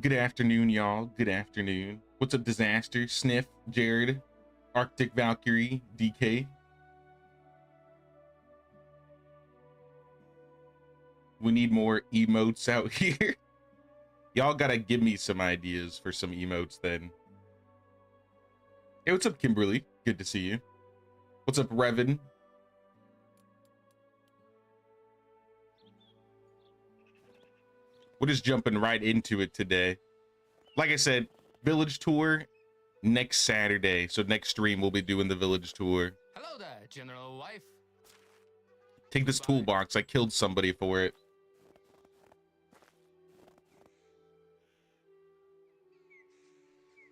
Good afternoon, y'all. Good afternoon. What's up, Disaster, Sniff, Jared, Arctic Valkyrie, DK? We need more emotes out here. Y'all gotta give me some ideas for some emotes then. Hey, what's up, Kimberly? Good to see you. What's up, Revan? We're just jumping right into it today. Like I said, village tour next Saturday. So next stream we'll be doing the village tour. Hello there, General Wife. Take this toolbox. I killed somebody for it.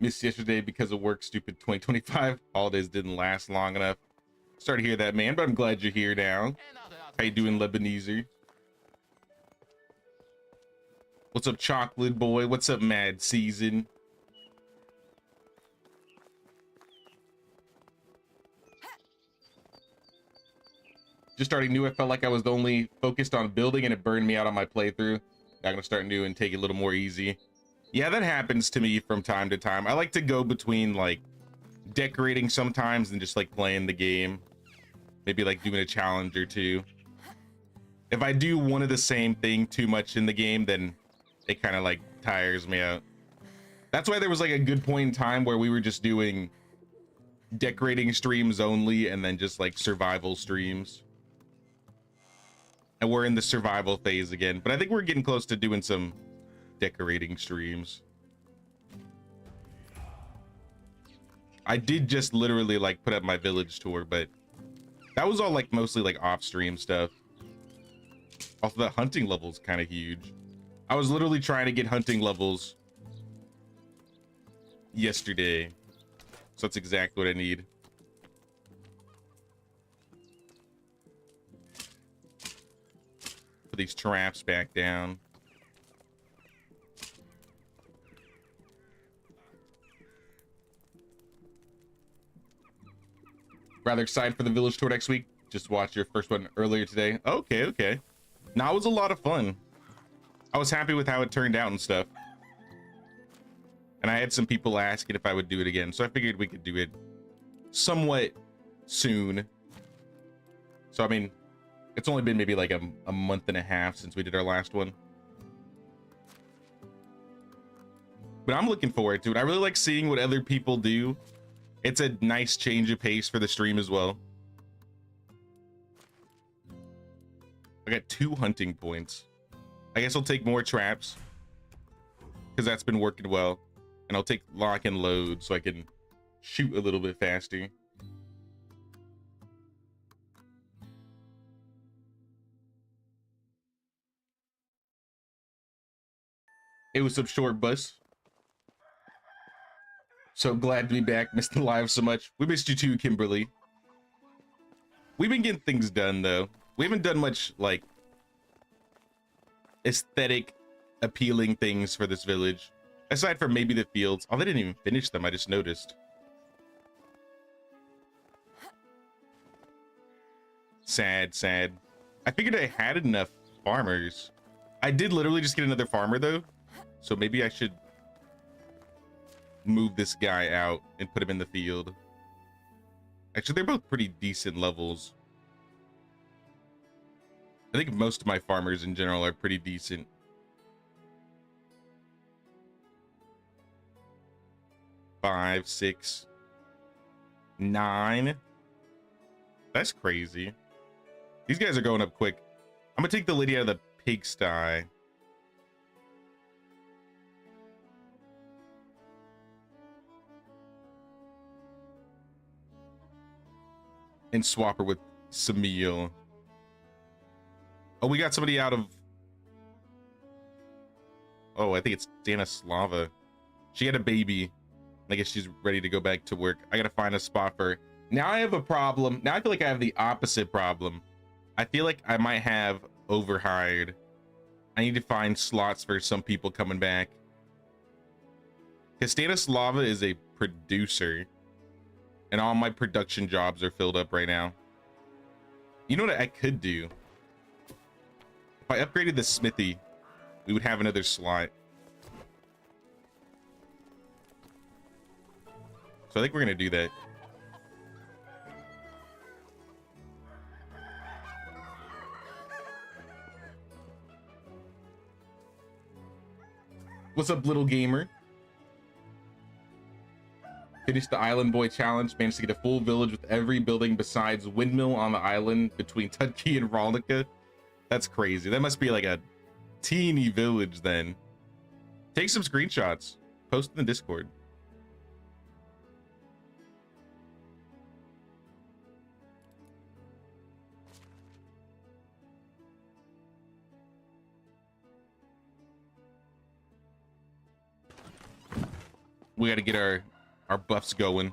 Missed yesterday because of work. Stupid 2025 holidays didn't last long enough. Sorry to hear that, man, but I'm glad you're here now. How you doing, Lebaneser? What's up, Chocolate Boy? What's up, Mad Season? Just starting new, I felt like I was only focused on building and it burned me out on my playthrough. I'm gonna start new and take it a little more easy. Yeah, that happens to me from time to time. I like to go between like decorating sometimes and just like playing the game. Maybe like doing a challenge or two. If I do one of the same thing too much in the game, then it kind of like tires me out. That's why there was like a good point in time where we were just doing decorating streams only and then just like survival streams. And we're in the survival phase again, but I think we're getting close to doing some decorating streams. I did just literally like put up my village tour, but that was all like mostly like off stream stuff. Also, the hunting level is kind of huge. I was literally trying to get hunting levels yesterday, so that's exactly what I need. Put these traps back down. Rather excited for the village tour next week. Just watched your first one earlier today. Okay. Now it was a lot of fun. I was happy with how it turned out and stuff. And I had some people asking if I would do it again, so I figured we could do it somewhat soon. So, I mean, it's only been maybe like a month and a half since we did our last one. But I'm looking forward to it. I really like seeing what other people do. It's a nice change of pace for the stream as well. I got 2 hunting points. I guess I'll take more traps because that's been working well. And I'll take lock and load so I can shoot a little bit faster. It was some short bus. So glad to be back. Missed the live so much. We missed you too, Kimberly. We've been getting things done though. We haven't done much like aesthetic appealing things for this village, aside from maybe the fields. Oh, they didn't even finish them. I just noticed. Sad. I figured I had enough farmers. I did literally just get another farmer though, so maybe I should move this guy out and put him in the field. Actually, they're both pretty decent levels. I think most of my farmers in general are pretty decent. Five, 6, 9. That's crazy. These guys are going up quick. I'm gonna take the lady out of the pigsty. And swap her with Samil. Oh, we got somebody out of... Oh, I think it's Danislava. She had a baby. I guess she's ready to go back to work. I gotta find a spot for her. Now I have a problem. Now I feel like I have the opposite problem. I feel like I might have overhired. I need to find slots for some people coming back. Because Stanislava is a producer. And all my production jobs are filled up right now. You know what I could do? If I upgraded the smithy, we would have another slot. So I think we're gonna do that. What's up, little gamer? Finished the Island Boy challenge. Managed to get a full village with every building besides windmill on the island between Tudkey and Ralnica. That's crazy. That must be like a teeny village then. Take some screenshots. Post in the Discord. We got to get our buffs going.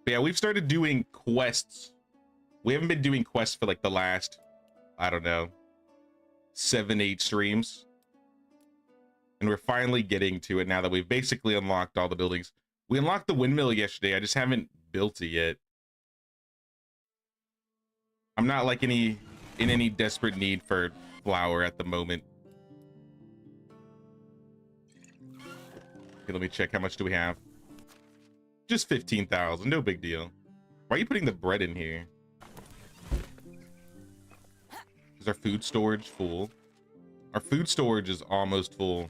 But yeah, we've started doing quests. We haven't been doing quests for like the last, I don't know, 7-8 streams. And we're finally getting to it now that we've basically unlocked all the buildings. We unlocked the windmill yesterday. I just haven't built it yet. I'm not like in any desperate need for flour at the moment. Okay, let me check. How much do we have? Just 15,000. No big deal. Why are you putting the bread in here? Is our food storage full? Our food storage is almost full.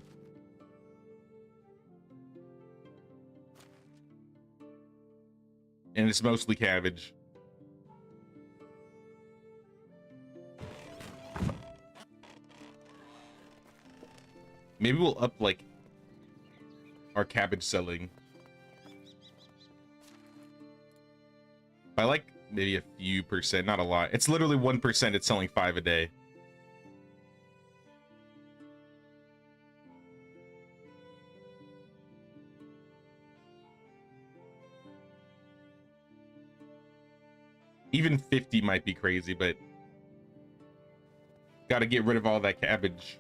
And it's mostly cabbage. Maybe we'll up like our cabbage selling by like maybe a few percent, not a lot. It's literally 1%. It's selling 5 a day. Even 50 might be crazy, but got to get rid of all that cabbage.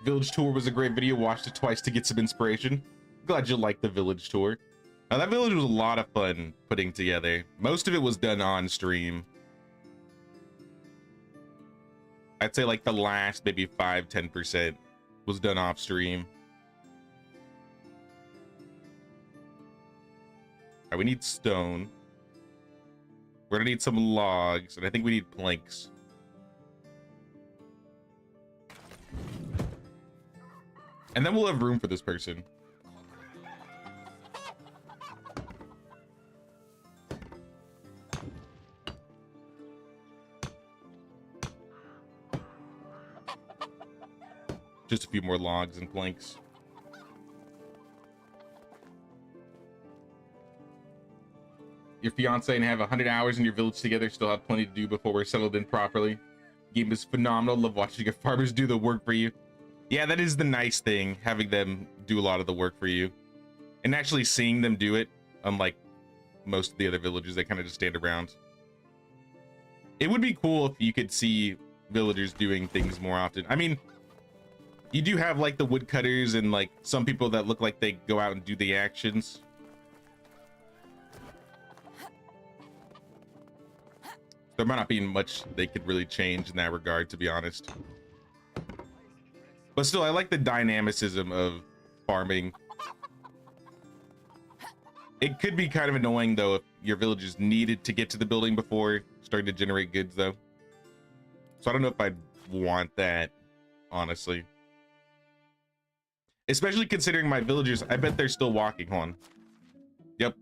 Village tour was a great video. Watched it twice to get some inspiration. Glad you liked the village tour. Now that village was a lot of fun putting together. Most of it was done on stream. I'd say like the last maybe 5-10% was done off stream. All right, we need stone. We're gonna need some logs, and I think we need planks. And then we'll have room for this person. Just a few more logs and planks. Your fiance and have 100 hours in your village together. Still have plenty to do before we're settled in properly. Game is phenomenal. Love watching your farmers do the work for you. Yeah, that is the nice thing, having them do a lot of the work for you. And actually seeing them do it, unlike most of the other villagers that kind of just stand around. It would be cool if you could see villagers doing things more often. I mean, you do have like the woodcutters and like some people that look like they go out and do the actions. There might not be much they could really change in that regard, to be honest. But still, I like the dynamicism of farming. It could be kind of annoying, though, if your villagers needed to get to the building before starting to generate goods, though. So I don't know if I'd want that, honestly. Especially considering my villagers, I bet they're still walking. Hold on. Yep.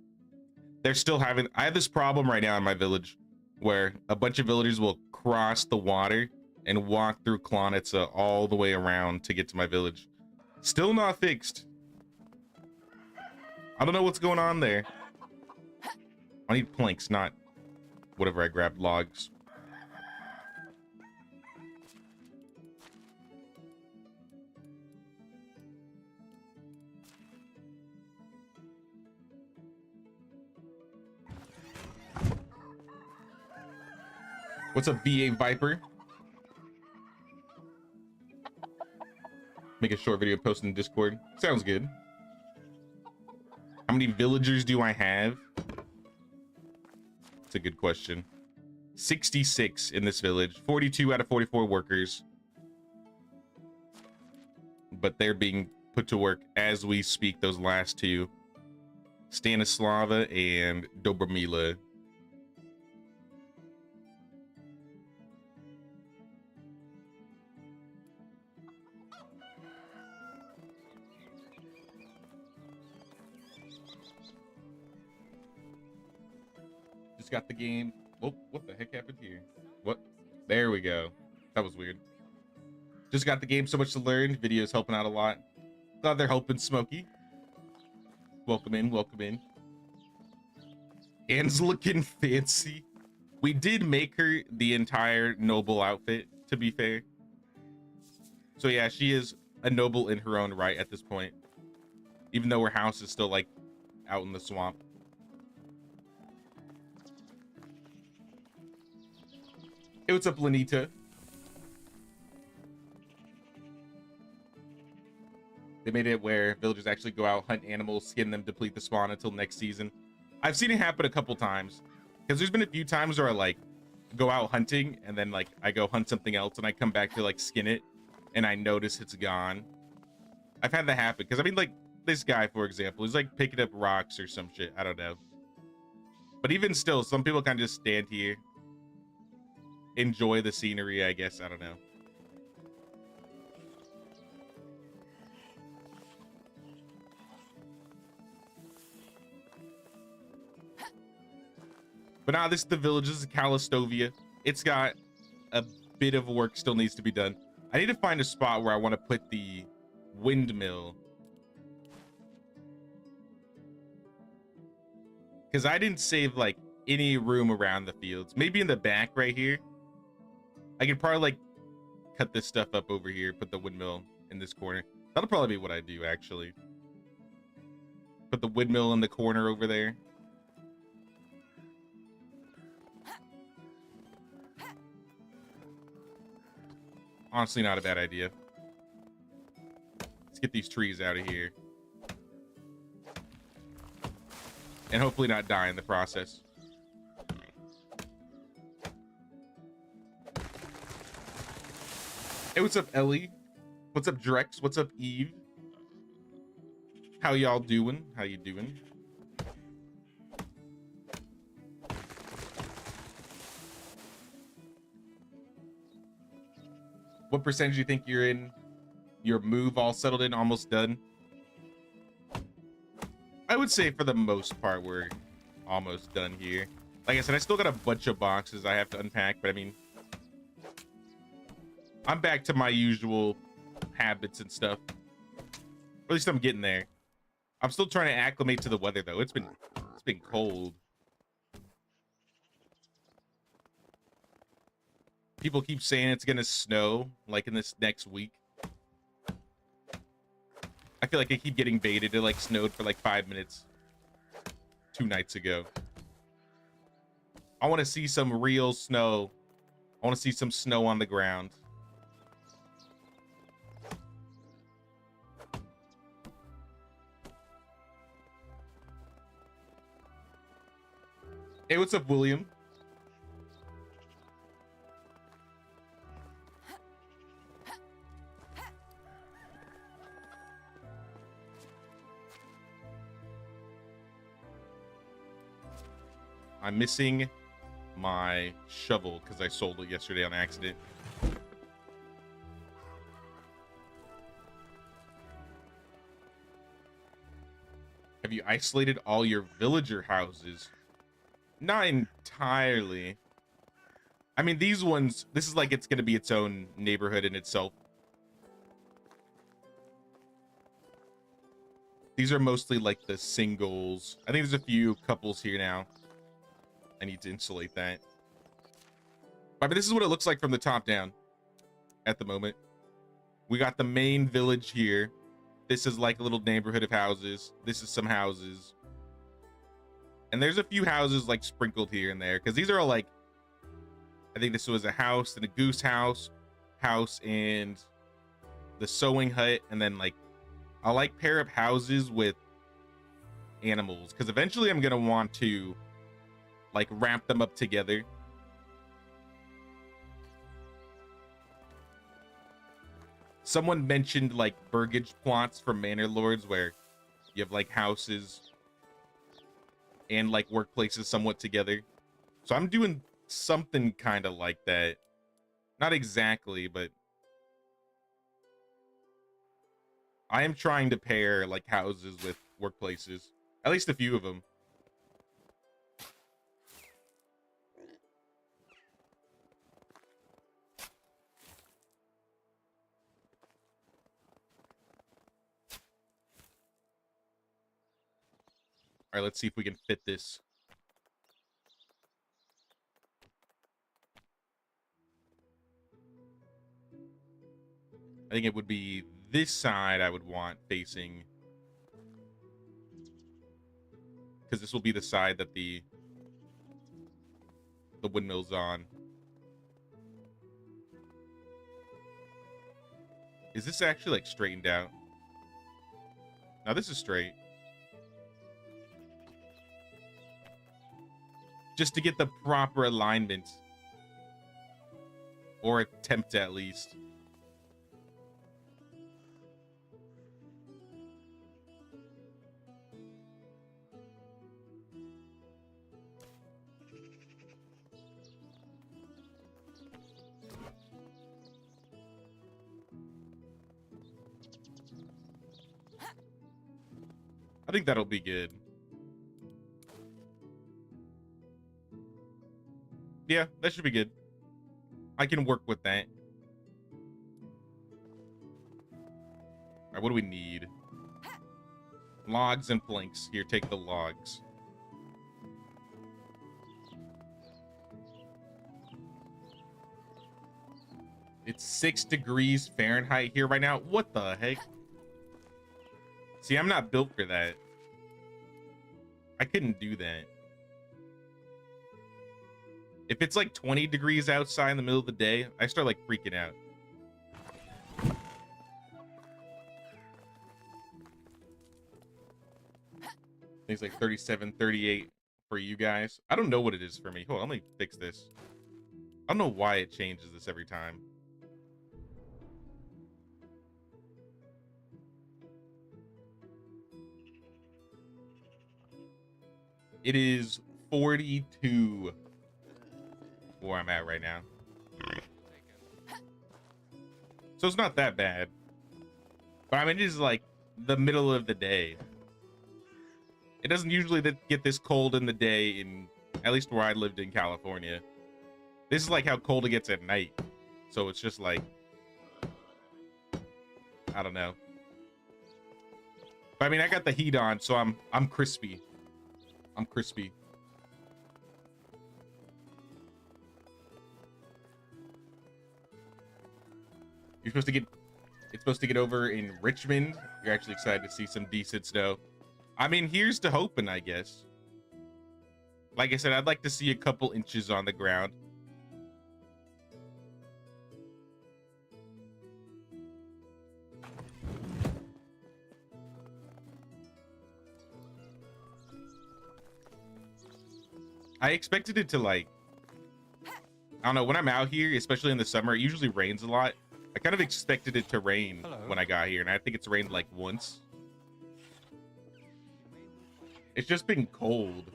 They're still having... I have this problem right now in my village where a bunch of villagers will cross the water and walk through Klonitsa all the way around to get to my village. Still not fixed. I don't know what's going on there. I need planks, not whatever I grabbed, logs. What's up, VA Viper? Make a short video, post in Discord. Sounds good. How many villagers do I have? That's a good question. 66 in this village, 42 out of 44 workers. But they're being put to work as we speak, those last two. Stanislava and Dobromila. Just got the game. Oh, what the heck happened here? What? There we go. That was weird. Just got the game, so much to learn. Video's helping out a lot. Glad they're helping Smokey. Welcome in, welcome in. Anne's looking fancy. We did make her the entire noble outfit, to be fair. So yeah, she is a noble in her own right at this point. Even though her house is still like out in the swamp. Hey, what's up, Lanita? They made it where villagers actually go out, hunt animals, skin them, deplete the spawn until next season. I've seen it happen a couple times. Because there's been a few times where I like go out hunting and then like I go hunt something else and I come back to like skin it and I notice it's gone. I've had that happen. Because I mean, like this guy, for example, he's like picking up rocks or some shit. I don't know. But even still, some people kind of just stand here, enjoy the scenery, I guess. I don't know. But now this is the village. This is Calastovia. It's got a bit of work still needs to be done. I need to find a spot where I want to put the windmill. Because I didn't save like any room around the fields. Maybe in the back right here. I could probably like cut this stuff up over here. Put the windmill in this corner. That'll probably be what I do actually. Put the windmill in the corner over there. Honestly, not a bad idea. Let's get these trees out of here. And hopefully not die in the process. Hey, what's up, Ellie? What's up, Drex? What's up, Eve? How y'all doing? How you doing? What percentage do you think you're in? Your move all settled in, almost done? I would say for the most part, we're almost done here. Like I said, I still got a bunch of boxes I have to unpack, but I mean, I'm back to my usual habits and stuff. Or at least I'm getting there. I'm still trying to acclimate to the weather though. It's been cold. People keep saying it's gonna snow like in this next week. I feel like I keep getting baited. It like snowed for like 5 minutes 2 nights ago. I want to see some real snow. I want to see some snow on the ground. Hey, what's up, William? I'm missing my shovel because I sold it yesterday on accident. Have you isolated all your villager houses? Not entirely. I mean, these ones, this is like it's going to be its own neighborhood in itself. These are mostly like the singles. I think there's a few couples here now. I need to insulate that. But this is what it looks like from the top down at the moment. We got the main village here. This is like a little neighborhood of houses. This is some houses. And there's a few houses like sprinkled here and there. Because these are all like, I think this was a house and a goose house. House and the sewing hut. And then like, I'll like pair up houses with animals. Because eventually I'm going to want to like wrap them up together someone mentioned like burgage plots for manor lords where you have like houses and like workplaces somewhat together. So I'm doing something kind of like that. Not exactly, but I am trying to pair like houses with workplaces. At least a few of them. All right, let's see if we can fit this. I think it would be this side I would want facing, because this will be the side that the windmill's on. Is this actually like straightened out? No, this is straight. Just to get the proper alignment. Or attempt at least. I think that'll be good. Yeah, that should be good. I can work with that. All right, what do we need? Logs and planks. Here, take the logs. It's 6 degrees Fahrenheit here right now. What the heck? See, I'm not built for that. I couldn't do that. If it's like 20 degrees outside in the middle of the day, I start like freaking out. It's like 37, 38 for you guys. I don't know what it is for me. Hold on, let me fix this. I don't know why it changes this every time. It is 42 where I'm at right now. So it's not that bad. But I mean, it is like the middle of the day. It doesn't usually get this cold in the day in, at least where I lived in California. This is like how cold it gets at night. So it's just like, I don't know. But I mean, I got the heat on, so I'm crispy. I'm crispy. You're supposed to get, it's supposed to get over in Richmond. You're actually excited to see some decent snow. I mean, here's to hoping, I guess. Like I said, I'd like to see a couple inches on the ground. I expected it to like, I don't know, when I'm out here, especially in the summer, it usually rains a lot. I kind of expected it to rain when I got here, and I think it's rained like once. It's just been cold.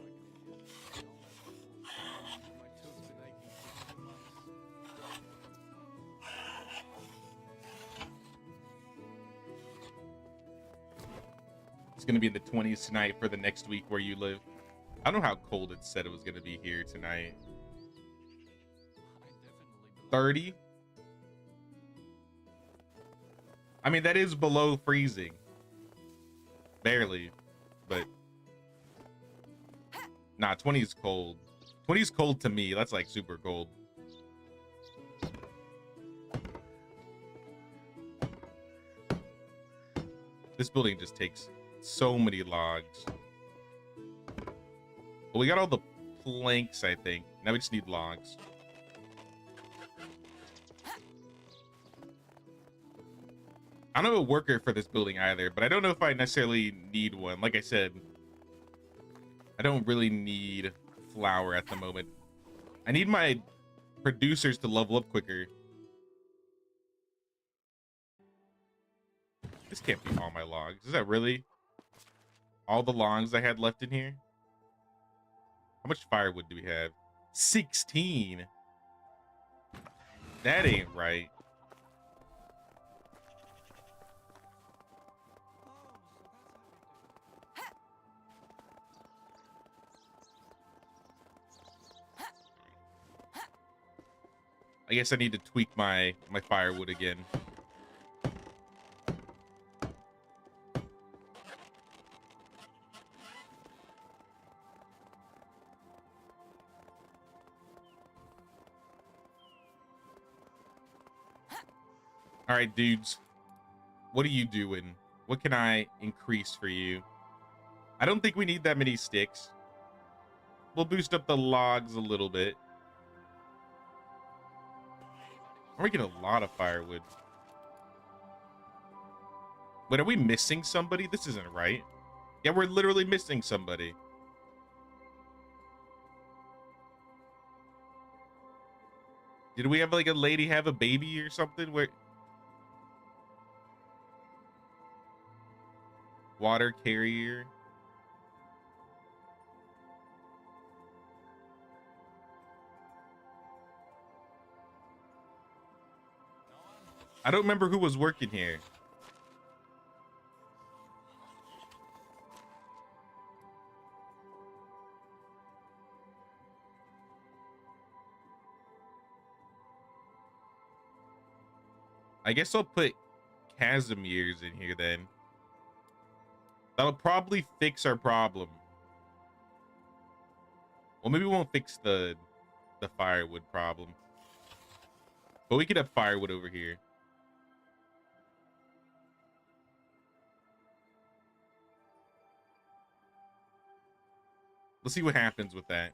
It's gonna be in the 20s tonight for the next week where you live. I don't know how cold it said it was gonna be here tonight. 30? I mean, that is below freezing. Barely, but nah, 20 is cold. 20 is cold to me. That's like super cold. This building just takes so many logs. Well, we got all the planks, I think. Now we just need logs. I don't have a worker for this building either, but I don't know if I necessarily need one. Like I said, I don't really need flour at the moment. I need my producers to level up quicker. This can't be all my logs. Is that really all the logs I had left in here? How much firewood do we have? 16. That ain't right. I guess I need to tweak my firewood again. All right, dudes. What are you doing? What can I increase for you? I don't think we need that many sticks. We'll boost up the logs a little bit. We're getting a lot of firewood. Wait, are we missing somebody? This isn't right. Yeah, we're literally missing somebody. Did we have like a lady have a baby or something? Where water carrier? I don't remember who was working here. I guess I'll put Casimir's in here then. That'll probably fix our problem. Well, maybe we won't fix the firewood problem. But we could have firewood over here. Let's see what happens with that.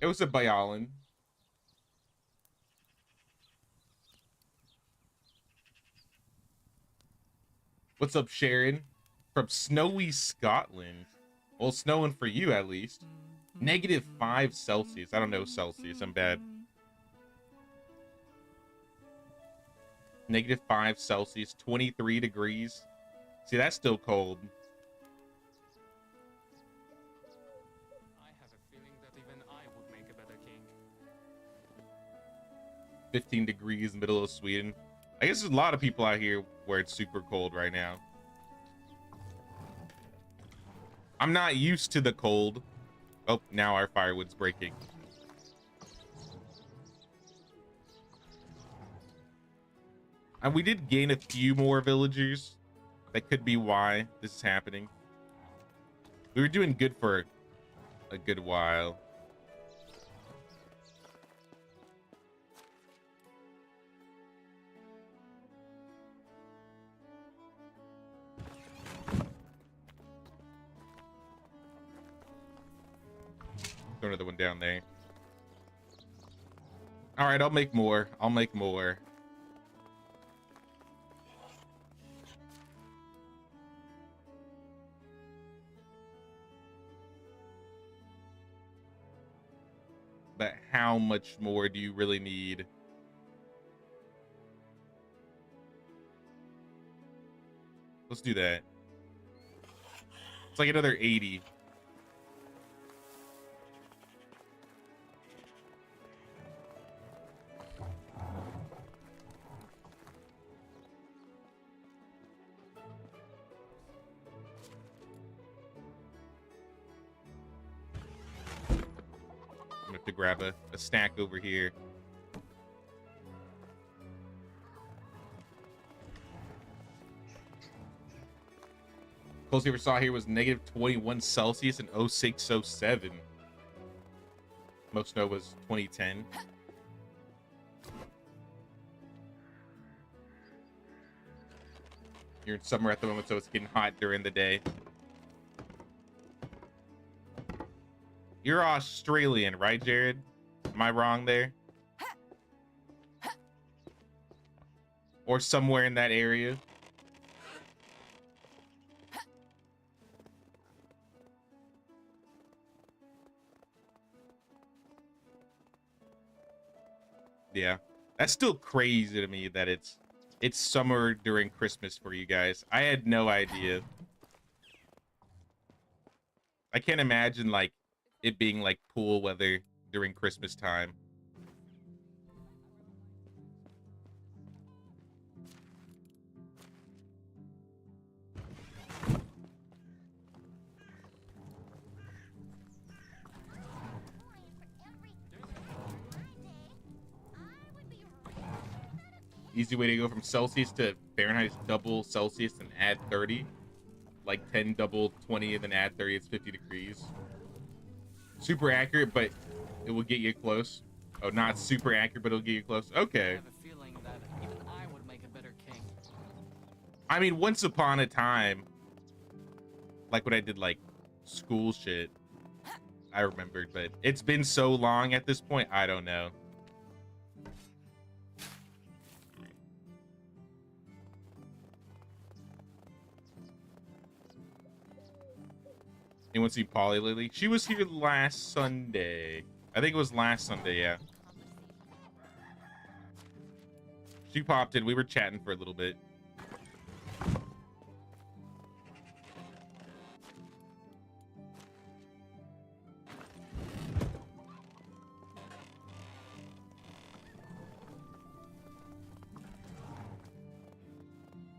It was a Byalan. What's up, Sharon? From snowy Scotland. Well, snowing for you at least. -5 Celsius. I don't know Celsius. I'm bad. -5 Celsius. 23 degrees. See, that's still cold. I have a feeling that even I would make a better king. 15 degrees, middle of Sweden. I guess there's a lot of people out here where it's super cold right now. I'm not used to the cold. Oh, now our firewood's breaking. And we did gain a few more villagers. That could be why this is happening. We were doing good for a good while. Throw another one down there. All right, I'll make more. I'll make more. But how much more do you really need? Let's do that. It's like another 80. I'm gonna have to grab a stack over here. Closest we ever saw here was -21 Celsius in 0607. Most snow was 2010. You're in summer at the moment, so it's getting hot during the day. You're Australian, right, Jared? Am I wrong there? Or somewhere in that area? Yeah, that's still crazy to me that it's summer during Christmas for you guys. I had no idea. I can't imagine like it being like pool weather during Christmas time. Easy way to go from Celsius to Fahrenheit is double Celsius and add 30. Like 10 double 20 and then add 30, it's 50 degrees. Super accurate, but it will get you close. Oh, not super accurate, but it'll get you close. Okay. I have a feeling that even I would make a better king. I mean, once upon a time, like when I did like school shit, I remembered, but it's been so long at this point, I don't know. Anyone see Polly lately? She was here last Sunday. I think it was last Sunday, yeah. She popped in. We were chatting for a little bit.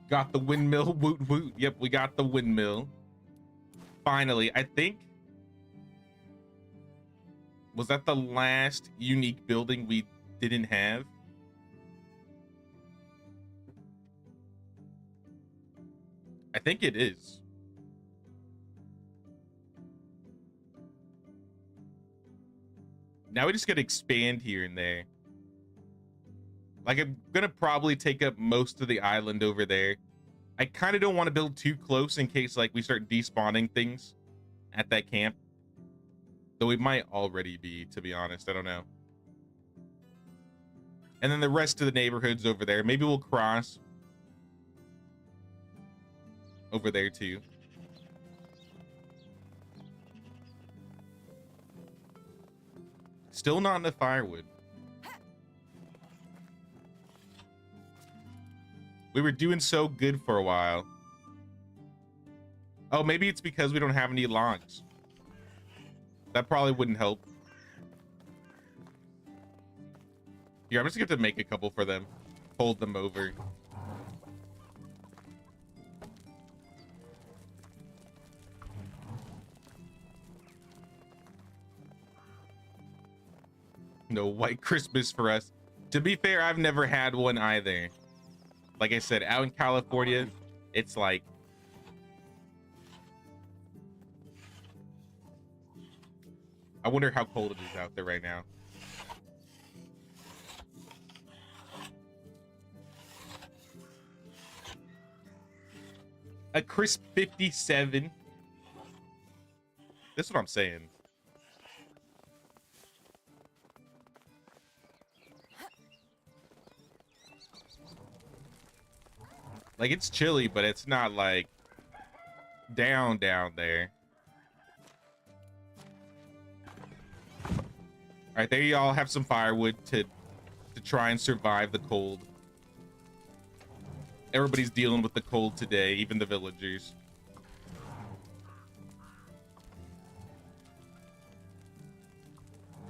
Got the windmill. Woot woot. Yep, we got the windmill. Finally, I think. Was that the last unique building we didn't have? I think it is. Now we just gotta expand here and there. Like, I'm gonna probably take up most of the island over there. I kind of don't want to build too close in case, like, we start despawning things at that camp. Though we might already be, to be honest. I don't know. And then the rest of the neighborhoods over there. Maybe we'll cross over there, too. Still not enough firewood. We were doing so good for a while. Oh, maybe it's because we don't have any logs. That probably wouldn't help. Here, I'm just gonna have to make a couple for them. Hold them over. No white Christmas for us. To be fair, I've never had one either. Like I said, out in California, it's like I wonder how cold it is out there right now. A crisp 57. That's what I'm saying. Like, it's chilly, but it's not like down there. All right, there you all have some firewood to try and survive the cold. Everybody's dealing with the cold today, even the villagers.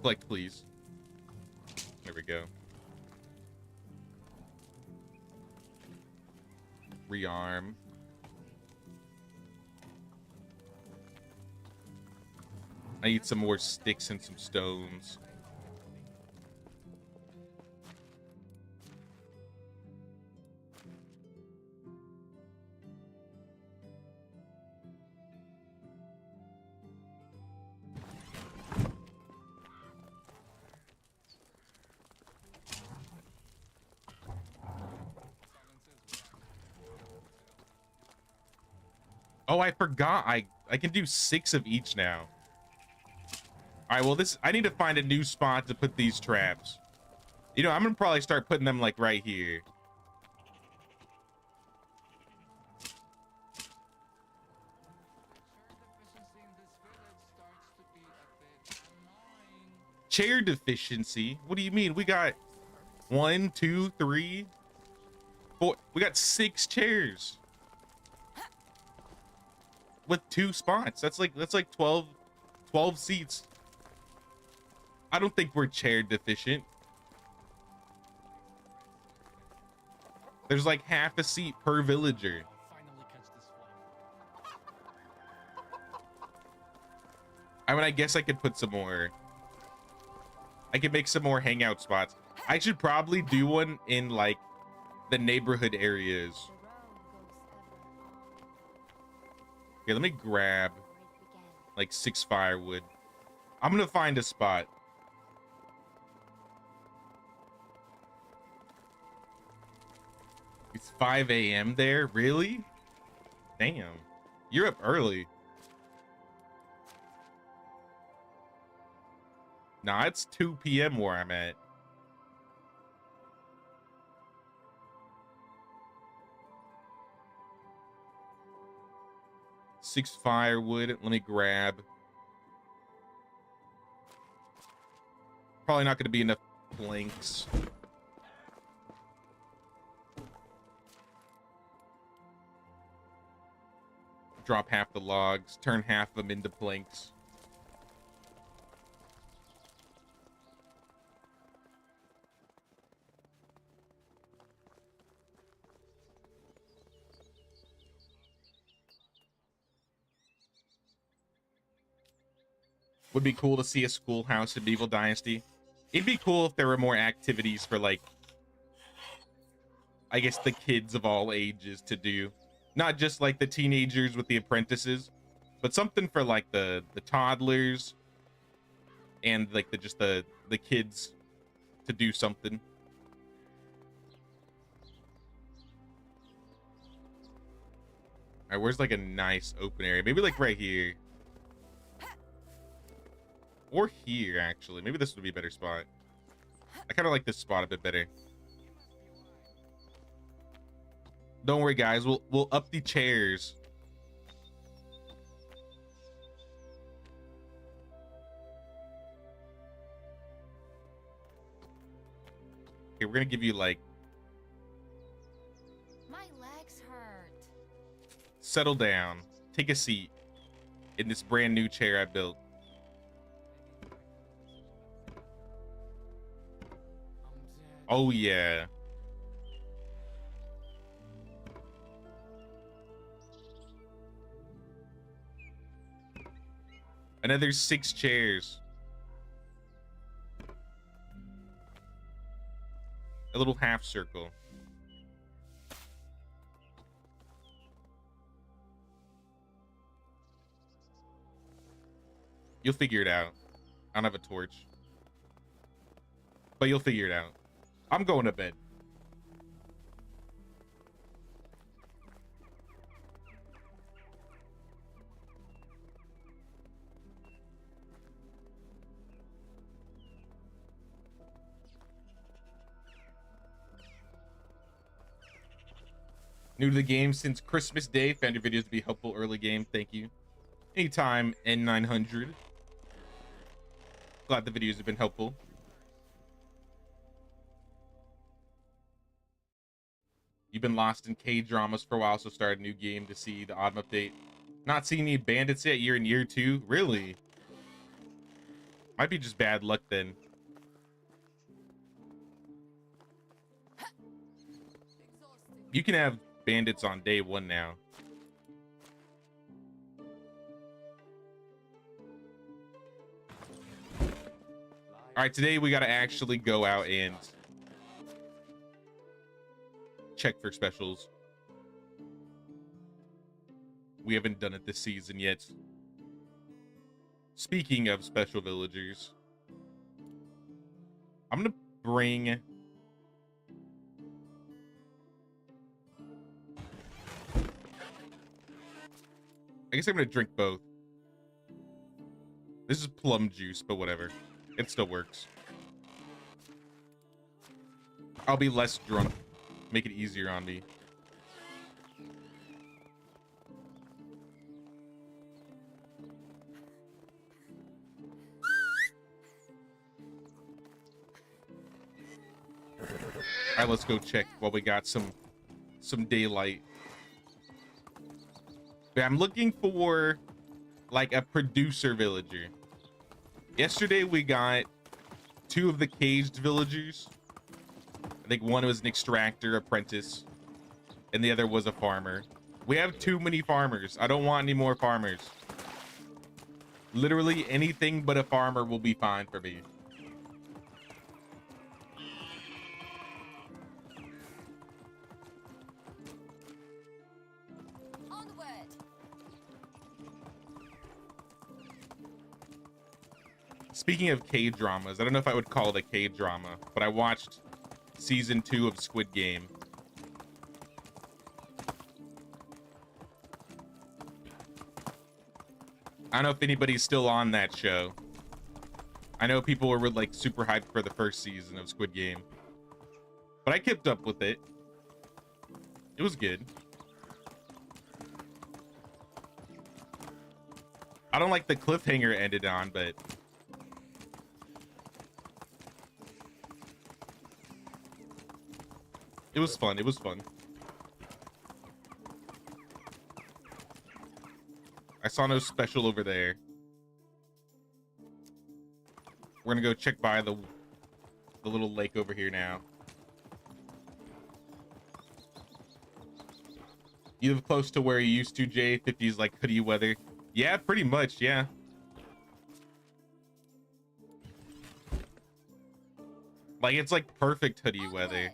Collect, please. There we go. Rearm. I need some more sticks and some stones. Oh, I forgot. I can do 6 of each now. All right, well, I need to find a new spot to put these traps. You know, I'm gonna probably start putting them like right here. Chair deficiency? What do you mean? We got 1, 2, 3, 4. We got 6 chairs with 2 spots. That's like 12 seats. I don't think we're chair deficient. There's like half a seat per villager. I'll finally catch this one. I mean, I guess I could put some more. I could make some more hangout spots. I should probably do one in like the neighborhood areas. Okay, let me grab like 6 firewood. I'm gonna find a spot. It's 5 a.m. there? Really? Damn. You're up early. Nah, it's 2 p.m. where I'm at. Six firewood. Let me grab. Probably not going to be enough planks. Drop half the logs. Turn half of them into planks. Would be cool to see a schoolhouse in Medieval Dynasty. It'd be cool if there were more activities for, like, I guess the kids of all ages to do. Not just like the teenagers with the apprentices, but something for like the toddlers and like the kids to do something. All right, where's like a nice open area? Maybe like right here. Or here, actually. Maybe this would be a better spot. I kind of like this spot a bit better. Don't worry, guys. We'll up the chairs. Okay, we're gonna give you like. My legs hurt. Settle down. Take a seat in this brand new chair I built. Oh yeah. Another 6 chairs. A little half circle. You'll figure it out. I don't have a torch. But you'll figure it out. I'm going to bed. New to the game since Christmas Day. Found your videos to be helpful early game. Thank you. Anytime, N900. Glad the videos have been helpful. You've been lost in K-dramas for a while, so started a new game to see the autumn update. Not seeing any bandits yet. You're in year 2? Really? Might be just bad luck then. You can have bandits on day 1 now. All right, today we got to actually go out and check for specials. We haven't done it this season yet. Speaking of special villagers, I'm gonna bring I guess I'm gonna drink both. This is plum juice, but whatever. It still works. I'll be less drunk. Make it easier on me. right, let's go check while we got some daylight. Yeah, I'm looking for like a producer villager. Yesterday we got 2 of the caged villagers. I think one was an extractor apprentice and the other was a farmer. We have too many farmers. I don't want any more farmers. Literally anything but a farmer will be fine for me. Onward. Speaking of K-dramas, I don't know if I would call it a K-drama, but I watched season 2 of Squid Game. I don't know if anybody's still on that show. I know people were like super hyped for the first season of Squid Game, but I kept up with it. It was good. I don't like the cliffhanger it ended on, but it was fun. It was fun. I saw no special over there. We're gonna go check by the little lake over here now. You live close to where you used to, Jay? 50s like hoodie weather. Yeah, pretty much, yeah. Like it's like perfect hoodie weather.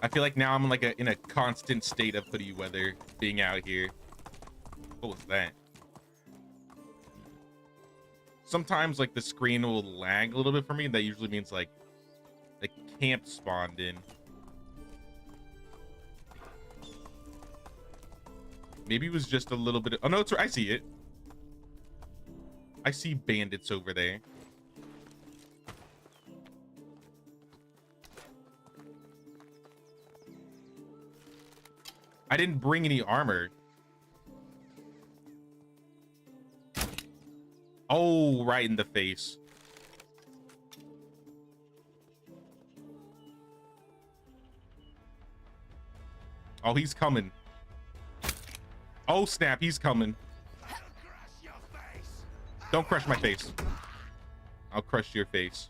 I feel like now I'm like in a constant state of hoodie weather being out here. What was that? Sometimes like the screen will lag a little bit for me. That usually means like the camp spawned in. Maybe it was just a little bit of, oh no, I see it. I see bandits over there. I didn't bring any armor. Oh, right in the face. Oh, he's coming. Oh, snap, he's coming. Don't crush my face. I'll crush your face.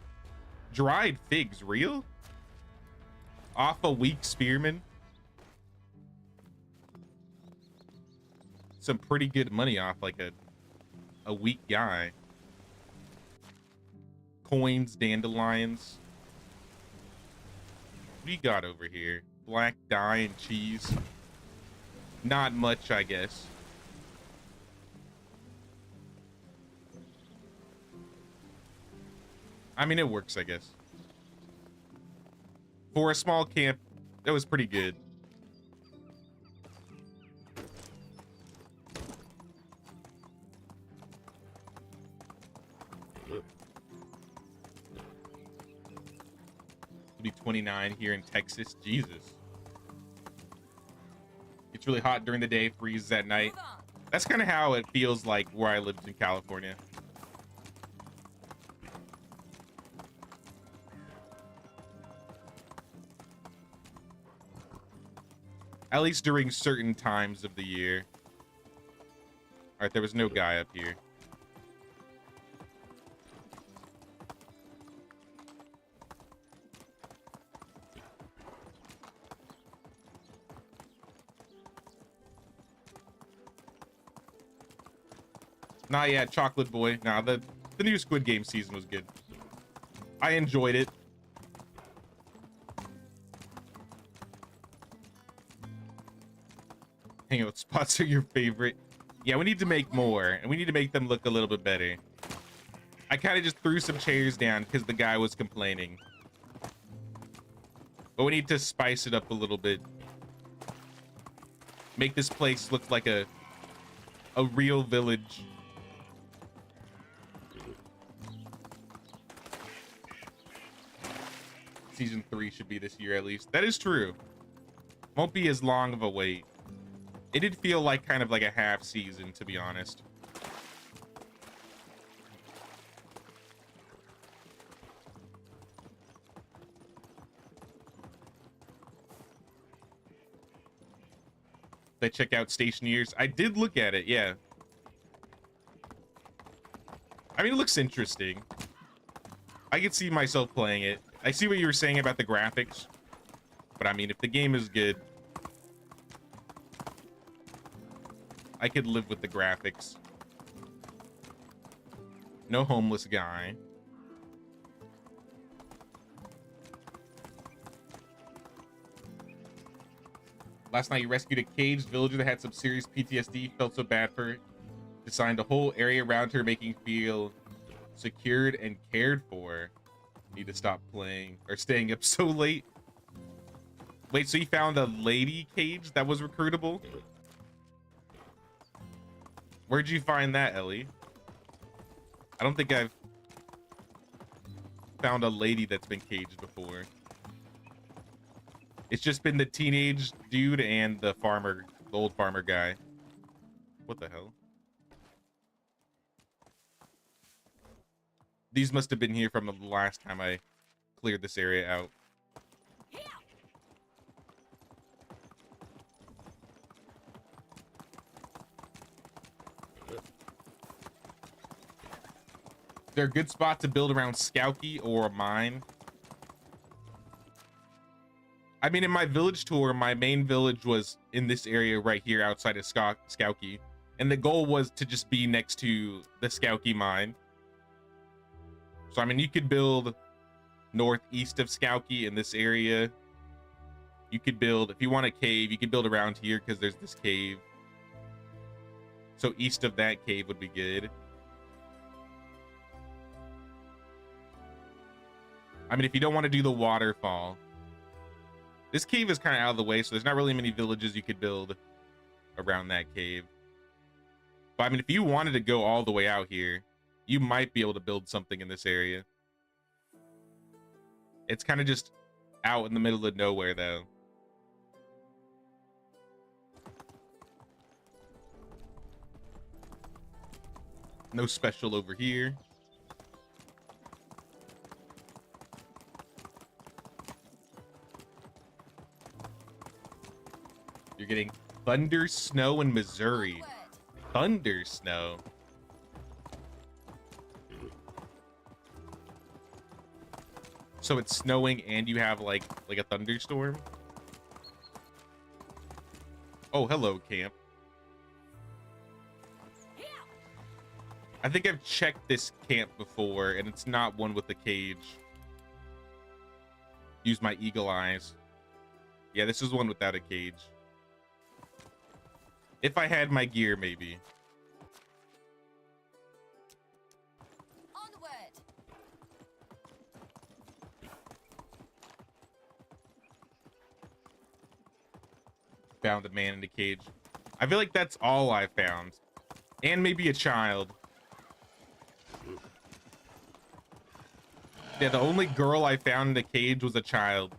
Dried figs, real? Off a weak spearman? Some pretty good money off like a weak guy. Coins, dandelions. What do you got over here? Black dye and cheese. Not much, I guess. I mean, it works, I guess. For a small camp, that was pretty good. It'll be 29 here in Texas. Jesus. It's really hot during the day, freezes at night. That's kind of how it feels like where I lived in California. At least during certain times of the year. All right, there was no guy up here. Not yet, Chocolate Boy. Nah, the new Squid Game season was good. I enjoyed it. Hangout spots are your favorite. Yeah, we need to make more, and we need to make them look a little bit better. I kind of just threw some chairs down because the guy was complaining. But we need to spice it up a little bit. Make this place look like a real village. Season 3 should be this year at least. That is true. Won't be as long of a wait. It did feel like kind of like a half season, to be honest. They check out Station Years. I did look at it, yeah. I mean, it looks interesting. I could see myself playing it. I see what you were saying about the graphics. But I mean, if the game is good, I could live with the graphics. No homeless guy. Last night you rescued a caged villager that had some serious PTSD. Felt so bad for her. Designed a whole area around her, making her feel secured and cared for. Need to stop playing or staying up so late. Wait, so you found a lady cage that was recruitable? Where'd you find that, Ellie? I don't think I've found a lady that's been caged before. It's just been the teenage dude and the farmer, the old farmer guy. What the hell? These must have been here from the last time I cleared this area out. Is there a good spot to build around Skowkie or a mine? I mean, in my village tour, my main village was in this area right here outside of Skowkie. And the goal was to just be next to the Skowkie mine. So, I mean, you could build northeast of Skowkie in this area. You could build, if you want a cave, you could build around here because there's this cave. So east of that cave would be good. I mean, if you don't want to do the waterfall. This cave is kind of out of the way, so there's not really many villages you could build around that cave. But I mean, if you wanted to go all the way out here, you might be able to build something in this area. It's kind of just out in the middle of nowhere, though. No special over here. You're getting thunder snow in Missouri. Thunder snow. So it's snowing and you have like a thunderstorm. Oh, hello, camp. I think I've checked this camp before and it's not one with the cage. Use my eagle eyes. Yeah, this is one without a cage. If I had my gear, maybe. Onward. Found a man in a cage. I feel like that's all I found. And maybe a child. Yeah, the only girl I found in the cage was a child.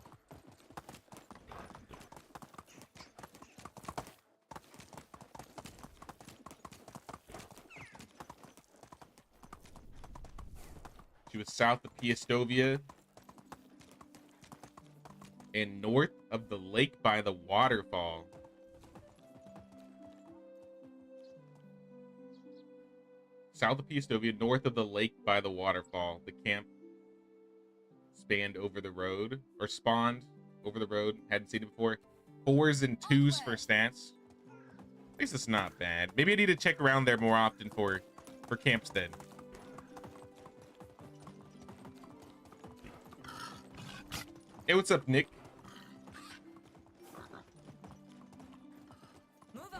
She was south of Piastovia and north of the lake by the waterfall. South of Piastovia, north of the lake by the waterfall. The camp spanned over the road, or spawned over the road. Hadn't seen it before. 4s and 2s for stats. At least it's not bad. Maybe I need to check around there more often for camps then. Hey, what's up, Nick? Move on.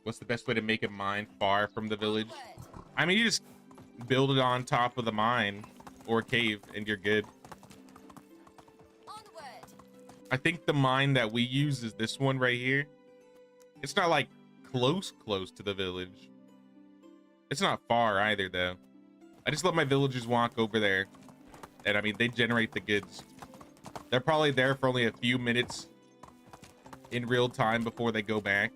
What's the best way to make a mine far from the village? I mean, you just build it on top of the mine or cave and you're good. I think the mine that we use is this one right here. It's not like close to the village. It's not far either, though. I just let my villagers walk over there. And I mean, they generate the goods. They're probably there for only a few minutes in real time before they go back.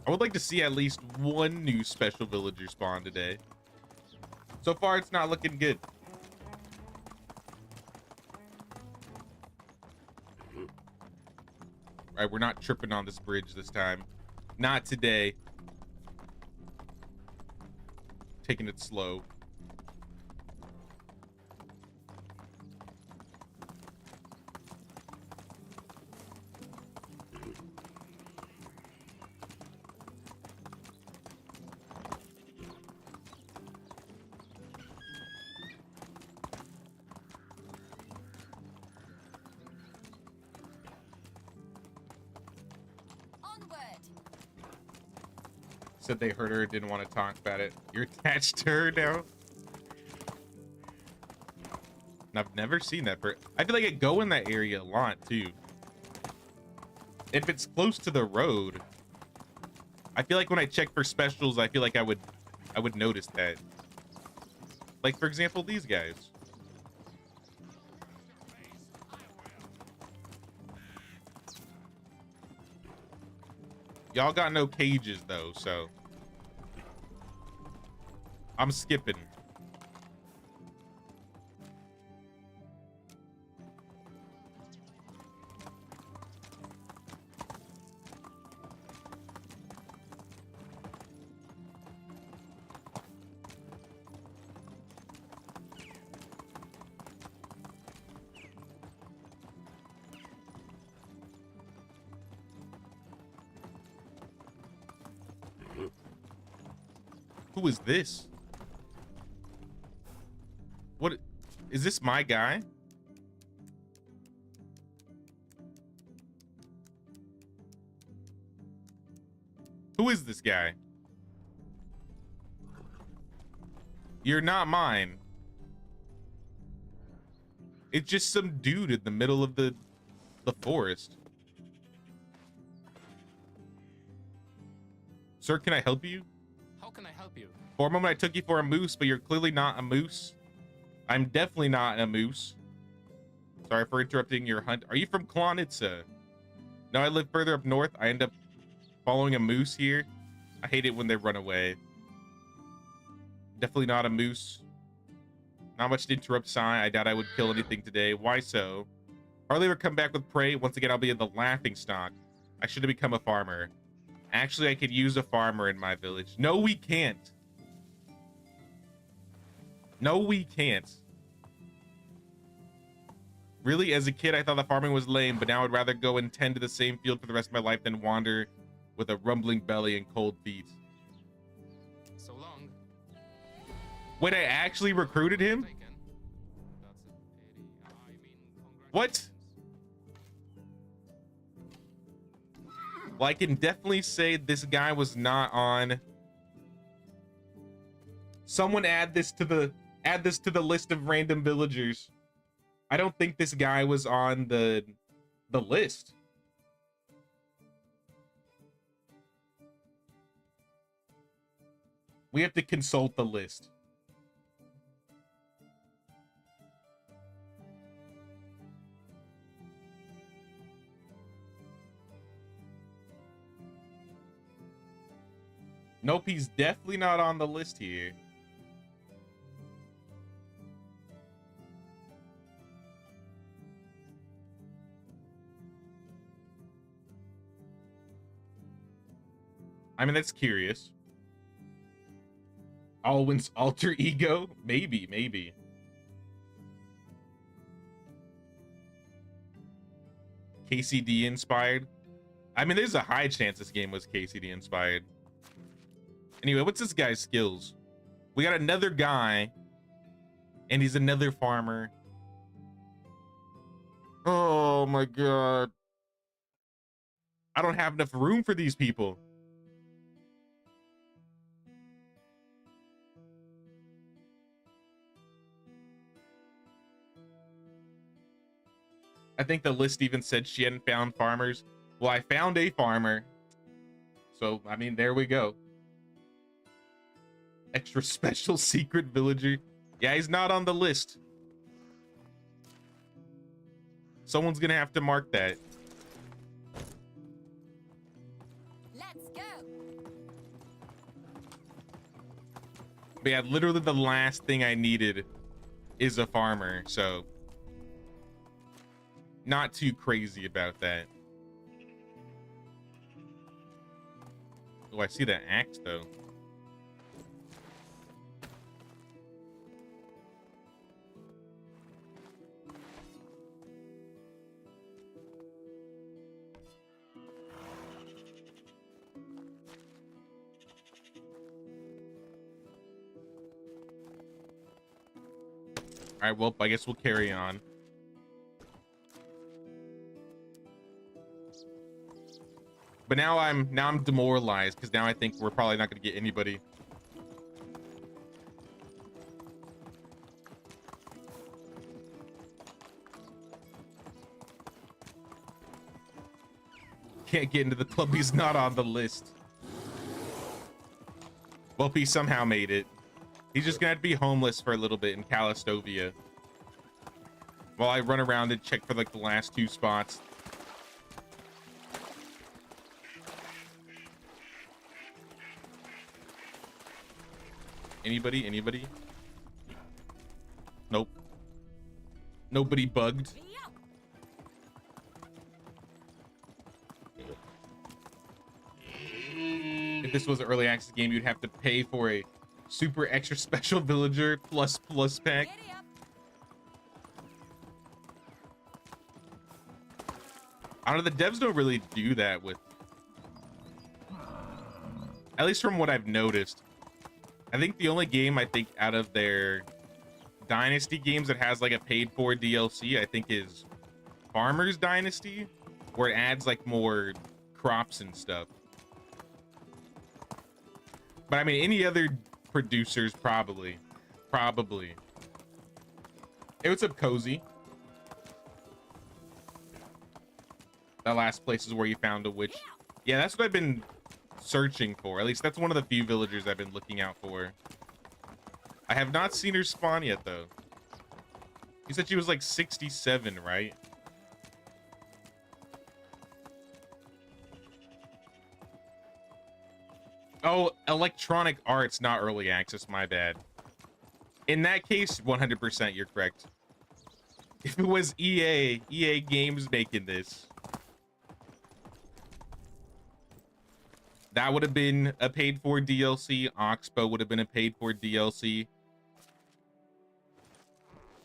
I would like to see at least one new special villager spawn today. So far, it's not looking good. All right, we're not tripping on this bridge this time. Not today. Taking it slow. Said they hurt her, didn't want to talk about it. You're attached to her now? And I've never seen that. I feel like I go in that area a lot, too. If it's close to the road, I feel like when I check for specials, I feel like I would notice that. Like, for example, these guys. Y'all got no cages, though, so I'm skipping. Who is this? What is this, my guy? Who is this guy? You're not mine. It's just some dude in the middle of the forest. Sir, can I help you? How can I help you? For a moment, I took you for a moose, but you're clearly not a moose. I'm definitely not a moose. Sorry for interrupting your hunt. Are you from Klonitsa? No, I live further up north. I end up following a moose here. I hate it when they run away. Definitely not a moose. Not much to interrupt, Sai. I doubt I would kill anything today. Why so? Hardly ever come back with prey. Once again, I'll be in the laughing stock. I should have become a farmer. Actually, I could use a farmer in my village. No, we can't. No, we can't. Really, as a kid, I thought the farming was lame, but now I'd rather go and tend to the same field for the rest of my life than wander with a rumbling belly and cold feet. So long. Wait, I actually recruited him? Taken. That's a pity. I mean, What? Well, I can definitely say this guy was not on. Someone add this to the list of random villagers. I don't think this guy was on the list. We have to consult the list. Nope, he's definitely not on the list here. I mean, that's curious. Alwyn's alter ego? Maybe. KCD inspired? I mean, there's a high chance this game was KCD inspired. Anyway, what's this guy's skills? We got another guy, and he's another farmer. Oh my god. I don't have enough room for these people. I think the list even said she hadn't found farmers. Well, I found a farmer. So, I mean, there we go. Extra special secret villager. Yeah, he's not on the list. Someone's gonna have to mark that. Let's go. But yeah, literally the last thing I needed is a farmer, so not too crazy about that. Oh, I see that axe though. All right, well, I guess we'll carry on. But now I'm demoralized because now I think we're probably not going to get anybody. Can't get into the club. He's not on the list. Well, he somehow made it. He's just gonna have to be homeless for a little bit in Calastovia while I run around and check for like the last 2 spots. Anybody? Nope. Nobody bugged. If this was an early access game, you'd have to pay for a super extra special villager plus pack. I don't know, the devs don't really do that with, at least from what I've noticed. I think the only game I think out of their Dynasty games that has like a paid for DLC, I think is Farmers Dynasty, where it adds like more crops and stuff. But I mean, any other producers probably. Hey, what's up, Cozy? That last place is where you found a witch. Yeah, that's what I've been searching for. At least that's one of the few villagers I've been looking out for. I have not seen her spawn yet, though. You said she was like 67, right? Oh, Electronic Arts, not early access, my bad. In that case, 100% you're correct. If it was EA Games making this, that would have been a paid for DLC. Oxbow would have been a paid for DLC.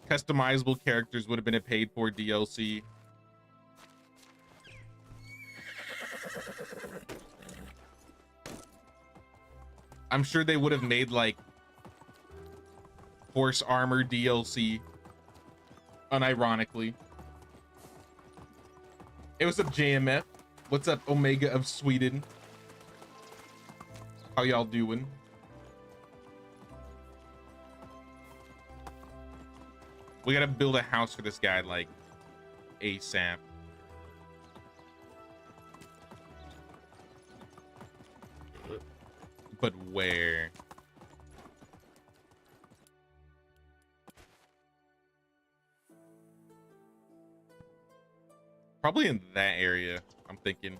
Customizable characters would have been a paid for DLC. I'm sure they would have made like horse armor DLC, unironically. Hey, what's up, JMF? What's up, Omega of Sweden? How y'all doing? We gotta build a house for this guy like ASAP. But where? Probably in that area, I'm thinking.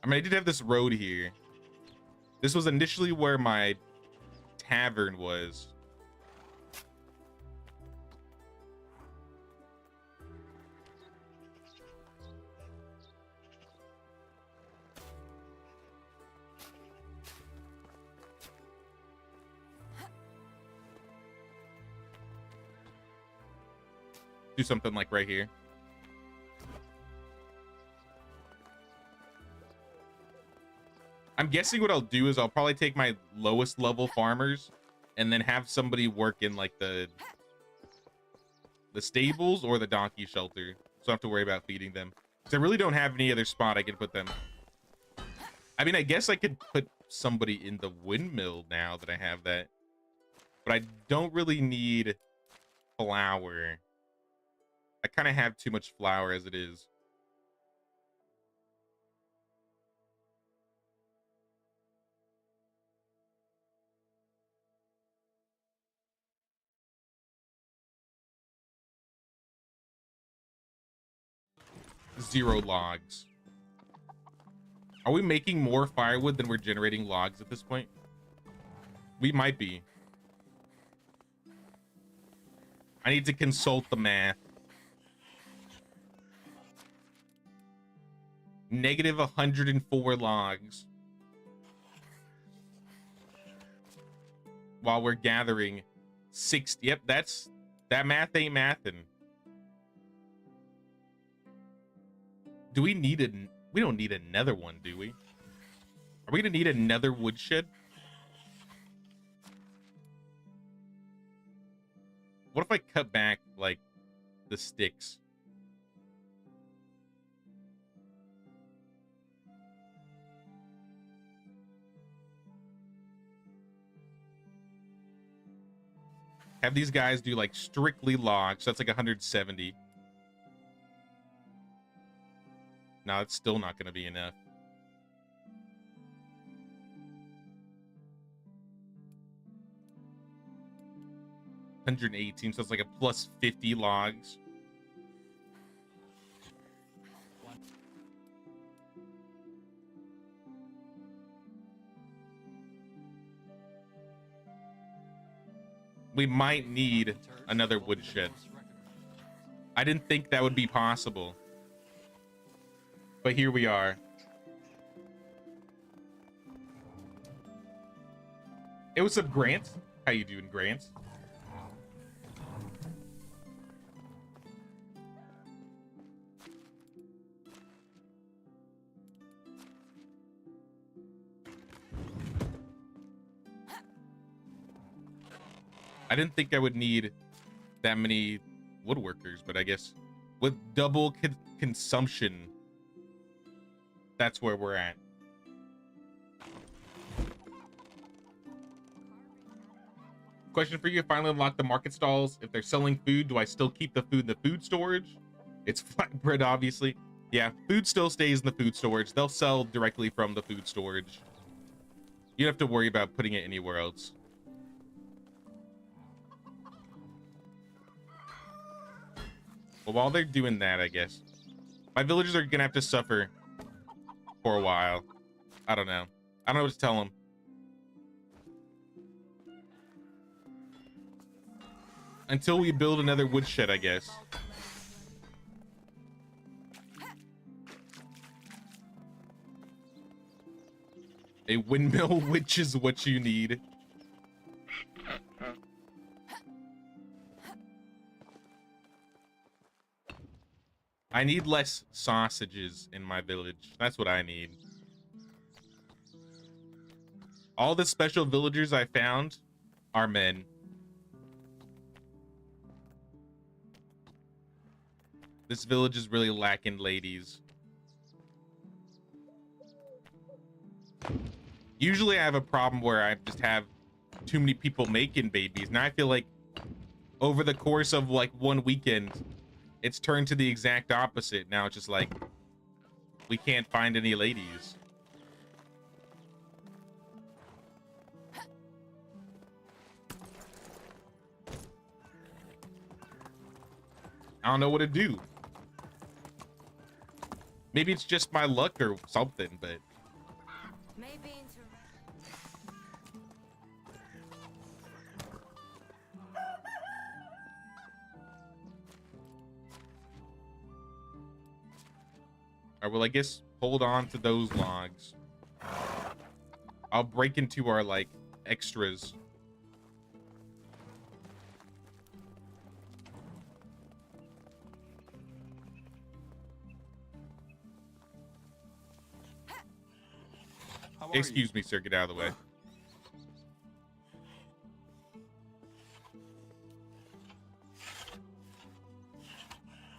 I mean, I did have this road here. This was initially where my tavern was. Do something like right here. I'm guessing what I'll do is I'll probably take my lowest level farmers and then have somebody work in like the stables or the donkey shelter, so I don't have to worry about feeding them. 'Cause I really don't have any other spot I can put them. I mean, I guess I could put somebody in the windmill now that I have that. But I don't really need flour. I kind of have too much flour as it is. Zero logs. Are we making more firewood than we're generating logs at this point? We might be. I need to consult the math. Negative 104 logs. While we're gathering 60. Yep, that math ain't mathin'. Do we need we don't need another one, do we? Are we gonna need another woodshed? What if I cut back, like, the sticks? Have these guys do, like, strictly logs. So that's like 170. No, it's still not going to be enough. $118, so it's like a plus 50 logs. We might need another woodshed. I didn't think that would be possible. But here we are. Hey, what's up, Grant? How you doing, Grant? I didn't think I would need that many woodworkers, but I guess with double consumption, that's where we're at. Question for you: finally unlock the market stalls. If they're selling food, do I still keep the food in the food storage? It's flatbread, obviously. Yeah, food still stays in the food storage. They'll sell directly from the food storage. You don't have to worry about putting it anywhere else. Well, while they're doing that, I guess my villagers are gonna have to suffer for a while. I don't know. I don't know what to tell them. Until we build another woodshed, I guess. A windmill, which is what you need. I need less sausages in my village. That's what I need. All the special villagers I found are men. This village is really lacking ladies. Usually I have a problem where I just have too many people making babies. Now I feel like over the course of like one weekend, it's turned to the exact opposite. Now it's just like, we can't find any ladies. I don't know what to do. Maybe it's just my luck or something, but... Maybe Alright, well, I guess hold on to those logs. I'll break into our, like, extras. Excuse me, sir. Get out of the way.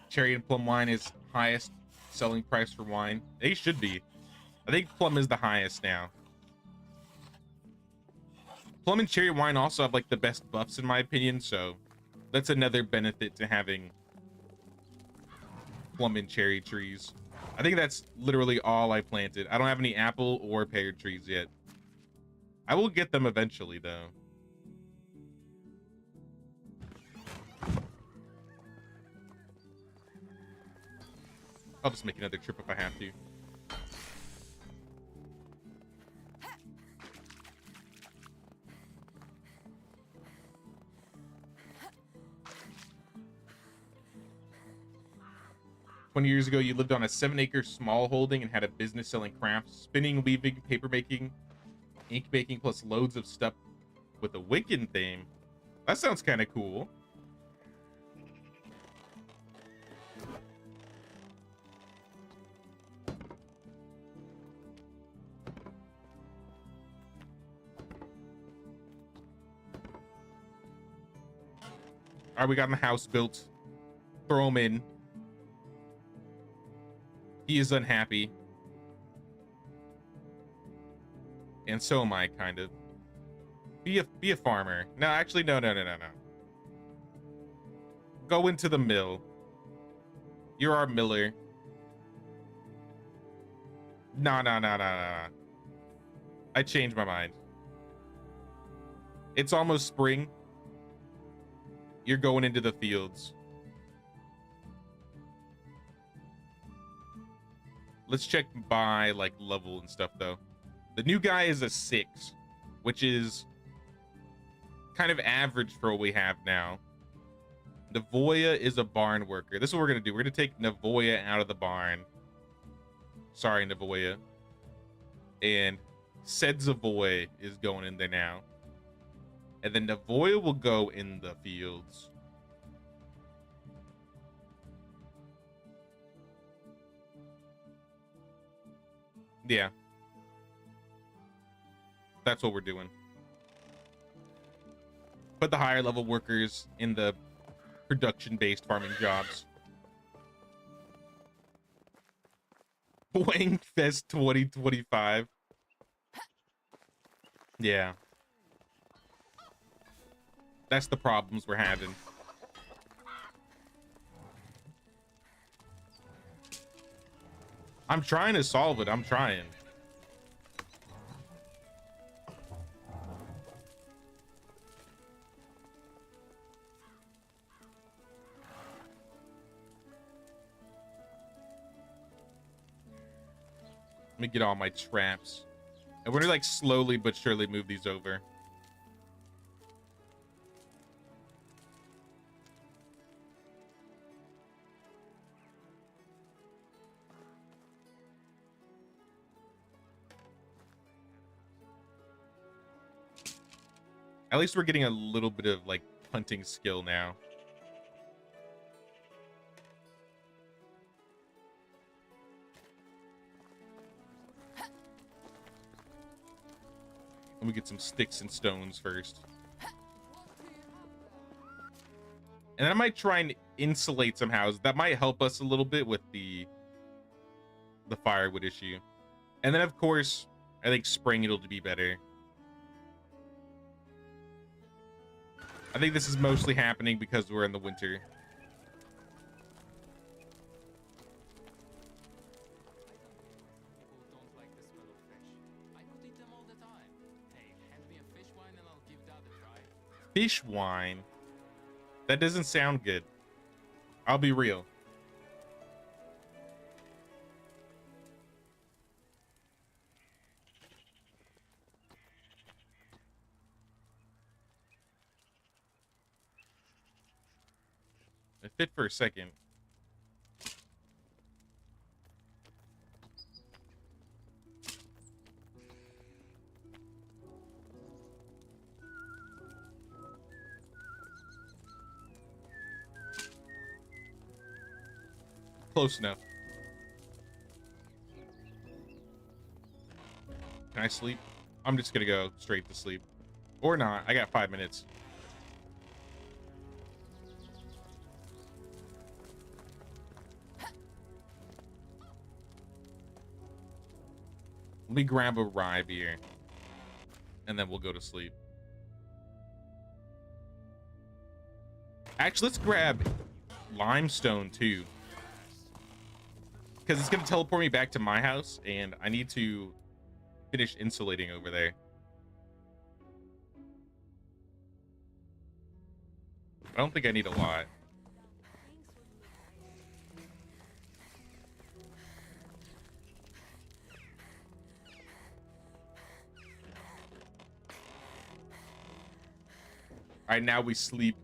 Cherry and plum wine is highest selling price for wine. They should be. I think plum is the highest now. Plum and cherry wine also have like the best buffs in my opinion, so that's another benefit to having plum and cherry trees. I think that's literally all I planted. I don't have any apple or pear trees yet. I will get them eventually though. I'll just make another trip if I have to. 20 years ago, you lived on a 7-acre small holding and had a business selling crafts, spinning, weaving, paper making, ink making, plus loads of stuff with a Wiccan theme. That sounds kind of cool. All right, we got the house built. Throw him in. He is unhappy. And so am I, kind of. Be a farmer. No, actually, no. Go into the mill. You're our miller. No. I changed my mind. It's almost spring. You're going into the fields. Let's check by like level and stuff though. The new guy is a 6, which is kind of average for what we have now. Navoya is a barn worker. This is what we're gonna do. We're gonna take Navoya out of the barn. Sorry, Navoya. And Sedzavoy is going in there now. And then Navoya will go in the fields. Yeah. That's what we're doing. Put the higher level workers in the production-based farming jobs. Wang Fest 2025. Yeah. That's the problems we're having. I'm trying to solve it. I'm trying. Let me get all my traps. And we're gonna like slowly but surely move these over. At least we're getting a little bit of like hunting skill now. Let me get some sticks and stones first. And I might try and insulate some houses. That might help us a little bit with the firewood issue. And then of course, I think spring it'll be better. I think this is mostly happening because we're in the winter. People don't like the smell of fish. I could eat them all the time. Hey, hand me a fish wine and I'll give that a try. Fish wine? That doesn't sound good. I'll be real. It fit for a second. Close enough. Can I sleep? I'm just gonna go straight to sleep. Or not. I got 5 minutes. Let me grab a rye beer, and then we'll go to sleep. Actually, let's grab limestone too, because it's gonna teleport me back to my house, and I need to finish insulating over there. I don't think I need a lot. All right, now we sleep.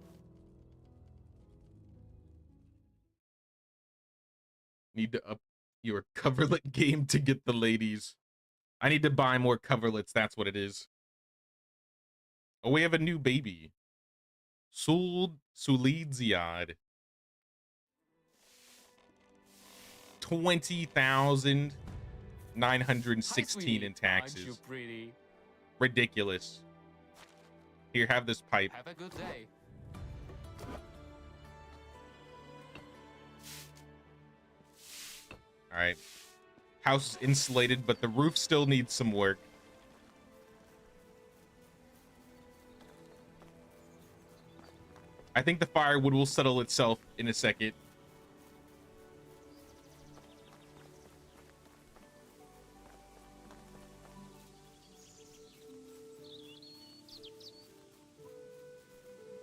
Need to up your coverlet game to get the ladies. I need to buy more coverlets. That's what it is. Oh, we have a new baby. Sulidziad. 20,916 in taxes. Aren't you pretty? Ridiculous. Here, have this pipe. Have a good day. All right. House is insulated, but the roof still needs some work. I think the firewood will settle itself in a second.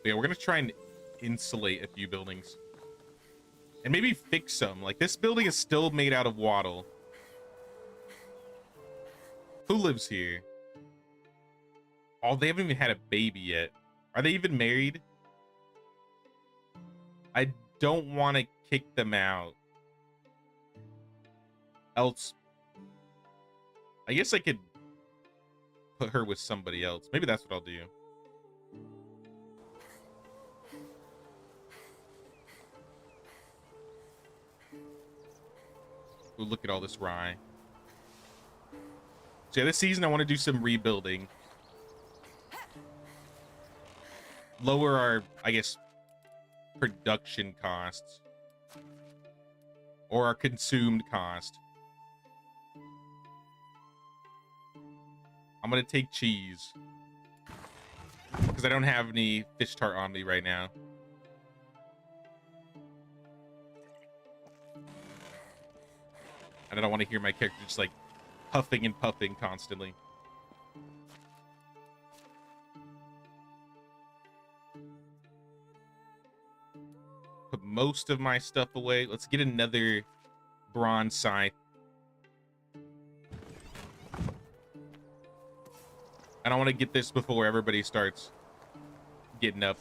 Yeah, we're gonna try and insulate a few buildings. And maybe fix some. Like, this building is still made out of wattle. Who lives here? Oh, they haven't even had a baby yet. Are they even married? I don't want to kick them out. Else, I guess I could put her with somebody else. Maybe that's what I'll do. Ooh, look at all this rye. So yeah, this season I want to do some rebuilding. Lower our, I guess, production costs. Or our consumed cost. I'm going to take cheese. Because I don't have any fish tart on me right now. And I don't want to hear my character just like huffing and puffing constantly. Put most of my stuff away. Let's get another bronze scythe. I don't want to get this before everybody starts getting up.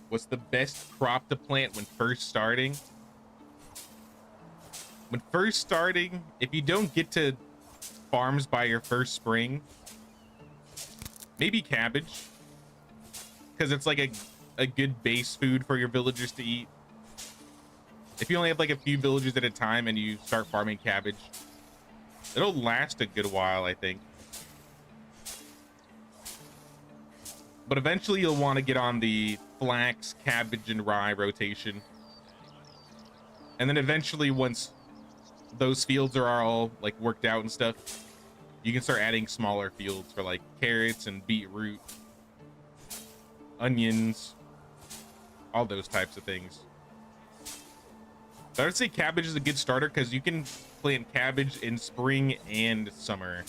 What's the best crop to plant when first starting? When first starting, if you don't get to farms by your first spring, maybe cabbage. Because it's like a good base food for your villagers to eat. If you only have like a few villagers at a time and you start farming cabbage, it'll last a good while, I think. But eventually you'll want to get on the flax, cabbage, and rye rotation. And then eventually, once those fields are all like worked out and stuff, you can start adding smaller fields for like carrots and beetroot, onions, all those types of things. But I would say cabbage is a good starter because you can plant cabbage in spring and summer.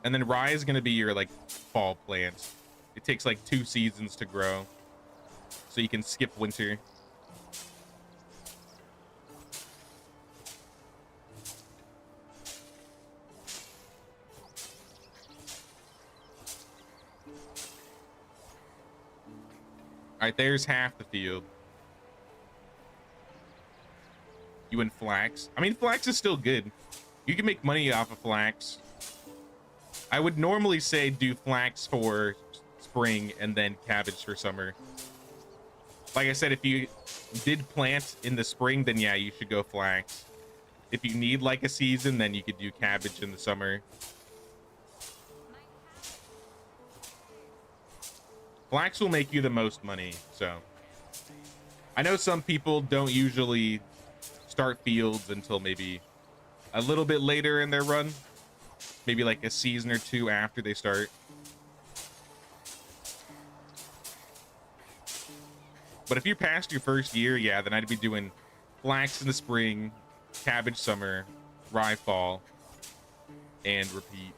And then rye is going to be your like fall plant. It takes like 2 seasons to grow, so you can skip winter. All right, there's half the field. You and flax. I mean, flax is still good. You can make money off of flax. I would normally say do flax for spring and then cabbage for summer. Like I said, if you did plant in the spring, then yeah, you should go flax. If you need like a season, then you could do cabbage in the summer. Flax will make you the most money, so. I know some people don't usually start fields until maybe a little bit later in their run. Maybe like a season or two after they start. But if you're past your first year, yeah, then I'd be doing flax in the spring, cabbage summer, rye fall, and repeat.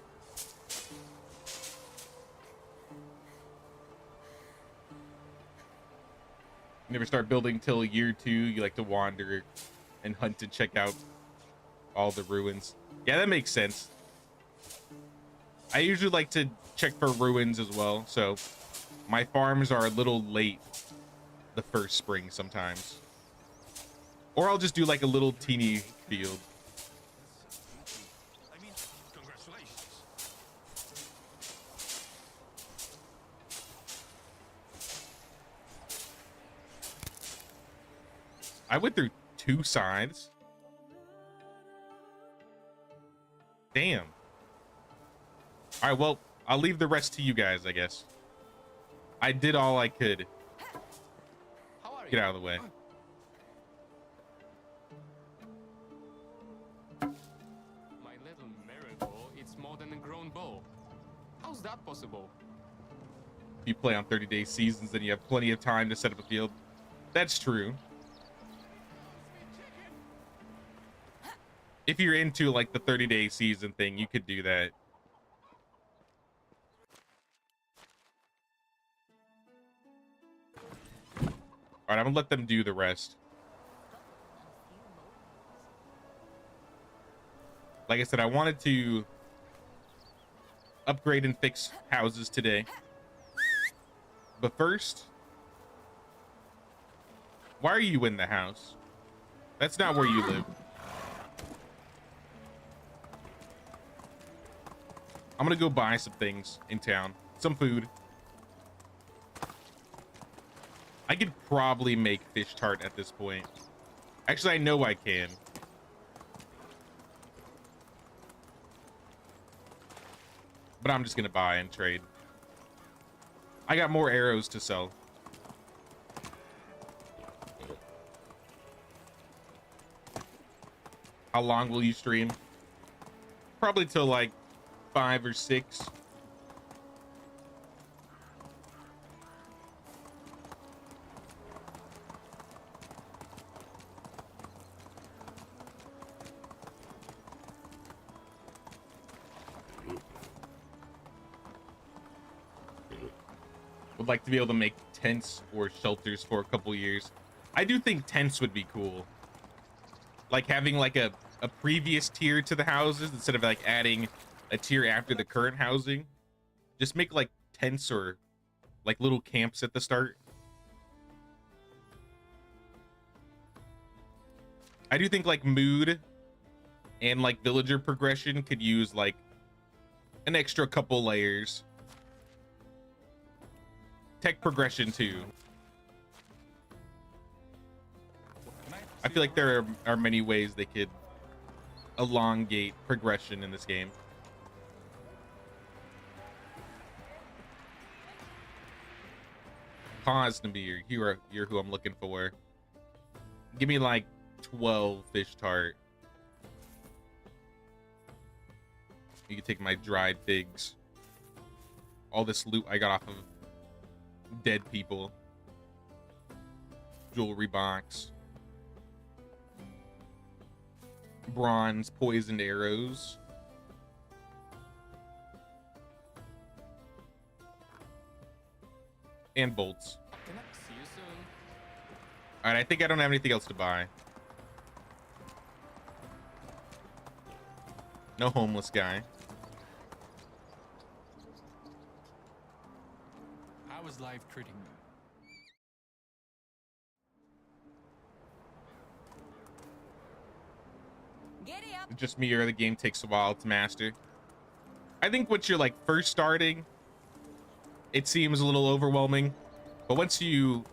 You never start building till year 2. You like to wander and hunt and check out all the ruins. Yeah, that makes sense. I usually like to check for ruins as well, so my farms are a little late the first spring sometimes. Or I'll just do like a little teeny field. I mean, congratulations. I went through 2 scythes. Damn. All right, well, I'll leave the rest to you guys, I guess. I did all I could. How are you? Get out of the way. My little mirror bow, it's more than a grown bow. How's that possible? If you play on 30-day seasons, then you have plenty of time to set up a field. That's true. If you're into like the 30-day season thing, you could do that. All right, I'm gonna let them do the rest. Like I said, I wanted to upgrade and fix houses today. But first, why are you in the house? That's not where you live. I'm gonna go buy some things in town. Some food. I could probably make fish tart at this point. Actually, I know I can. But I'm just gonna buy and trade. I got more arrows to sell. How long will you stream? Probably till like 5 or 6. Would like to be able to make tents or shelters for a couple years. I do think tents would be cool. Like having like a previous tier to the houses instead of like adding a tier after the current housing. Just make like tents or like little camps at the start. I do think like mood and like villager progression could use like an extra couple layers. Tech progression too. I feel like there are many ways they could elongate progression in this game. Cosnamir, you're who I'm looking for. Give me like 12 fish tart. You can take my dried figs. All this loot I got off of dead people. Jewelry box. Bronze poisoned arrows. And bolts. Can I see you soon? All right, I think I don't have anything else to buy. No homeless guy. How is life treating you? Giddy up. Just me or the game takes a while to master. I think once you're like first starting, it seems a little overwhelming, but once you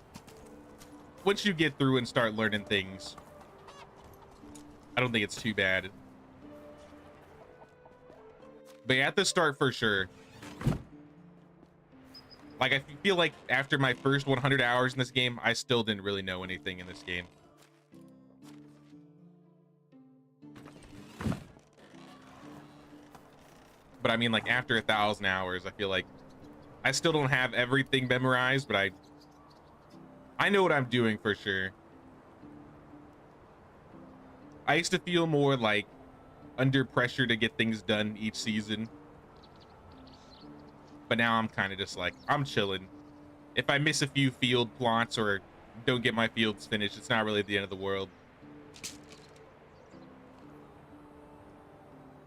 get through and start learning things, I don't think it's too bad. But yeah, at the start for sure. Like, I feel like after my first 100 hours in this game, I still didn't really know anything in this game. But I mean, like, after 1,000 hours, I feel like I still don't have everything memorized, but I know what I'm doing for sure. I used to feel more like under pressure to get things done each season. But now I'm kind of just like, I'm chilling. If I miss a few field plots or don't get my fields finished, it's not really the end of the world.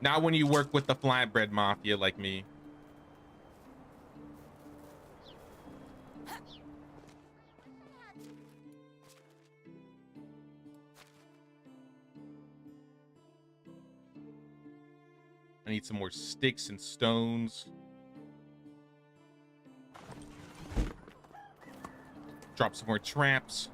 Not when you work with the flatbread mafia like me. I need some more sticks and stones. Drop some more traps.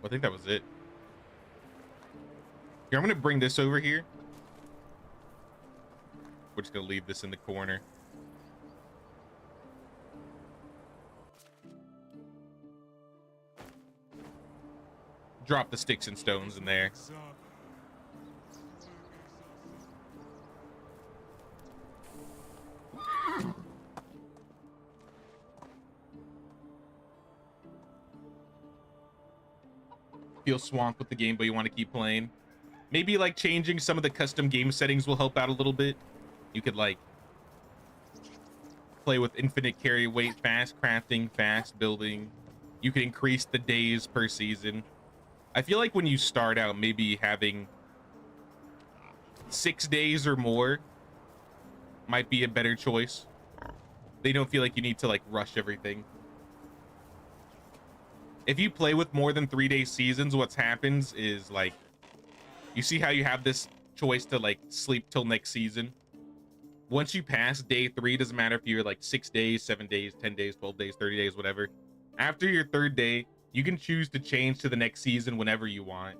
I think that was it. Here, I'm gonna bring this over here. We're just gonna leave this in the corner. Drop the sticks and stones in there. Feel swamped with the game, but you want to keep playing. Maybe like changing some of the custom game settings will help out a little bit. You could like play with infinite carry weight, fast crafting, fast building. You could increase the days per season. I feel like when you start out, maybe having 6 days or more might be a better choice. They don't feel like you need to like rush everything. If you play with more than 3-day seasons, what's happens is like, you see how you have this choice to like sleep till next season. Once you pass day 3, doesn't matter if you're like 6 days, 7 days, 10 days, 12 days, 30 days, whatever. After your 3rd day, you can choose to change to the next season whenever you want.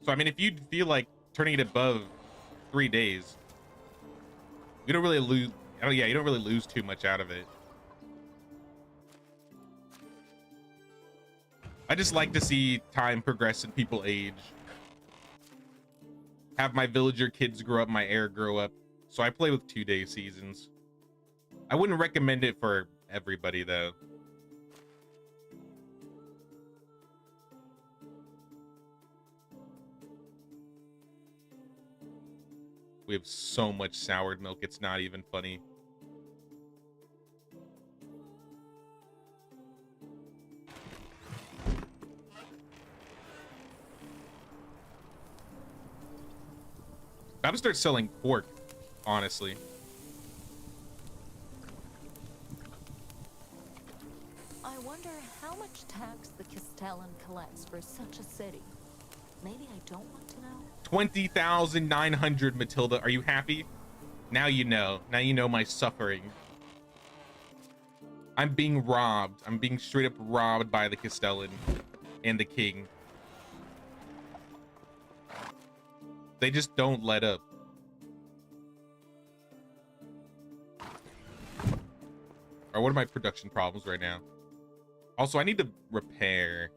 So I mean, if you feel like turning it above 3 days, you don't really lose. Oh yeah, you don't really lose too much out of it. I just like to see time progress and people age. Have my villager kids grow up, my heir grow up. So I play with 2-day seasons. I wouldn't recommend it for everybody though. We have so much soured milk, it's not even funny. I'm gonna start selling pork, honestly. I wonder how much tax the Castellan collects for such a city. Maybe I don't want to know. 20,900, Matilda. Are you happy? Now you know. Now you know my suffering. I'm being robbed. I'm being straight up robbed by the Castellan and the king. They just don't let up. Or what are my production problems right now? Also, I need to repair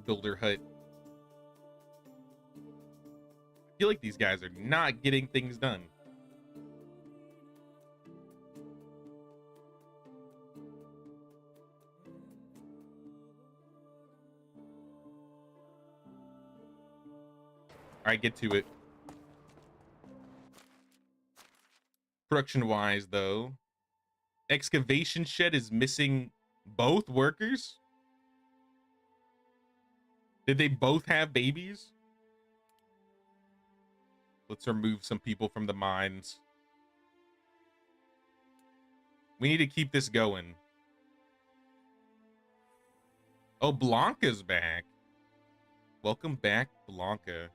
builder hut. I feel like these guys are not getting things done. All right, get to it. Production wise though, excavation shed is missing both workers. Did they both have babies? Let's remove some people from the mines. We need to keep this going. Oh, Blanca's back. Welcome back, Blanca.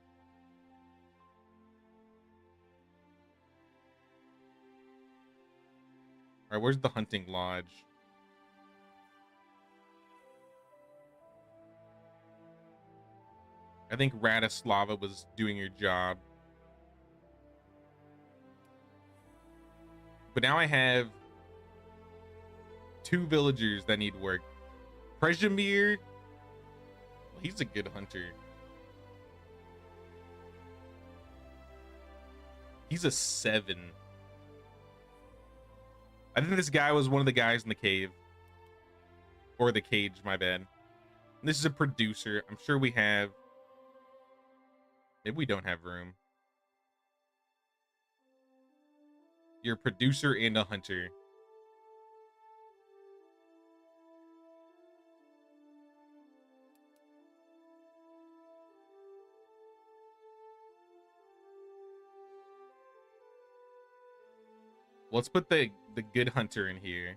All right, where's the hunting lodge? I think Radislava was doing your job. But now I have 2 villagers that need work. Prezimir, well, he's a good hunter. He's a 7. I think this guy was one of the guys in the cave. Or the cage, my bad. And this is a producer. I'm sure we have... Maybe we don't have room. You're a producer and a hunter. Let's put the good hunter in here.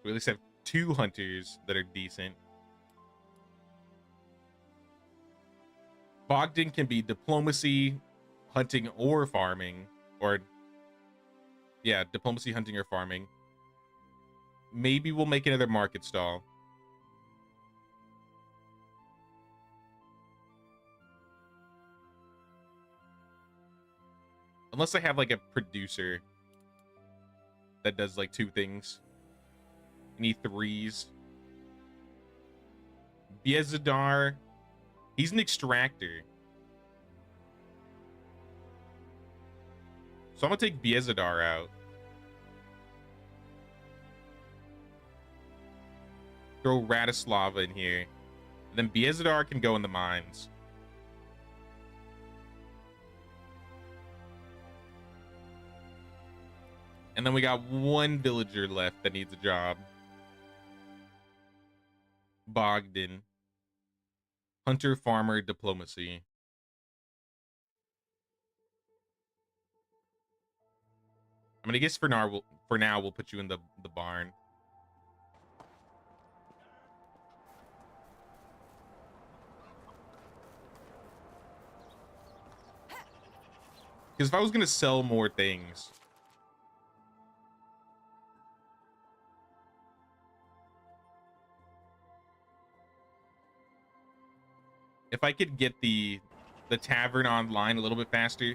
We at least have 2 hunters that are decent. Bogdan can be diplomacy, hunting, or farming. Or, yeah, diplomacy, hunting, or farming. Maybe we'll make another market stall. Unless I have, like, a producer that does, like, 2 things. I need 3s. Biezadar... He's an extractor. So I'm gonna take Biezadar out. Throw Radislava in here. And then Biezadar can go in the mines. And then we got 1 villager left that needs a job. Bogdan. Hunter, farmer, diplomacy. I mean, I guess for now we'll put you in the barn. Because if I was gonna sell more things, if I could get the tavern online a little bit faster,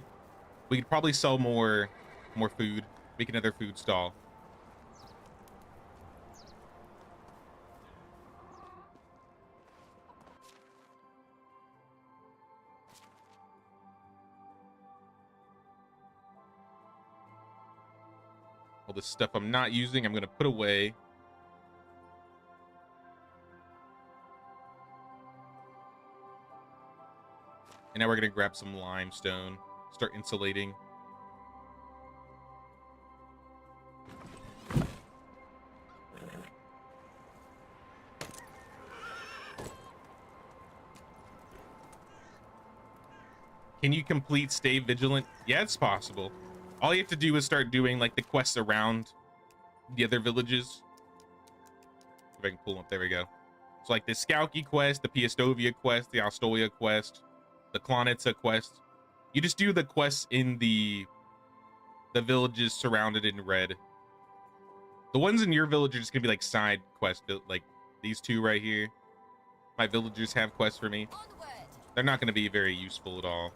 we could probably sell more food, make another food stall. All this stuff I'm not using, I'm gonna put away. And now we're gonna grab some limestone, start insulating. Can you complete Stay Vigilant? Yeah, it's possible. All you have to do is start doing like the quests around the other villages. If I can pull them up, there we go. So like the Skauki quest, the Piastovia quest, the Alstolia quest, the Klonitsa quest. You just do the quests in the villages surrounded in red. The ones in your village are just gonna be like side quests, like these 2 right here. My villagers have quests for me. They're not gonna be very useful at all.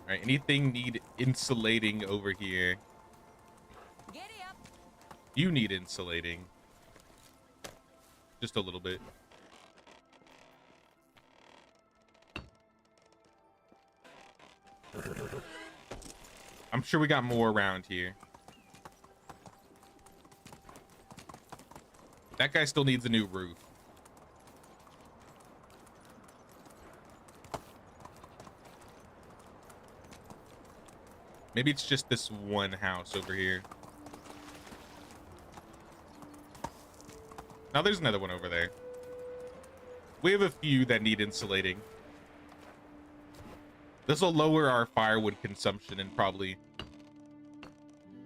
All right, anything need insulating over here? Giddy up. You need insulating. Just a little bit. I'm sure we got more around here. That guy still needs a new roof. Maybe it's just this one house over here. Now there's another one over there. We have a few that need insulating. This will lower our firewood consumption and probably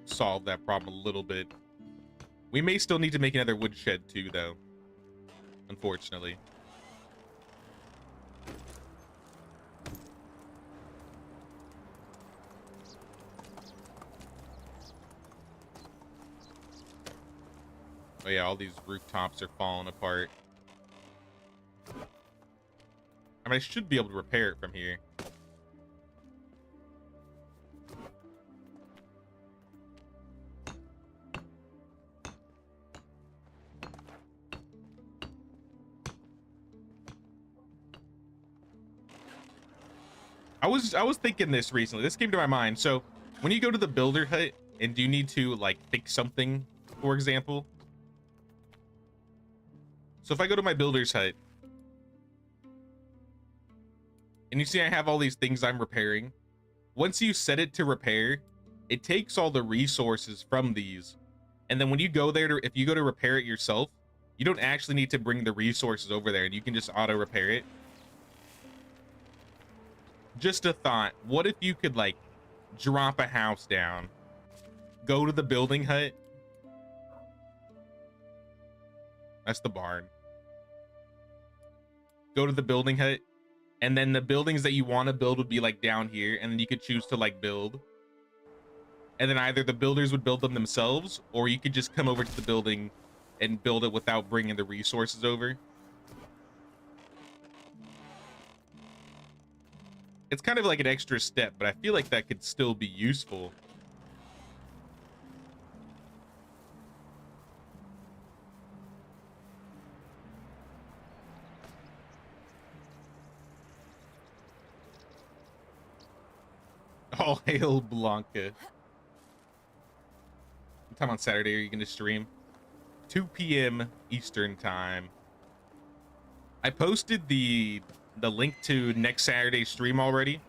solve that problem a little bit. We may still need to make another woodshed too, though. Unfortunately. Oh yeah, all these rooftops are falling apart. I mean, I should be able to repair it from here. I was thinking this recently. This came to my mind. So when you go to the builder hut and do you need to like fix something, for example. So if I go to my builder's hut and you see I have all these things I'm repairing, once you set it to repair, it takes all the resources from these. And then when you go there if you go to repair it yourself, you don't actually need to bring the resources over there and you can just auto repair it. Just a thought. What if you could like drop a house down, go to the building hut? That's the barn. Go to the building hut, and then the buildings that you want to build would be like down here, and then you could choose to like build. And then either the builders would build them themselves, or you could just come over to the building and build it without bringing the resources over. It's kind of like an extra step, but I feel like that could still be useful. All hail Blanca. What time on Saturday are you going to stream? 2 p.m. Eastern time. I posted the link to next Saturday's stream already,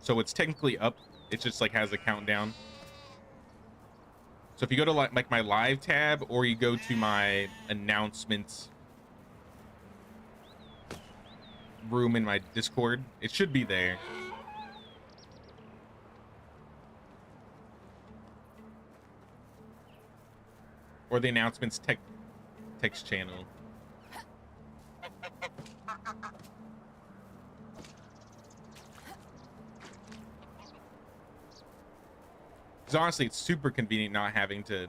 so it's technically up. It just like has a countdown. So if you go to like my live tab, or you go to my announcements room in my Discord, it should be there. Or the announcements text channel. Because honestly, it's super convenient not having to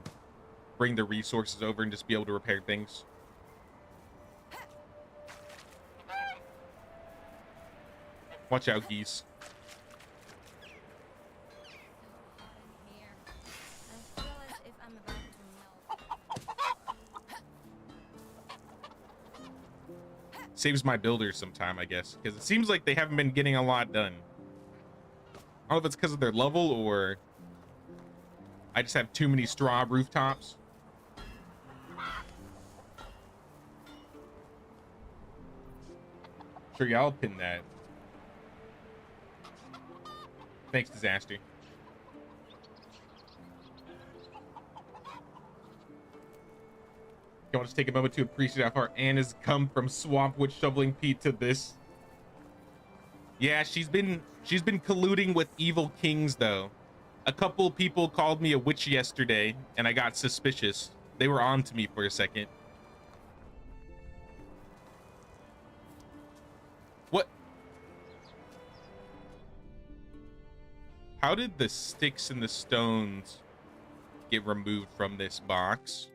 bring the resources over and just be able to repair things. Watch out, geese. Saves my builders some time, I guess, because it seems like they haven't been getting a lot done. I don't know if it's because of their level or I just have too many straw rooftops. Sure, yeah, I'll pin that. Thanks, Disaster. I want to take a moment to appreciate how far Anne has come from Swampwood shoveling Pete to this. Yeah, she's been colluding with evil kings though. A couple people called me a witch yesterday and I got suspicious. They were on to me for a second. What? How did the sticks and the stones get removed from this box?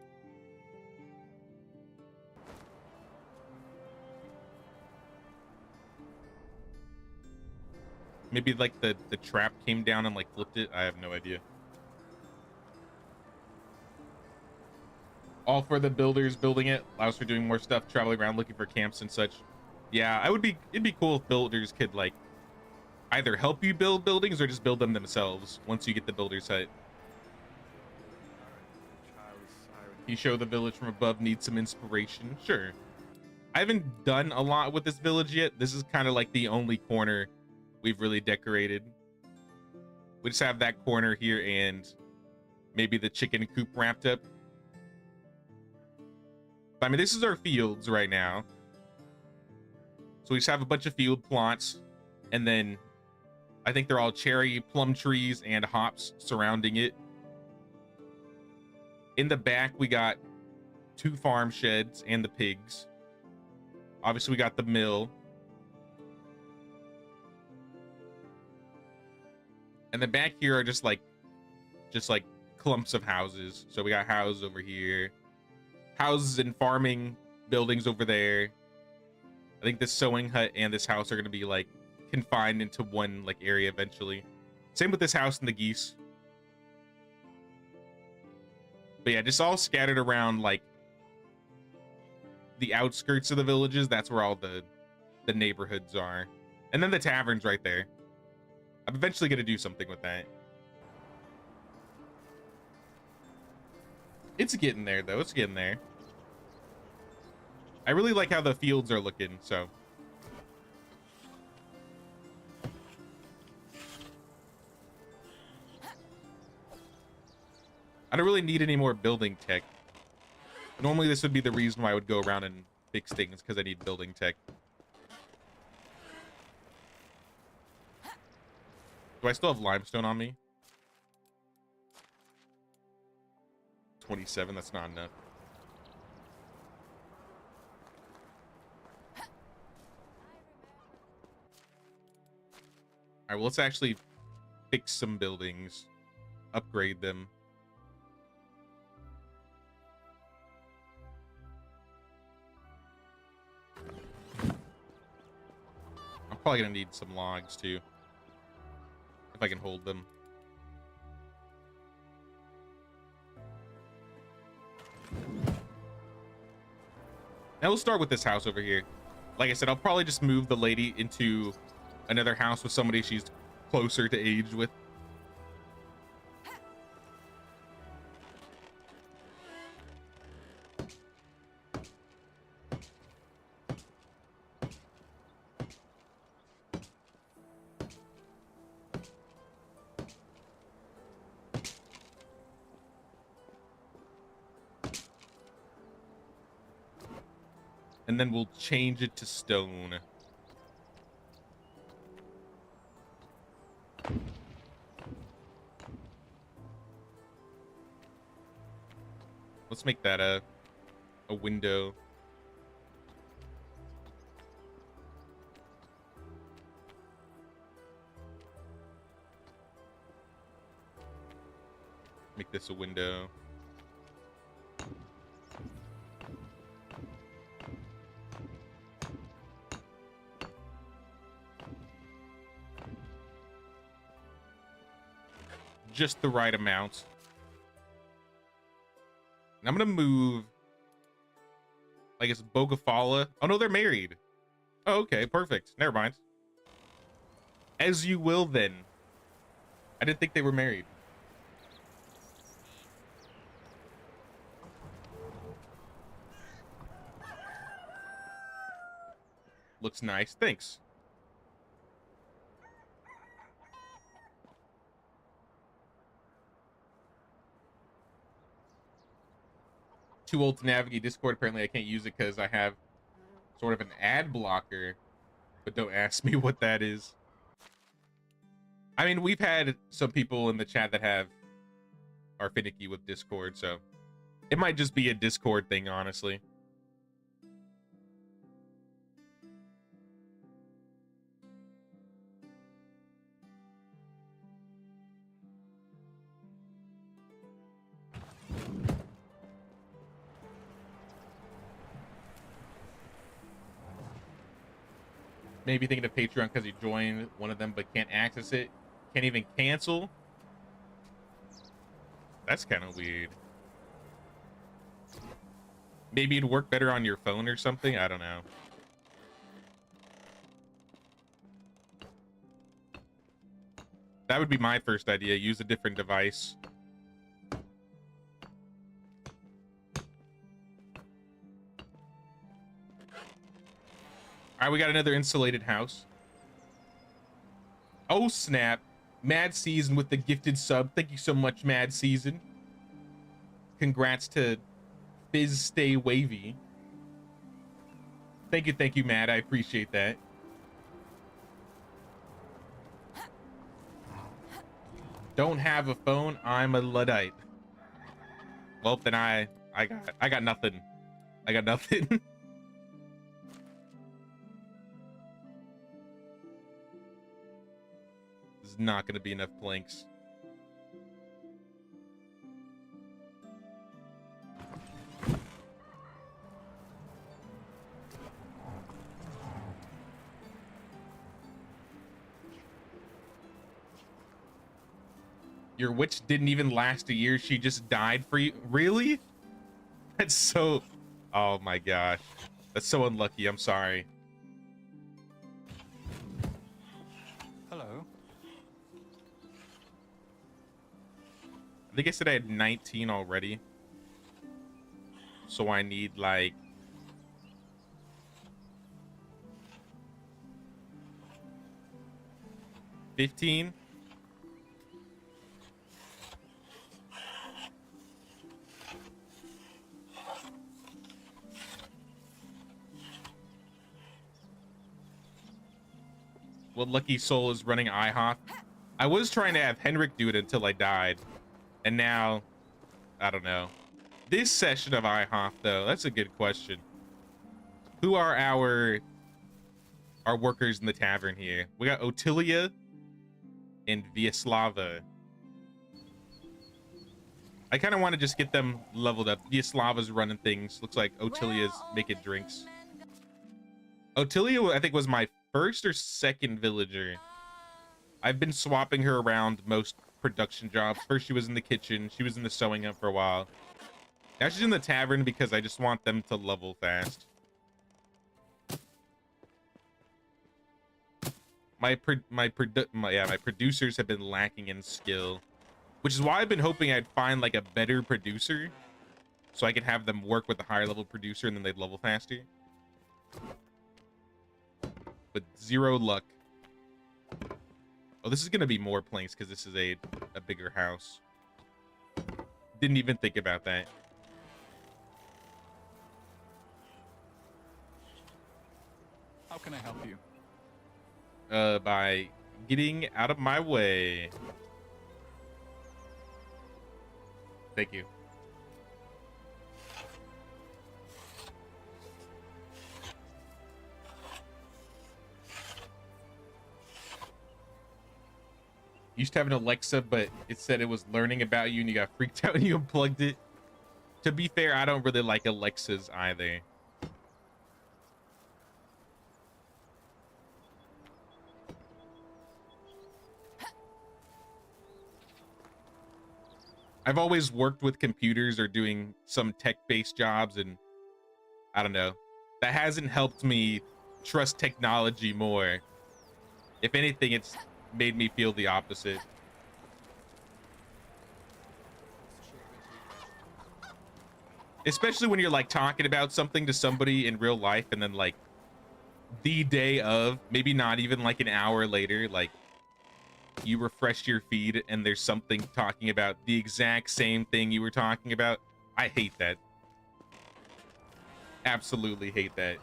Maybe like the trap came down and like flipped it. I have no idea. All for the builders building it. Allows for doing more stuff, traveling around looking for camps and such. Yeah, it'd be cool if builders could like either help you build buildings or just build them themselves once you get the builder site. You show the village from above needs some inspiration. Sure. I haven't done a lot with this village yet. This is kind of like the only corner we've really decorated. We just have that corner here and maybe the chicken coop wrapped up. I mean, this is our fields right now. So we just have a bunch of field plots, and then I think they're all cherry, plum trees, and hops surrounding it. In the back, we got 2 farm sheds and the pigs. Obviously, we got the mill. And then back here are just like clumps of houses. So we got houses over here, houses and farming buildings over there. I think this sewing hut and this house are going to be like confined into one like area eventually. Same with this house and the geese. But yeah, just all scattered around like the outskirts of the villages. That's where all the neighborhoods are. And then the tavern's right there. I'm eventually going to do something with that. It's getting there, though. It's getting there. I really like how the fields are looking, so. I don't really need any more building tech. Normally, this would be the reason why I would go around and fix things, because I need building tech. Do I still have limestone on me? 27, that's not enough. Alright, well, let's actually fix some buildings. Upgrade them. I'm probably gonna need some logs, too. If I can hold them. Now we'll start with this house over here. Like I said, I'll probably just move the lady into another house with somebody she's closer to age with. And then we'll change it to stone. Let's make that a window. Make this a window. Just the right amount. And I'm gonna move, I guess, Bogafala. Oh no, they're married. Oh, okay, perfect. Never mind. As you will then. I didn't think they were married. Looks nice. Thanks. Too old to navigate Discord. Apparently I can't use it because I have sort of an ad blocker, but don't ask me what that is. I mean, we've had some people in the chat that are finicky with Discord, so it might just be a Discord thing, honestly. Maybe thinking of Patreon because you joined one of them but can't access it. Can't even cancel. That's kind of weird. Maybe it'd work better on your phone or something. I don't know. That would be my first idea. Use a different device. All right, we got another insulated house. Oh, snap. Mad Season with the gifted sub. Thank you so much, Mad Season. Congrats to Fizz Stay Wavy. Thank you, Matt. I appreciate that. Don't have a phone. I'm a Luddite. Well, then I got nothing. I got nothing. There's not gonna be enough planks. Your witch didn't even last a year. She just died for you. Really? That's so... Oh my gosh. That's so unlucky. I'm sorry. Hello. I think I said I had 19 already. So I need like... 15? What lucky soul is running IHOP? I was trying to have Henrik do it until I died. And now, I don't know. This session of IHOP, though, that's a good question. Who are our workers in the tavern here? We got Otilia and Vyaslava. I kind of want to just get them leveled up. Vyaslava's running things. Looks like Otilia's making drinks. Otilia, I think, was my first or second villager. I've been swapping her around most production jobs. First she was in the kitchen, she was in the sewing up for a while. Now she's in the tavern because I just want them to level fast. My producers have been lacking in skill, which is why I've been hoping I'd find like a better producer so I could have them work with a higher level producer and then they'd level faster. But zero luck. Oh, this is gonna be more planks because this is a bigger house. Didn't even think about that. How can I help you? By getting out of my way. Thank you. Used to have an Alexa, but it said it was learning about you and you got freaked out and you unplugged it. To be fair, I don't really like Alexas either. I've always worked with computers or doing some tech-based jobs, and I don't know. That hasn't helped me trust technology more. If anything, it's made me feel the opposite. Especially when you're like talking about something to somebody in real life and then like the day of, maybe not even like an hour later, like you refresh your feed and there's something talking about the exact same thing you were talking about. I hate that. Absolutely hate that.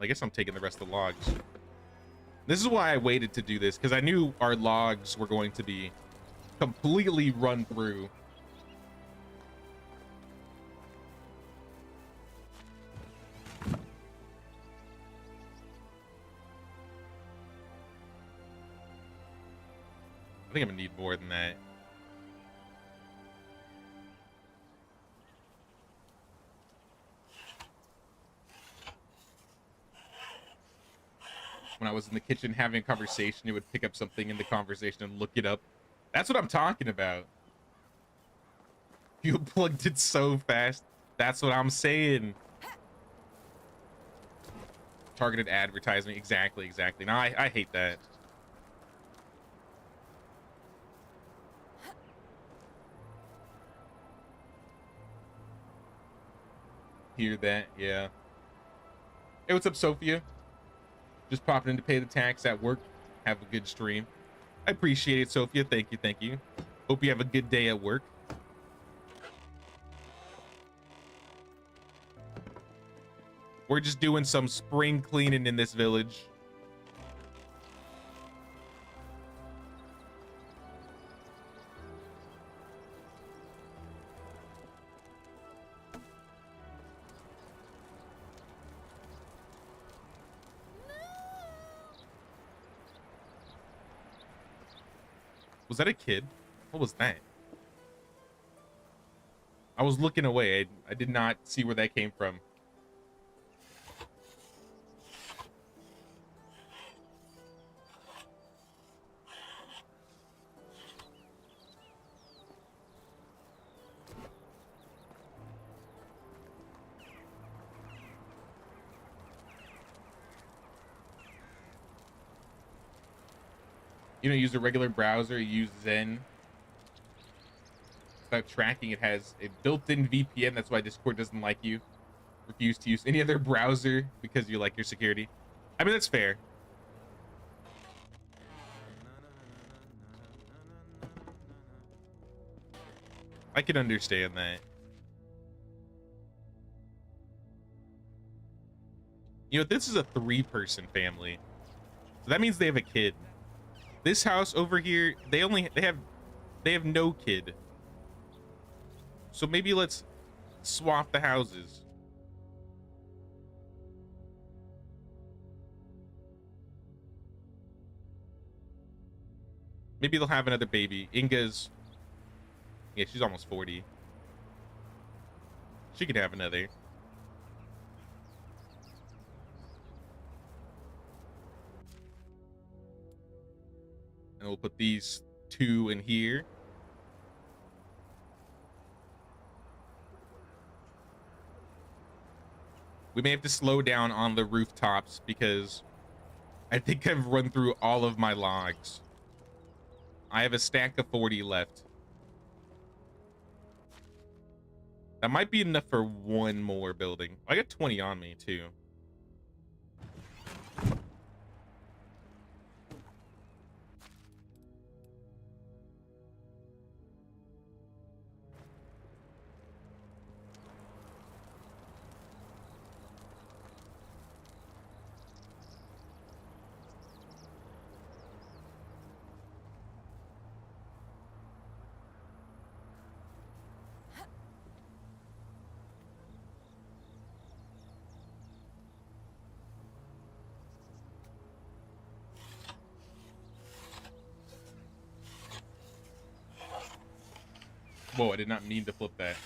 I guess I'm taking the rest of the logs. This is why I waited to do this, because I knew our logs were going to be completely run through. I think I'm gonna need more than that. When I was in the kitchen having a conversation, it would pick up something in the conversation and look it up. That's what I'm talking about. You plugged it so fast. That's what I'm saying. Targeted advertising. Exactly. No, I hate that. Hear that? Yeah. Hey, what's up, Sophia? Just popping in to pay the tax at work. Have a good stream. I appreciate it, Sophia. Thank you, thank you. Hope you have a good day at work. We're just doing some spring cleaning in this village. Was that a kid? What was that? I was looking away. I did not see where that came from. You don't use a regular browser, you use Zen. Without tracking, it has a built-in VPN. That's why Discord doesn't like you. Refuse to use any other browser because you like your security. I mean, that's fair. I can understand that. You know, this is a 3-person family. So that means they have a kid. This house over here, they have no kid. So maybe let's swap the houses. Maybe they'll have another baby. Inga's, yeah, she's almost 40. She could have another. And we'll put these 2 in here. We may have to slow down on the rooftops because I think I've run through all of my logs. I have a stack of 40 left. That might be enough for 1 more building. I got 20 on me too. Whoa, I did not mean to flip that.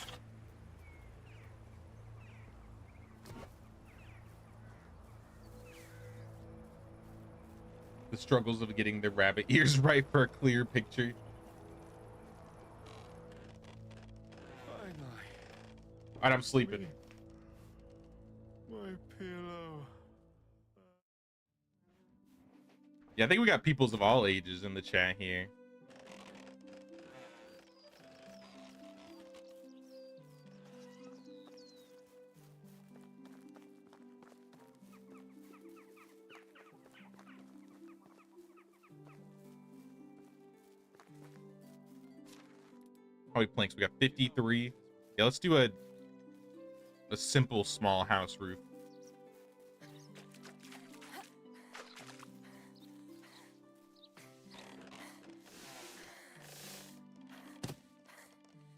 The struggles of getting the rabbit ears right for a clear picture. Alright, I'm sleeping. My pillow. Yeah, I think we got peoples of all ages in the chat here. How many planks? We got 53. Yeah, let's do a simple small house roof.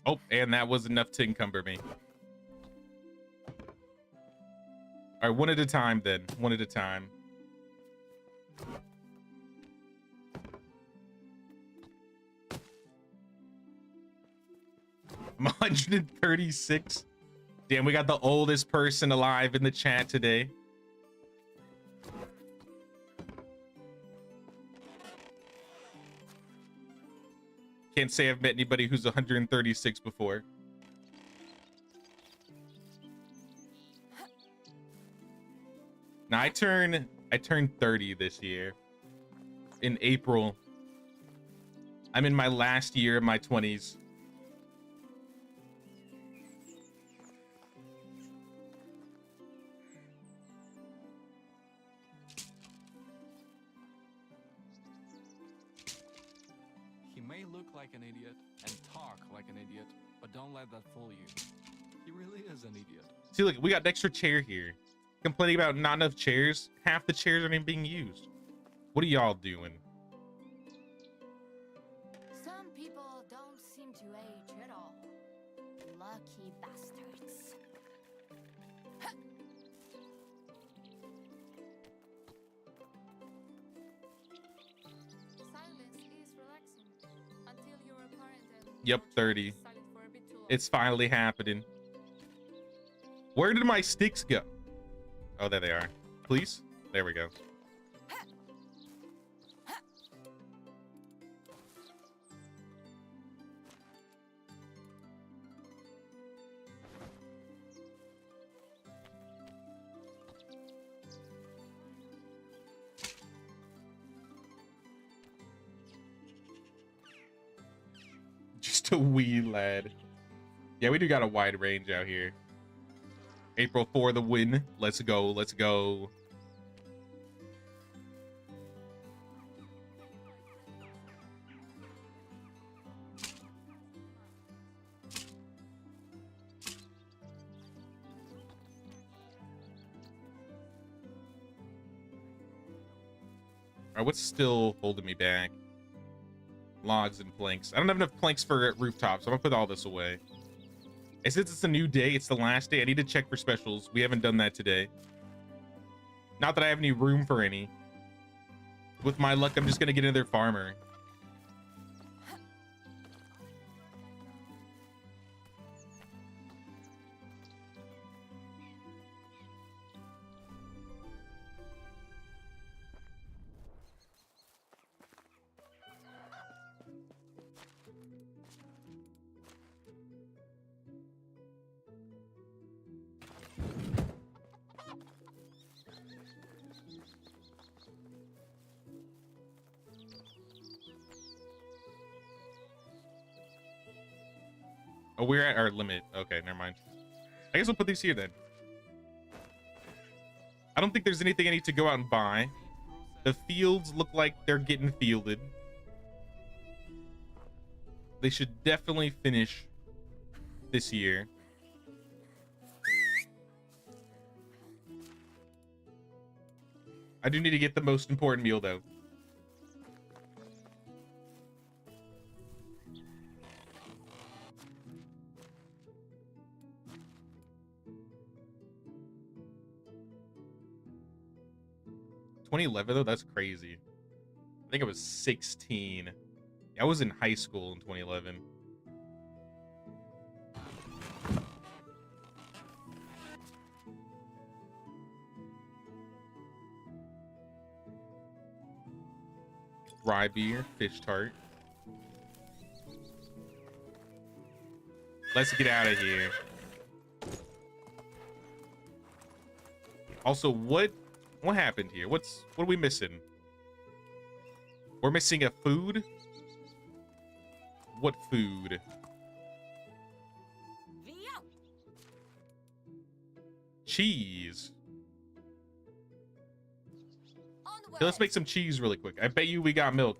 Oh, and that was enough to encumber me. All right, one at a time then. One at a time. I'm 136. Damn, we got the oldest person alive in the chat today. Can't say I've met anybody who's 136 before. Now I turned 30 this year. In April. I'm in my last year of my 20s. like an idiot and talk like an idiot, but don't let that fool you. He really is an idiot. See, look, we got an extra chair here. Complaining about not enough chairs. Half the chairs aren't even being used. What are y'all doing? Some people don't seem to age at all. Lucky bastards. Silence is relaxing until your apparent and Yep, 30. silent for a bit too long. It's finally happening. Where did my sticks go? Oh, there they are. Please? There we go. Just a wee lad. Yeah, we do got a wide range out here. April for the win. Let's go. Let's go. All right, what's still holding me back? Logs and planks. I don't have enough planks for rooftops. I'm gonna put all this away. And since it's a new day, it's the last day, I need to check for specials. We haven't done that today. Not that I have any room for any. With my luck, I'm just gonna get another farmer. Oh, we're at our limit. Okay, never mind. I guess we'll put these here then. I don't think there's anything I need to go out and buy. The fields look like they're getting fielded. They should definitely finish this year. I do need to get the most important meal though. $2011 though, that's crazy. I think I was 16. I was in high school in 2011. Rye beer, fish tart. Let's get out of here. Also, what happened here? What are we missing? We're missing a food? What food? Cheese. Okay, let's make some cheese really quick. I bet you we got milk.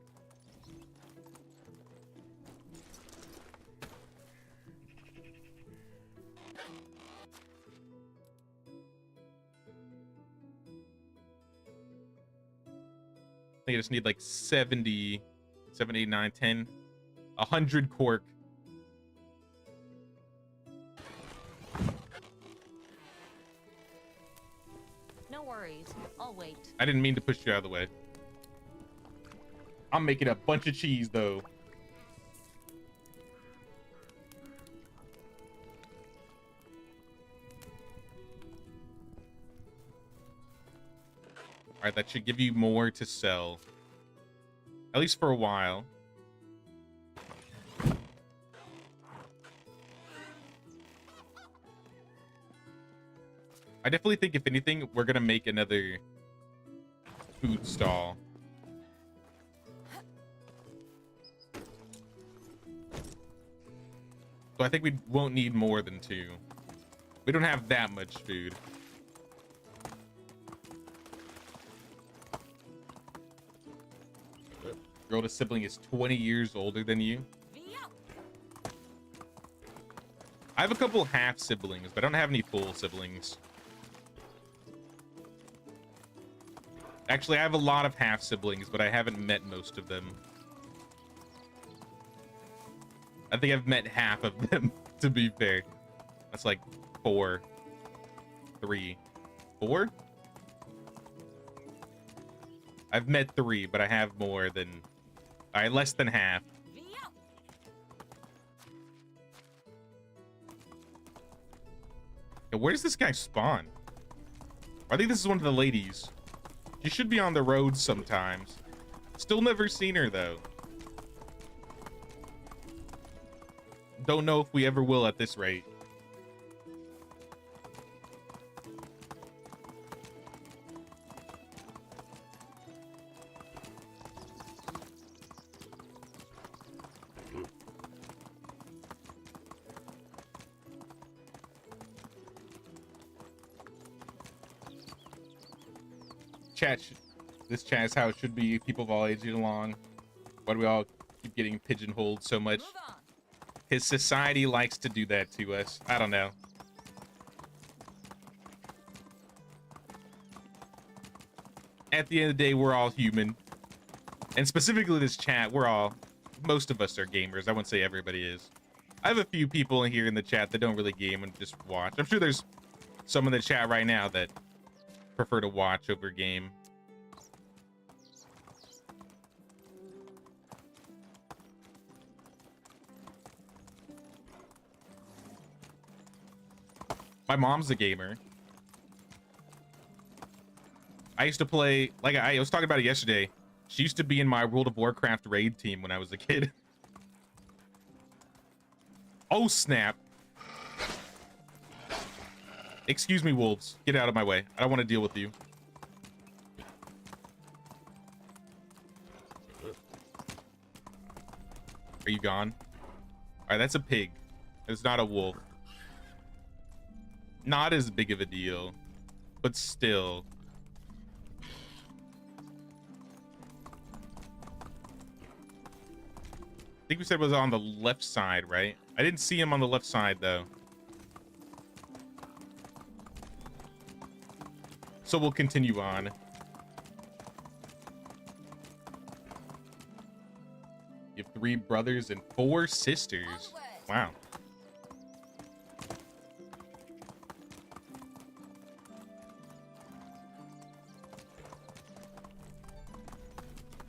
I think I just need like 70, 7, 8, 9, 10, 100 cork. No worries. I'll wait. I didn't mean to push you out of the way. I'm making a bunch of cheese though. All right, that should give you more to sell. At least for a while. I definitely think, if anything, we're gonna make another food stall. So I think we won't need more than 2. We don't have that much food. Your oldest sibling is 20 years older than you. I have a couple half siblings, but I don't have any full siblings. Actually, I have a lot of half siblings, but I haven't met most of them. I think I've met half of them, to be fair. That's like 4, 3, 4. I've met 3, but I have more than, less than half. Yeah, where does this guy spawn? I think this is one of the ladies. She should be on the road sometimes. Still never seen her though. Don't know if we ever will at this rate. This chat is how it should be. People of all ages get along. Why do we all keep getting pigeonholed so much? His society likes to do that to us. I don't know. At the end of the day, we're all human. And specifically this chat, most of us are gamers. I wouldn't say everybody is. I have a few people in here in the chat that don't really game and just watch. I'm sure there's some in the chat right now that prefer to watch over game. My mom's a gamer. I used to play, like I was talking about it yesterday. She used to be in my World of Warcraft raid team when I was a kid. Oh, snap. Excuse me, wolves. Get out of my way. I don't want to deal with you. Are you gone? All right, that's a pig. It's not a wolf. Not as big of a deal, but still. I think we said it was on the left side, right? I didn't see him on the left side, though. So we'll continue on. You have 3 brothers and 4 sisters. Wow.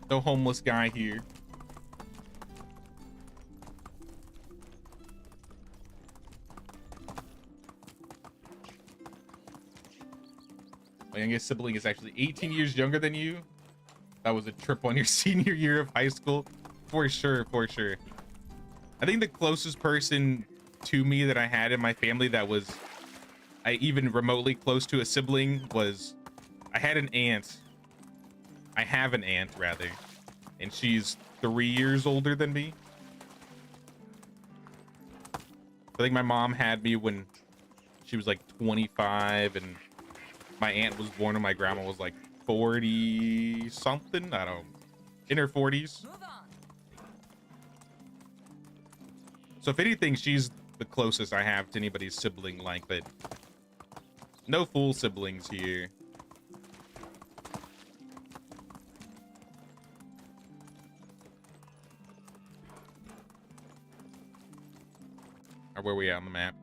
No homeless guy here. My youngest sibling is actually 18 years younger than you. That was a trip on your senior year of high school. For sure, for sure. I think the closest person to me that I had in my family that was even remotely close to a sibling was, I had an aunt. I have an aunt, rather. And she's 3 years older than me. I think my mom had me when she was like 25, and my aunt was born when my grandma was like 40 something. I don't know, in her 40s. So if anything, she's the closest I have to anybody's sibling like that. No full siblings here. Or where we at on the map?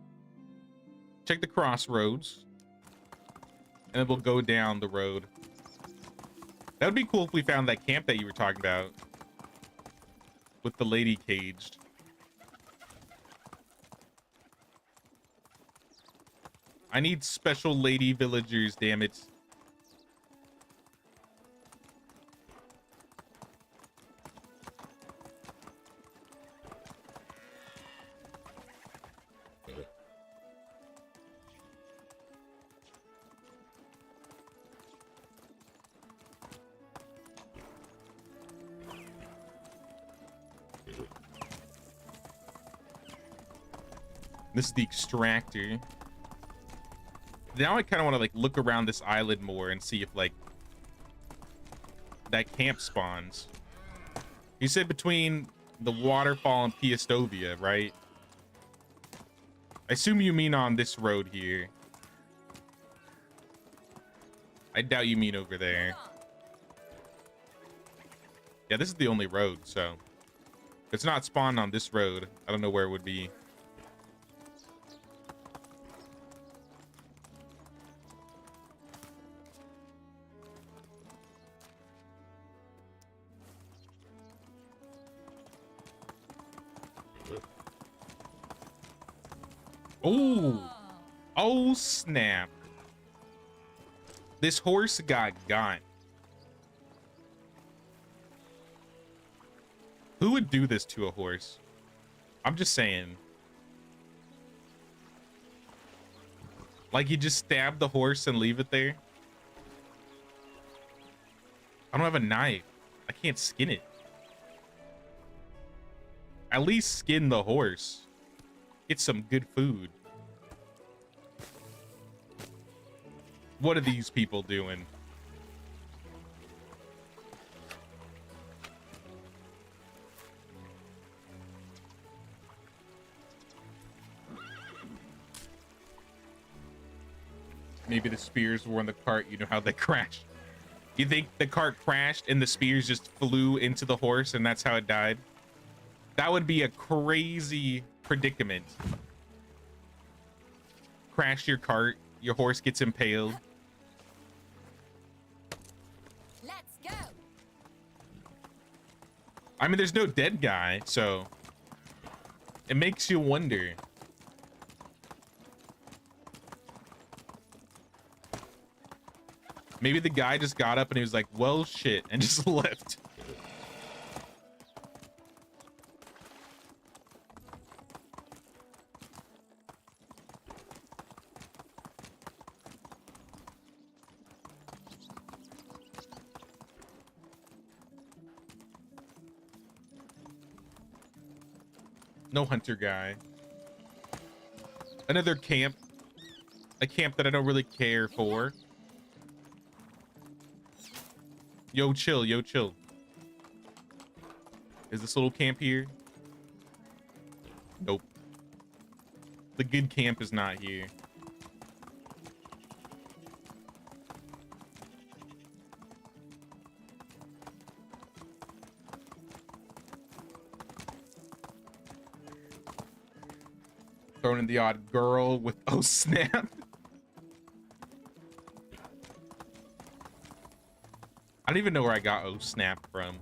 Check the crossroads. And then we'll go down the road. That would be cool if we found that camp that you were talking about. With the lady caged. I need special lady villagers, damn it. This is the extractor. Now I kind of want to like look around this island more and see if like that camp spawns. You said between the waterfall and Piastovia, right? I assume you mean on this road here. I doubt you mean over there. Yeah, this is the only road, so if it's not spawned on this road, I don't know where it would be. Oh, oh snap. This horse got. Who would do this to a horse? I'm just saying. Like, you just stab the horse and leave it there? I don't have a knife. I can't skin it. At least skin the horse. Get some good food. What are these people doing? Maybe the spears were in the cart. You know how they crashed. You think the cart crashed and the spears just flew into the horse and that's how it died? That would be a crazy predicament. Crash your cart, your horse gets impaled. Let's go. I mean, there's no dead guy, so it makes you wonder. Maybe the guy just got up and he was like, well, shit, and just left. No hunter guy. Another camp. A camp that I don't really care for. Yo, chill, yo, chill. Is this little camp here? Nope. The good camp is not here. Throwing in the odd girl with oh snap. I don't even know where I got oh snap from.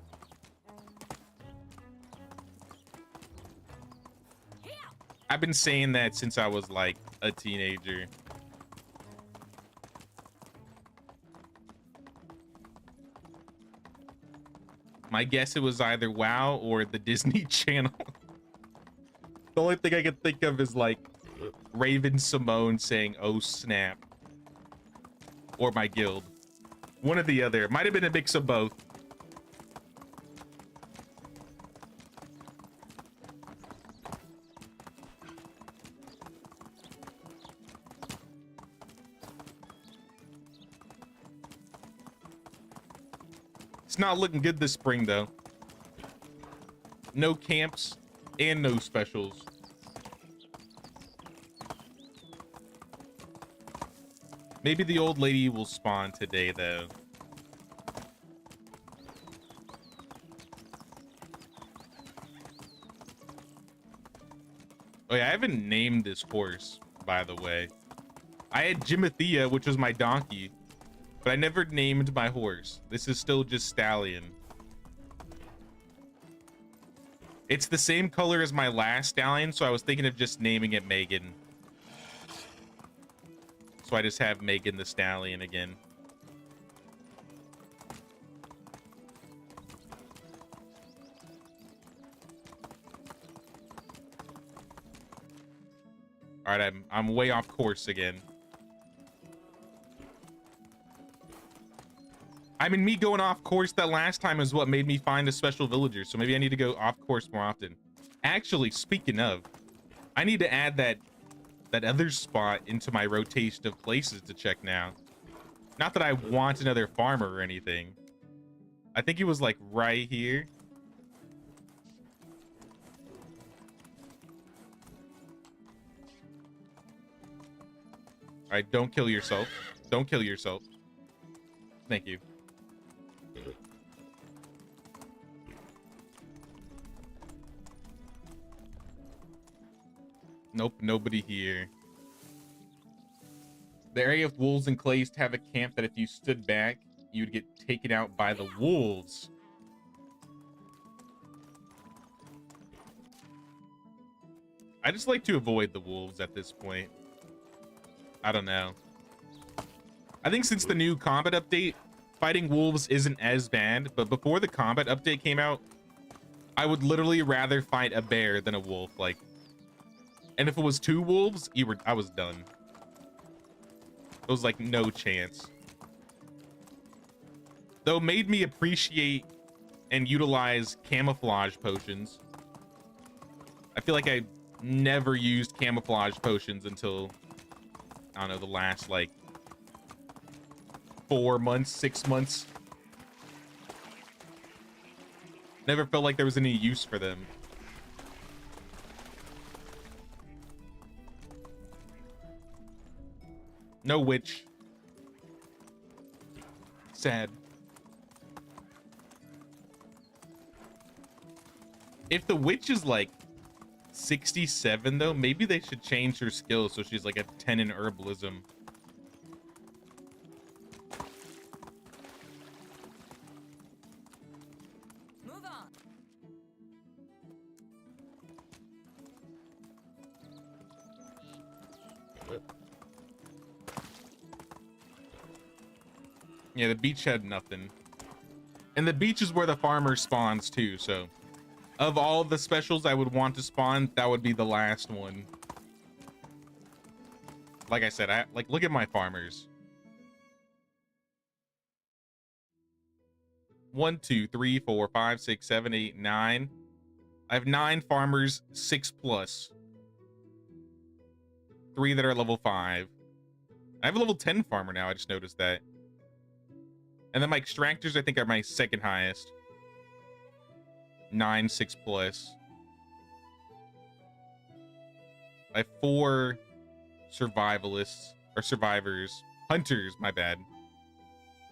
I've been saying that since I was like a teenager. My guess it was either WoW or the Disney Channel. The only thing I can think of is like Raven Simone saying oh snap. Or my guild. One or the other. Might have been a mix of both. It's not looking good this spring though. No camps and no specials. Maybe the old lady will spawn today, though. Oh, yeah, I haven't named this horse, by the way. I had Jimethea, which was my donkey, but I never named my horse. This is still just Stallion. It's the same color as my last Stallion, so I was thinking of just naming it Megan. So I just have Megan the Stallion again. All right, I'm way off course again. I mean, me going off course that last time is what made me find a special villager. So maybe I need to go off course more often. Actually, speaking of, I need to add that other spot into my rotation of places to check now. Not that I want another farmer or anything. I think it was like right here. right, don't kill yourself. Don't kill yourself. Thank you. Nope, nobody here. The area of wolves and clays to have a camp that if you stood back, you would get taken out by the wolves. I just like to avoid the wolves at this point. I don't know. I think since the new combat update, fighting wolves isn't as bad, but before the combat update came out, I would literally rather fight a bear than a wolf. Like, and if it was 2 wolves, I was done. It was like no chance. Though it made me appreciate and utilize camouflage potions. I feel like I never used camouflage potions until, I don't know, the last like 4 months, 6 months. Never felt like there was any use for them. No witch. Sad. If the witch is like 67 though, maybe they should change her skill so she's like a 10 in herbalism. Move on. Yeah, the beach had nothing. And the beach is where the farmer spawns too, so of all the specials I would want to spawn, that would be the last one. Like I said, look at my farmers. 1, 2, 3, 4, 5, 6, 7, 8, 9. I have 9 farmers, 6+. 3 that are level 5. I have a level 10 farmer now, I just noticed that. And then my extractors, I think, are my second highest. 9, 6+. I have 4 survivalists, or survivors. Hunters, my bad.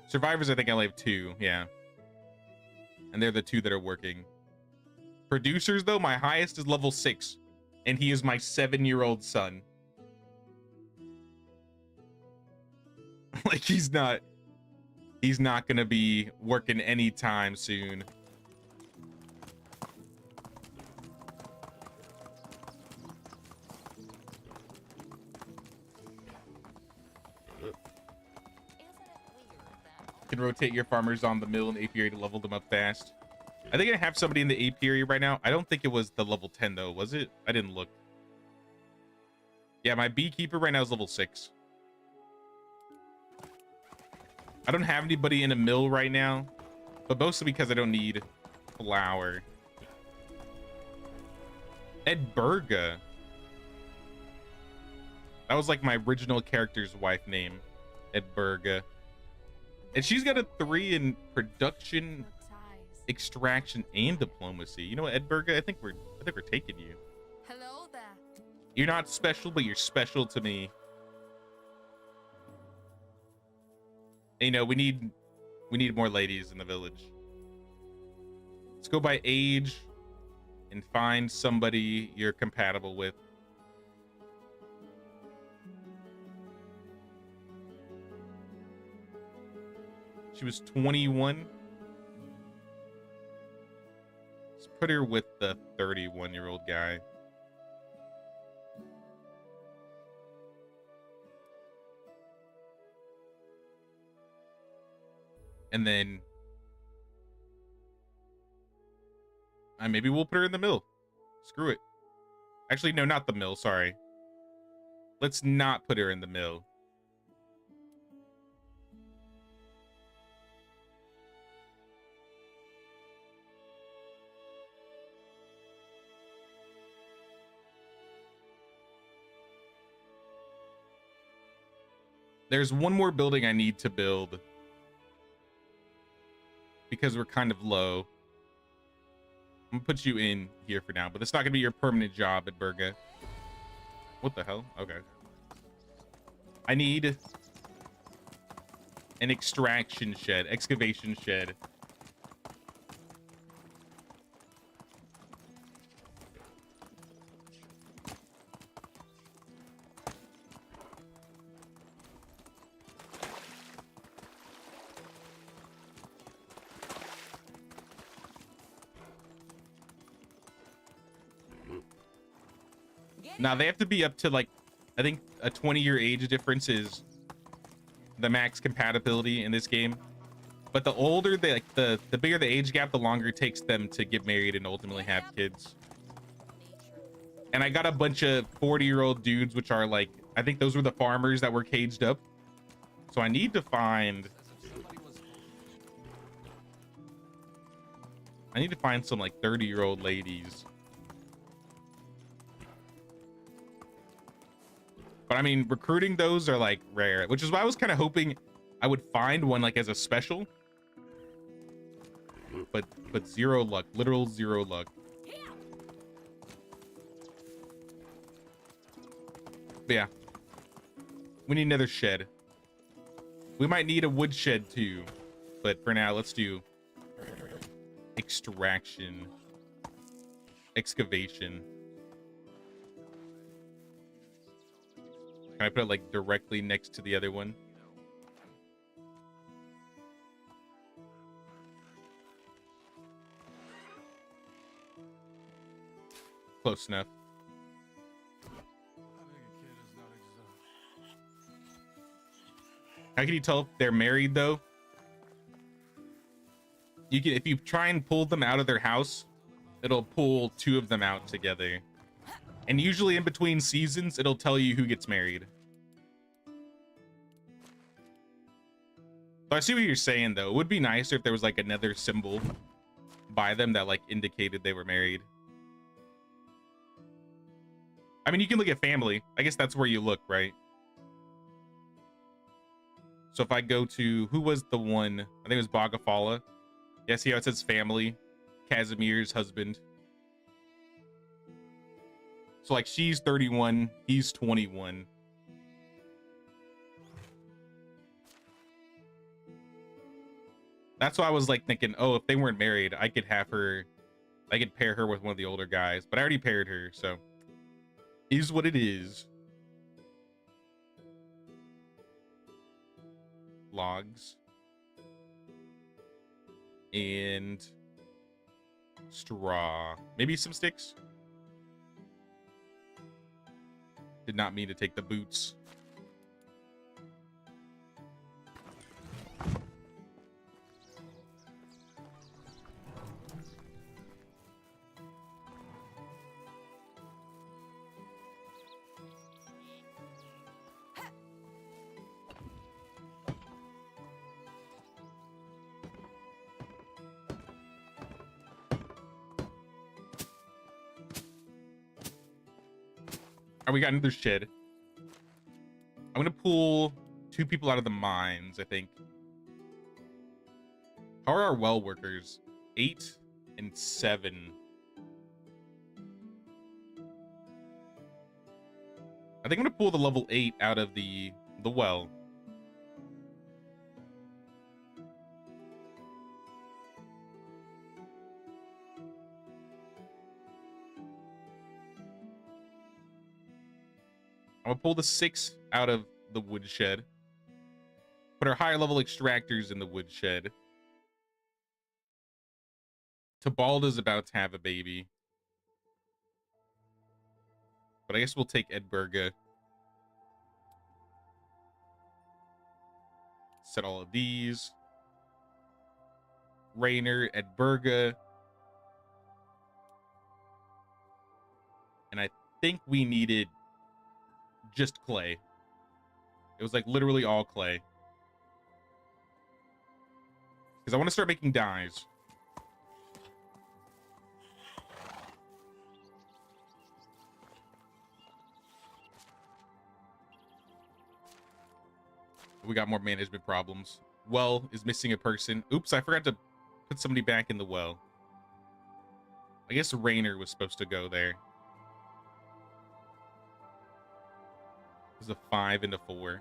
Survivors, I think I only have 2, yeah. And they're the 2 that are working. Producers, though, my highest is level 6. And he is my 7-year-old son. Like, he's not gonna be working anytime soon. Can rotate your farmers on the mill and apiary to level them up fast. I think I have somebody in the apiary right now. I don't think it was the level 10 though, was it? I didn't look. Yeah, my beekeeper right now is level 6. I don't have anybody in a mill right now, but mostly because I don't need flour. Edburga. That was like my original character's wife name, Edburga. And she's got a 3 in production, extraction, and diplomacy. You know what, Edburga? I think we're taking you. Hello there. You're not special, but you're special to me. And, you know, we need more ladies in the village. Let's go by age and find somebody you're compatible with. She was 21. Let's put her with the 31-year-old guy. And then maybe we'll put her in the mill. Screw it. Actually, no, not the mill. Sorry. Let's not put her in the mill. There's one more building I need to build because we're kind of low. I'm gonna put you in here for now, but it's not gonna be your permanent job at Burga. What the hell? Okay. I need an extraction shed, excavation shed. Now they have to be up to like, I think a 20-year age difference is the max compatibility in this game. But the older they, like the bigger the age gap, the longer it takes them to get married and ultimately have kids. And I got a bunch of 40-year-old dudes, which are like, I think those were the farmers that were caged up. So I need to find, some like 30-year-old ladies. But I mean, recruiting those are like rare, which is why I was kind of hoping I would find one like as a special. But zero luck, literal zero luck. But yeah, we need another shed. We might need a wood shed too, but for now, let's do extraction, excavation. Can I put it like directly next to the other one? Close enough. How can you tell if they're married though? You can, if you try and pull them out of their house, it'll pull two of them out together. And usually in between seasons, it'll tell you who gets married. So I see what you're saying though. It would be nicer if there was like another symbol by them that like indicated they were married. I mean, you can look at family. I guess that's where you look, right? So if I go to, who was the one? I think it was Bogafala. Yeah, see how it says family? Casimir's husband. So like she's 31, he's 21. That's why I was like thinking, oh, if they weren't married, I could have her, I could pair her with one of the older guys, but I already paired her, so is what it is. Logs and straw, maybe some sticks. Did not mean to take the boots. We got another shed. I'm gonna pull two people out of the mines, I think. How are our well workers? 8 and 7. I think I'm gonna pull the level 8 out of the well. I'm gonna pull the 6 out of the woodshed. Put our higher level extractors in the woodshed. Tabalda's about to have a baby. But I guess we'll take Edberga. Set all of these. Rainer, Edberga. And I think we needed just clay. It was like literally all clay. Because I want to start making dyes. We got more management problems. Well is missing a person. Oops, I forgot to put somebody back in the well. I guess Rainer was supposed to go there. It was a 5 and a 4.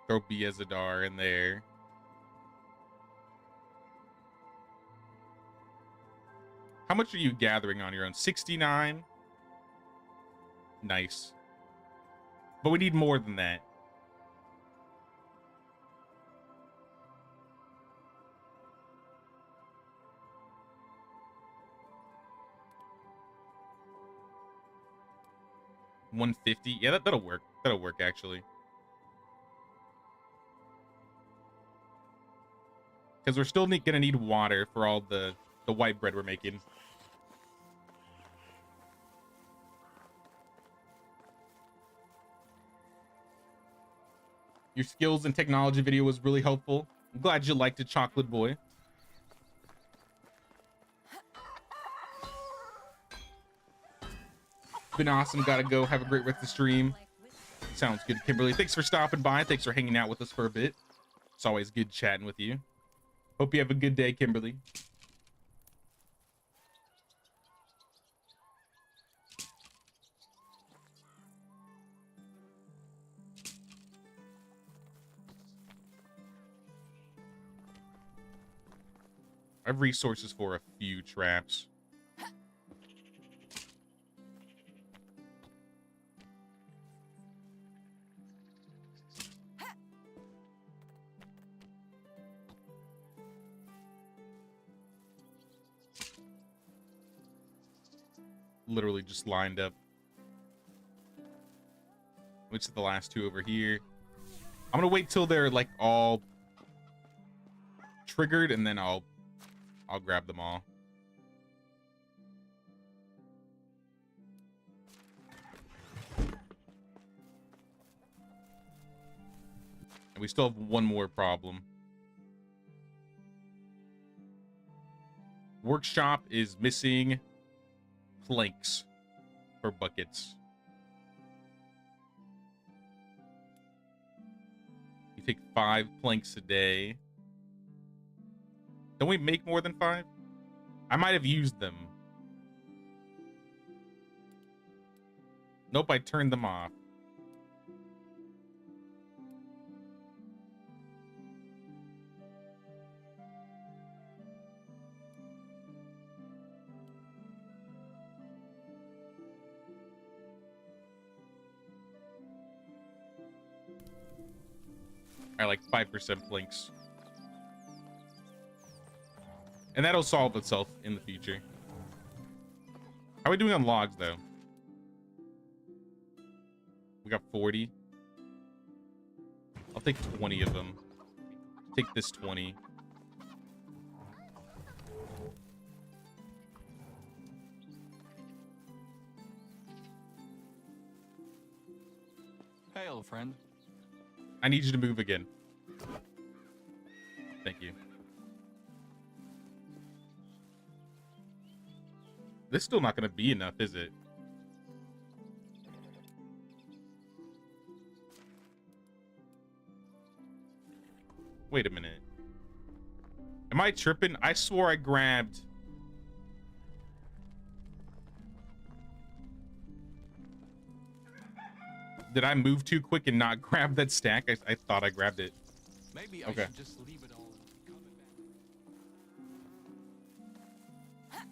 Throw Biezadar in there. How much are you gathering on your own? 69? Nice. But we need more than that. $150. Yeah, that'll work. That'll work actually. Because we're still gonna need water for all the white bread we're making. Your skills and technology video was really helpful. I'm glad you liked it, Chocolate Boy. Been awesome. Gotta go. Have a great rest of the stream. Sounds good, Kimberly. Thanks for stopping by. Thanks for hanging out with us for a bit. It's always good chatting with you. Hope you have a good day, Kimberly. I have resources for a few traps. Literally just lined up. Which is the last two over here. I'm gonna wait till they're like all triggered and then I'll grab them all. And we still have one more problem. Workshop is missing planks for buckets. You take 5 planks a day. Don't we make more than 5? I might have used them. Nope, I turned them off. I like 5% planks. And that'll solve itself in the future. How are we doing on logs, though? We got 40. I'll take 20 of them. Take this 20. Hey, old friend. I need you to move again. Thank you. This is still not going to be enough, is it? Wait a minute. Am I tripping? I swore I grabbed... Did I move too quick and not grab that stack? I thought I grabbed it. Maybe I Okay. should just leave it all and come back.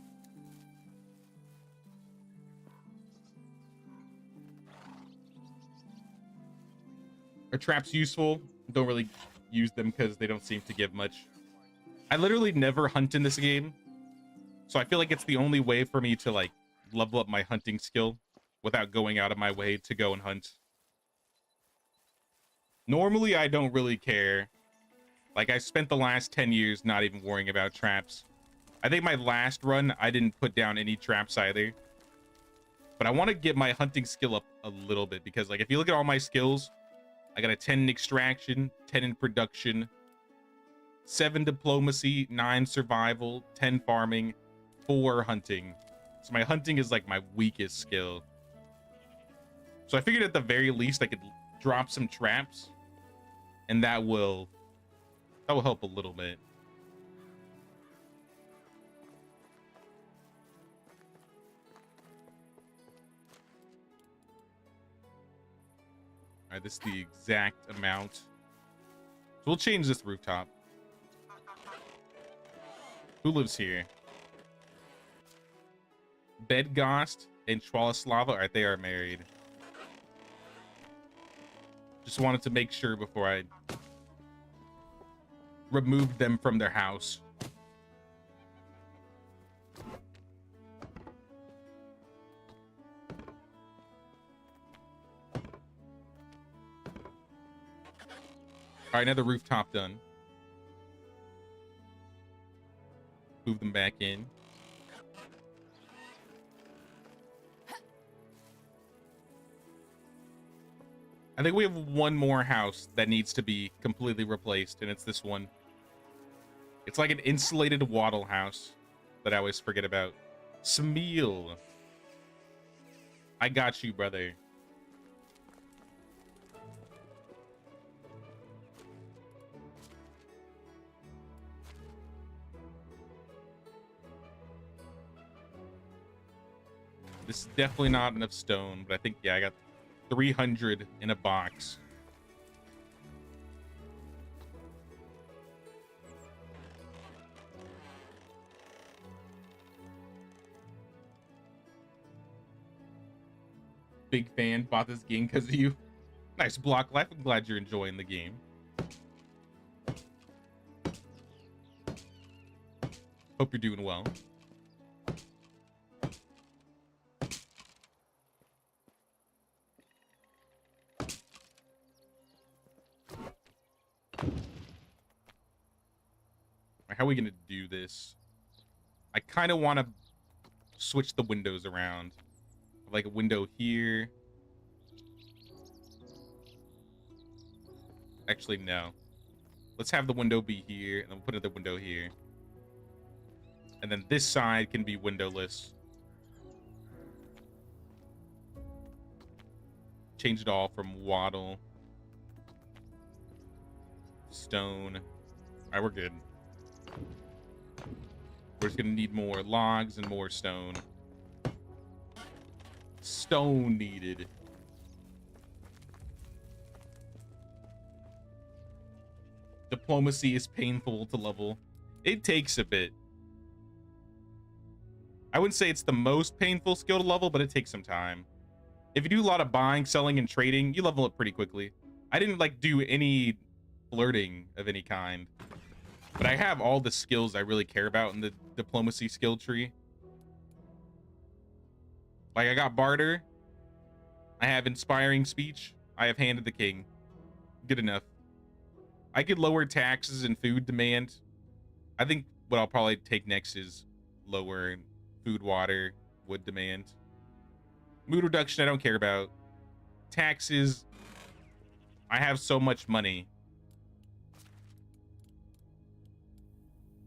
Are traps useful? Don't really use them because they don't seem to give much. I literally never hunt in this game. So I feel like it's the only way for me to like level up my hunting skill without going out of my way to go and hunt. Normally, I don't really care. Like, I spent the last 10 years not even worrying about traps. I think my last run, I didn't put down any traps either. But I want to get my hunting skill up a little bit because, like, if you look at all my skills, I got a 10 in extraction, 10 in production, 7 diplomacy, 9 survival, 10 farming, 4 hunting. So my hunting is, like, my weakest skill. So I figured at the very least I could drop some traps. And that will help a little bit. All right, this is the exact amount we'll change this rooftop. Who lives here? Bedgost and Schwalaslava. All right, they are married. Just wanted to make sure before I removed them from their house. All right, another rooftop done. Move them back in. I think we have one more house that needs to be completely replaced, and it's this one. It's like an insulated wattle house that I always forget about. Smeal. I got you, brother. This is definitely not enough stone, but I think, yeah, I got 300 in a box. Big fan, bought this game because of you. Nice block life. I'm glad you're enjoying the game. Hope you're doing well. How are we gonna do this? I kind of want to switch the windows around. Like a window here. Actually, no. Let's have the window be here, and then we'll put another window here. And then this side can be windowless. Change it all from wattle. Stone. All right, we're good. We're just gonna need more logs and more stone. Stone needed. Diplomacy is painful to level. It takes a bit. I wouldn't say it's the most painful skill to level, but it takes some time. If you do a lot of buying, selling, and trading, you level it pretty quickly. I didn't like do any flirting of any kind. But I have all the skills I really care about in the diplomacy skill tree. Like, I got barter. I have inspiring speech. I have hand of the king. Good enough. I could lower taxes and food demand. I think what I'll probably take next is lower food, water, wood demand. Mood reduction, I don't care about. Taxes. I have so much money.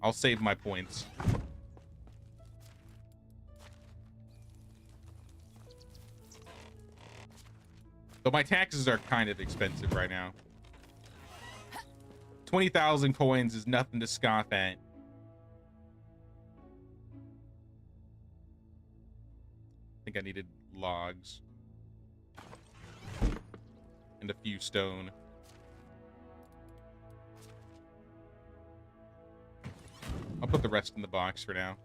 I'll save my points. But my taxes are kind of expensive right now. 20,000 coins is nothing to scoff at. I think I needed logs. And a few stone. I'll put the rest in the box for now.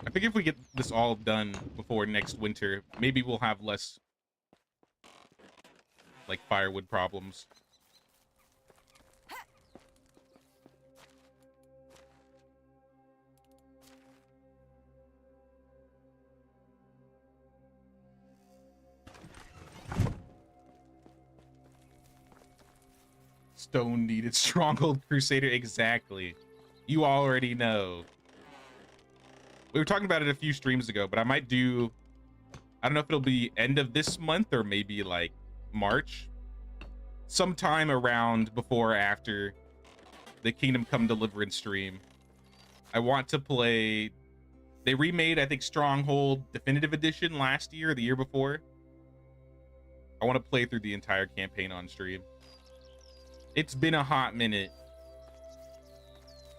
I think if we get this all done before next winter, maybe we'll have less, like, firewood problems. Stone needed. Stronghold Crusader. Exactly. You already know. We were talking about it a few streams ago, but I might do... I don't know if it'll be end of this month or maybe like March. Sometime around before or after the Kingdom Come Deliverance stream. I want to play... They remade, I think, Stronghold Definitive Edition last year or the year before. I want to play through the entire campaign on stream. It's been a hot minute.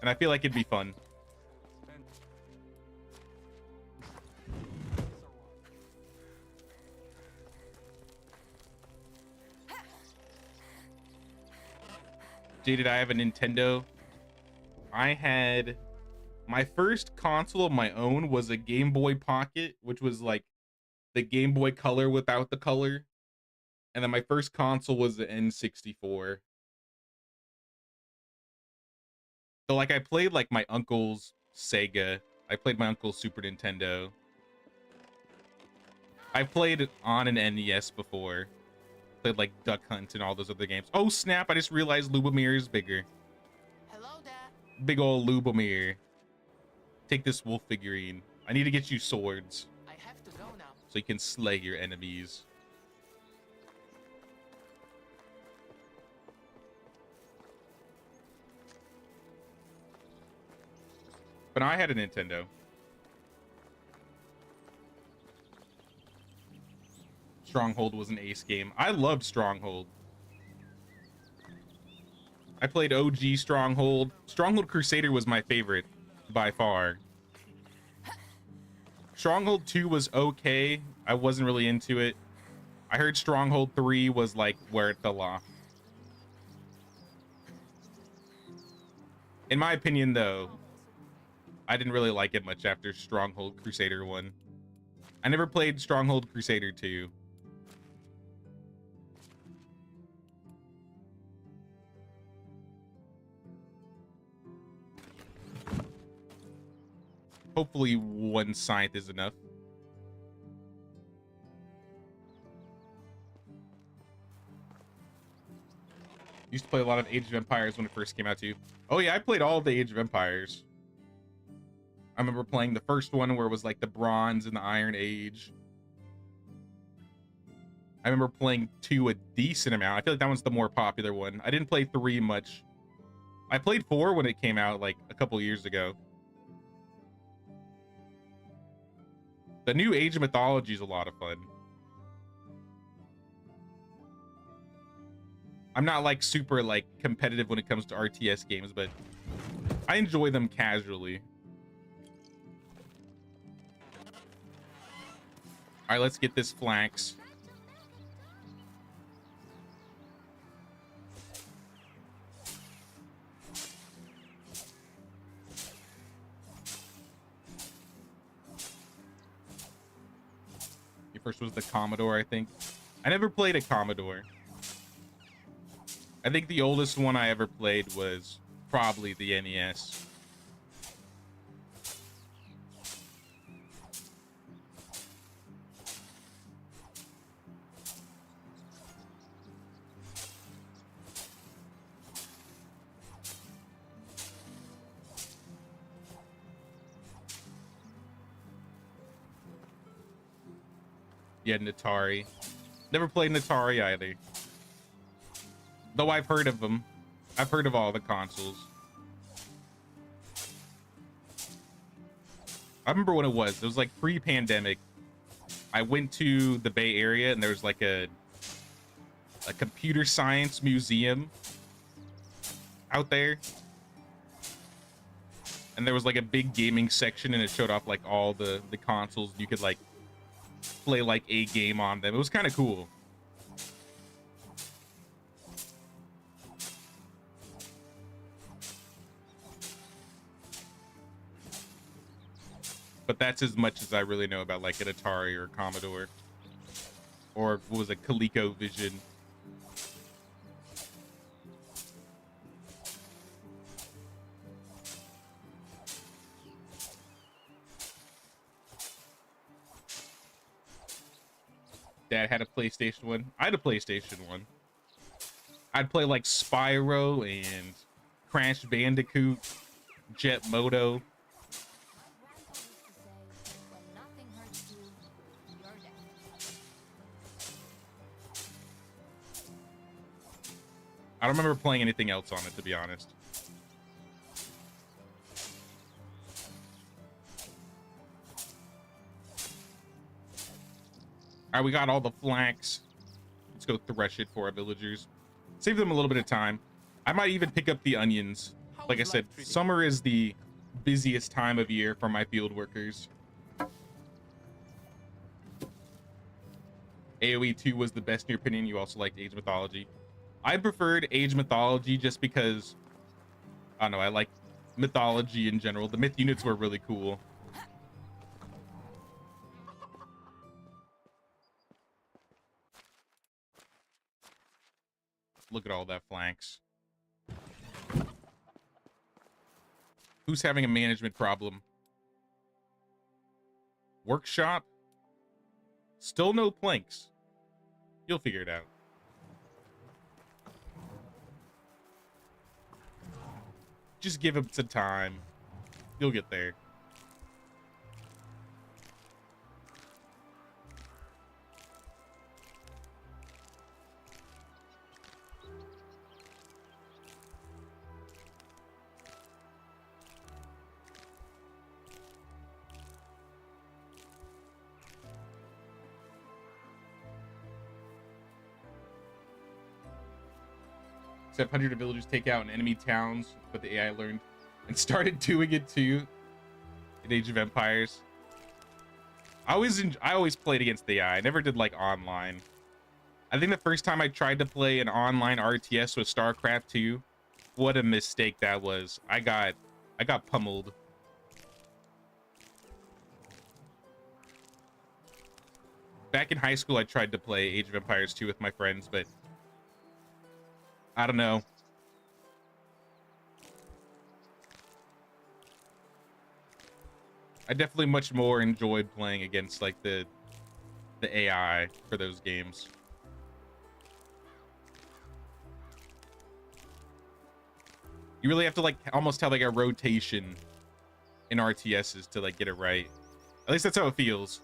And I feel like it'd be fun. Did I have a Nintendo? I had my first console of my own was a Game Boy Pocket, which was like the Game Boy Color without the color. And then my first console was the N64. So like I played like my uncle's Sega. I played my uncle's Super Nintendo. I played on an NES before. Played like Duck Hunt and all those other games. Oh snap, I just realized Lubomir is bigger. Hello, Dad. Big old Lubomir. Take this wolf figurine. I need to get you swords I have to go now. so you can slay your enemies. But I had a Nintendo. Stronghold was an ace game. I loved Stronghold. I played OG Stronghold. Stronghold Crusader was my favorite by far. Stronghold 2 was okay. I wasn't really into it. I heard Stronghold 3 was like where it fell off. In my opinion, though, I didn't really like it much after Stronghold Crusader 1. I never played Stronghold Crusader 2. Hopefully one scythe is enough. Used to play a lot of Age of Empires when it first came out too. Oh yeah, I played all of the Age of Empires. I remember playing the first one where it was like the Bronze and the Iron Age. I remember playing 2 a decent amount. I feel like that one's the more popular one. I didn't play 3 much. I played 4 when it came out like a couple years ago. The new Age of Mythology is a lot of fun. I'm not like super like competitive when it comes to RTS games, but I enjoy them casually. All right, let's get this flanks. First was the Commodore, I think. I never played a Commodore. I think the oldest one I ever played was probably the NES. Yeah, an Atari. Never played an Atari either. Though I've heard of them. I've heard of all the consoles. I remember when it was. It was like pre-pandemic. I went to the Bay Area and there was like a computer science museum out there. And there was like a big gaming section and it showed off like all the consoles. You could like play like a game on them. It was kind of cool. But that's as much as I really know about like an Atari or a Commodore. Or what was it, ColecoVision. Dad had a PlayStation 1. I had a PlayStation 1. I'd play like Spyro and Crash Bandicoot, Jet Moto. When nothing hurts you, you're dead. I don't remember playing anything else on it, to be honest. All right, we got all the flanks. Let's go thresh it for our villagers. Save them a little bit of time. I might even pick up the onions. Like I said, summer is the busiest time of year for my field workers. AoE 2 was the best in your opinion. You also liked Age of Mythology. I preferred Age Mythology just because, I don't know, I like mythology in general. The myth units were really cool. Look at all that flanks. Who's having a management problem? Workshop? Still no planks. You'll figure it out. Just give him some time. You'll get there. Except 100 villagers take out in enemy towns, but the AI learned and started doing it too in Age of Empires. I always played against the AI. I never did like online. I think the first time I tried to play an online RTS was StarCraft 2. What a mistake that was. I got pummeled. Back in high school, I tried to play Age of Empires 2 with my friends, but I don't know. I definitely much more enjoyed playing against like the AI for those games. You really have to like almost have like a rotation in RTSs to like get it right. At least that's how it feels.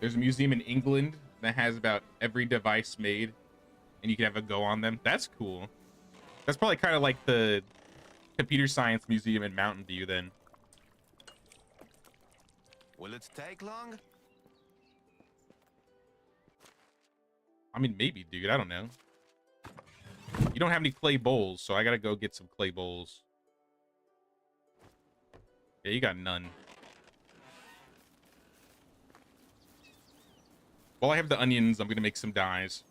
There's a museum in England that has about every device made, and you can have a go on them. That's cool. That's probably kind of like the computer science museum in Mountain View then. Will it take long? I mean, maybe, dude. I don't know. You don't have any clay bowls, so I gotta go get some clay bowls. Yeah, you got none. While I have the onions, I'm gonna make some dyes.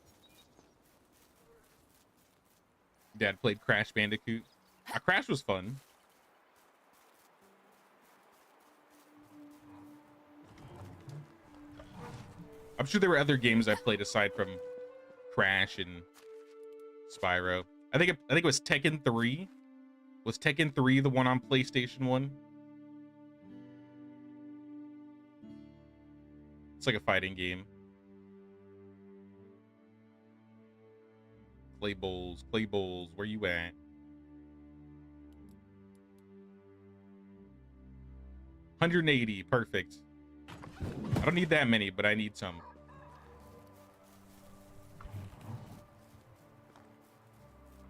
Dad played Crash Bandicoot. Crash was fun. I'm sure there were other games I played aside from Crash and Spyro. I think it was Tekken 3. Was Tekken 3 the one on PlayStation 1? It's like a fighting game. Clay bowls, where you at? $180, perfect. I don't need that many, but I need some.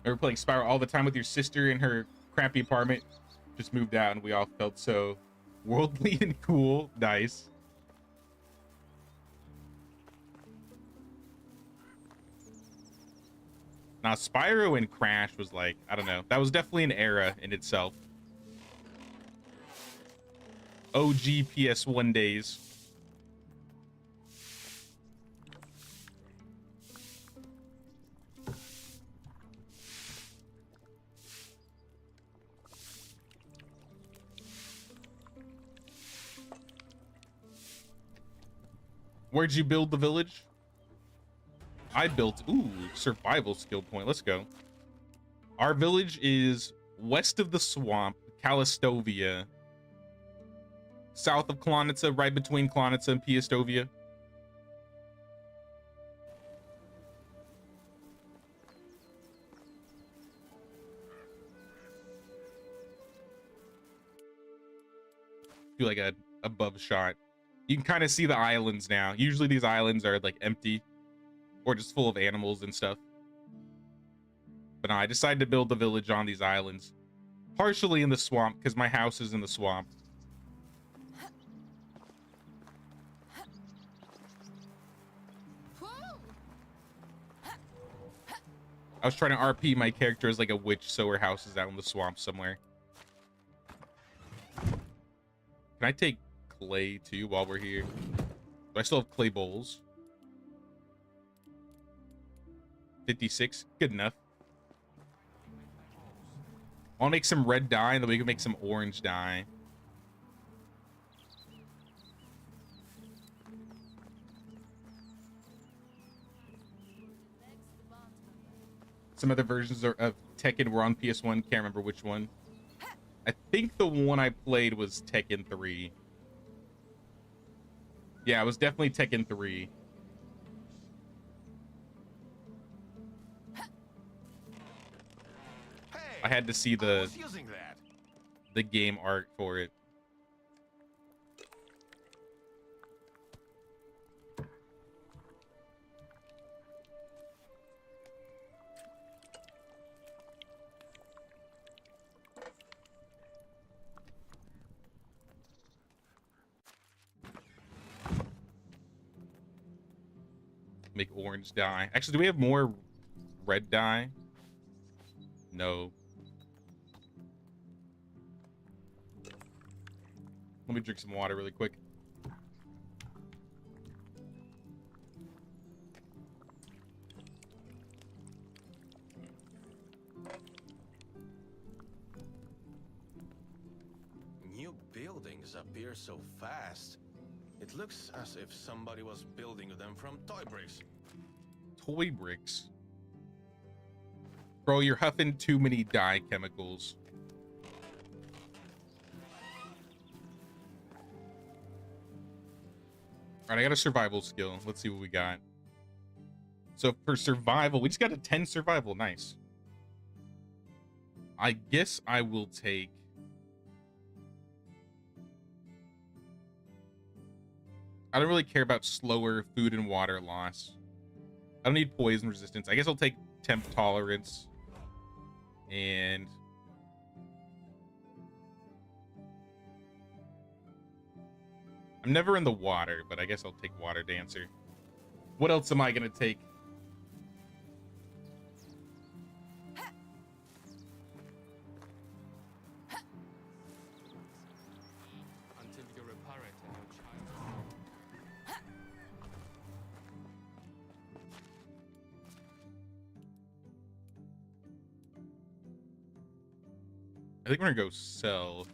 Remember playing Spyro all the time with your sister in her crappy apartment? Just moved out and we all felt so worldly and cool. Nice. Now, Spyro and Crash was like, I don't know. That was definitely an era in itself. OG PS1 days. Where'd you build the village? I built, ooh, survival skill point. Let's go. Our village is west of the swamp, Calastovia. South of Klonitsa, right between Klonitsa and Piastovia. Do like a above shot. You can kind of see the islands now. Usually these islands are like empty or just full of animals and stuff. But no, I decided to build the village on these islands. Partially in the swamp because my house is in the swamp. I was trying to RP my character as like a witch, so her house is out in the swamp somewhere. Can I take clay too while we're here? Do I still have clay bowls? 56, good enough. I'll make some red dye, and then we can make some orange dye. Some other versions of Tekken were on PS1. Can't remember which one. I think the one I played was Tekken 3. Yeah, it was definitely Tekken 3. Hey, I had to see I was using that. the game art for it. Make orange dye. Actually, do we have more red dye? No. Let me drink some water really quick. New buildings appear so fast. It looks as if somebody was building them from toy bricks. Toy bricks. Bro, you're huffing too many dye chemicals. All right, I got a survival skill. Let's see what we got. So for survival, we just got a 10 survival. Nice. I guess I will take... I don't really care about slower food and water loss. I don't need poison resistance. I guess I'll take temp tolerance. And... I'm never in the water, but I guess I'll take Water Dancer. What else am I going to take? Until you repair it and your child. I think we're going to go sell.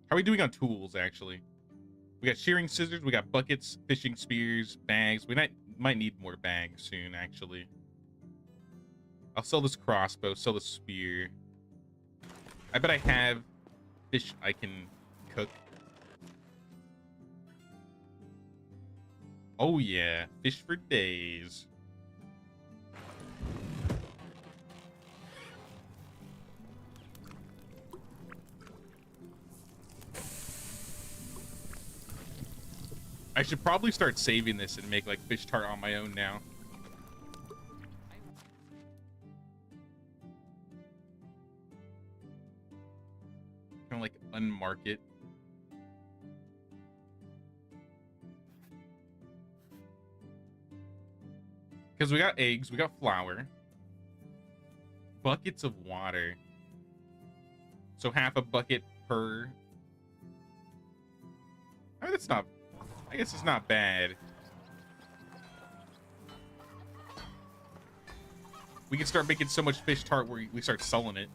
How are we doing on tools, actually? We got shearing scissors, we got buckets, fishing spears, bags. We might need more bags soon, actually. I'll sell this crossbow, sell the spear. I bet I have fish I can cook. Oh yeah, fish for days. I should probably start saving this and make like fish tart on my own now. Kind of like unmark it. Because we got eggs, we got flour, buckets of water. So half a bucket per. I mean, that's not. I guess it's not bad. We can start making so much fish tart where we start selling it.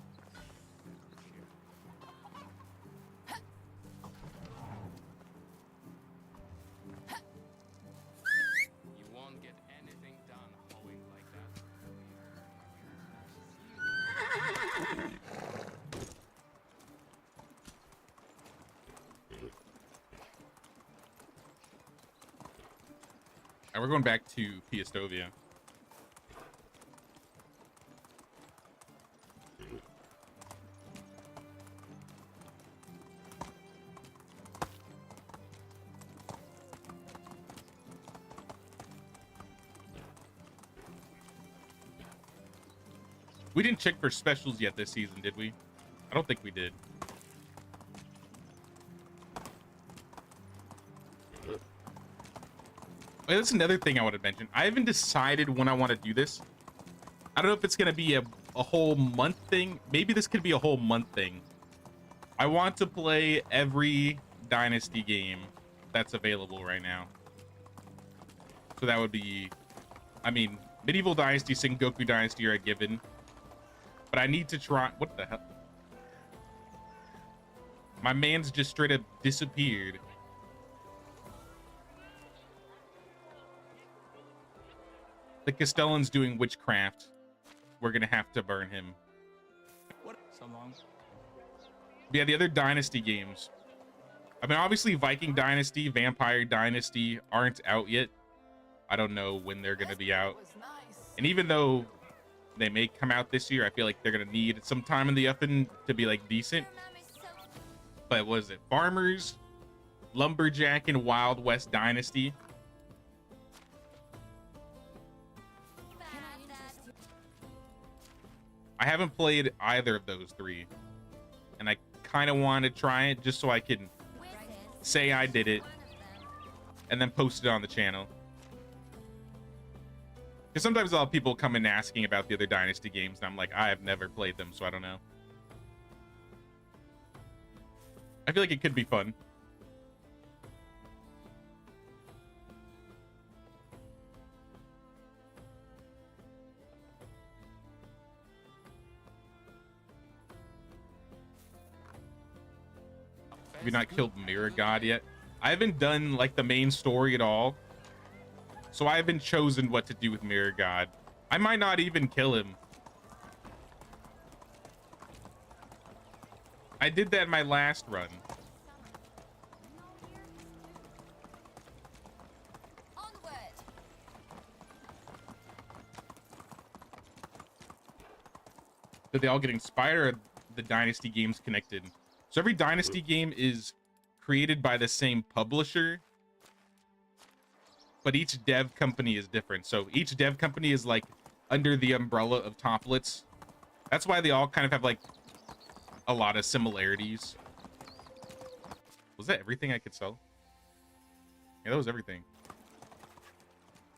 You won't get anything done hoeing like that. And we're going back to Piastovia. We didn't check for specials yet this season, did we? I don't think we did. Wait, that's another thing I want to mention. I haven't decided when I want to do this. I don't know if it's going to be a whole month thing. Maybe this could be a whole month thing. I want to play every Dynasty game that's available right now. So that would be, I mean, Medieval Dynasty, Sengoku Dynasty are a given. But I need to try, what the hell? My man's just straight up disappeared. The Castellan's doing witchcraft. We're gonna have to burn him. What? So long. But yeah, the other Dynasty games. I mean, obviously Viking Dynasty, Vampire Dynasty aren't out yet. I don't know when they're gonna be out. And even though they may come out this year, I feel like they're gonna need some time in the oven to be like decent. But what is it? Farmers, Lumberjack, and Wild West Dynasty. I haven't played either of those three, and I kind of want to try it just so I can say I did it and then post it on the channel. Because sometimes I'll have people come in asking about the other Dynasty games, and I'm like, I have never played them, so I don't know. I feel like it could be fun. Have you not killed Mirror God yet? I haven't done like the main story at all, so I haven't chosen what to do with Mirror God. I might not even kill him. I did that in my last run. Did they all get inspired, or are the Dynasty games connected? So every Dynasty game is created by the same publisher, but each dev company is different. So each dev company is like under the umbrella of Toplets. That's why they all kind of have like a lot of similarities. Was that everything I could sell? Yeah, that was everything.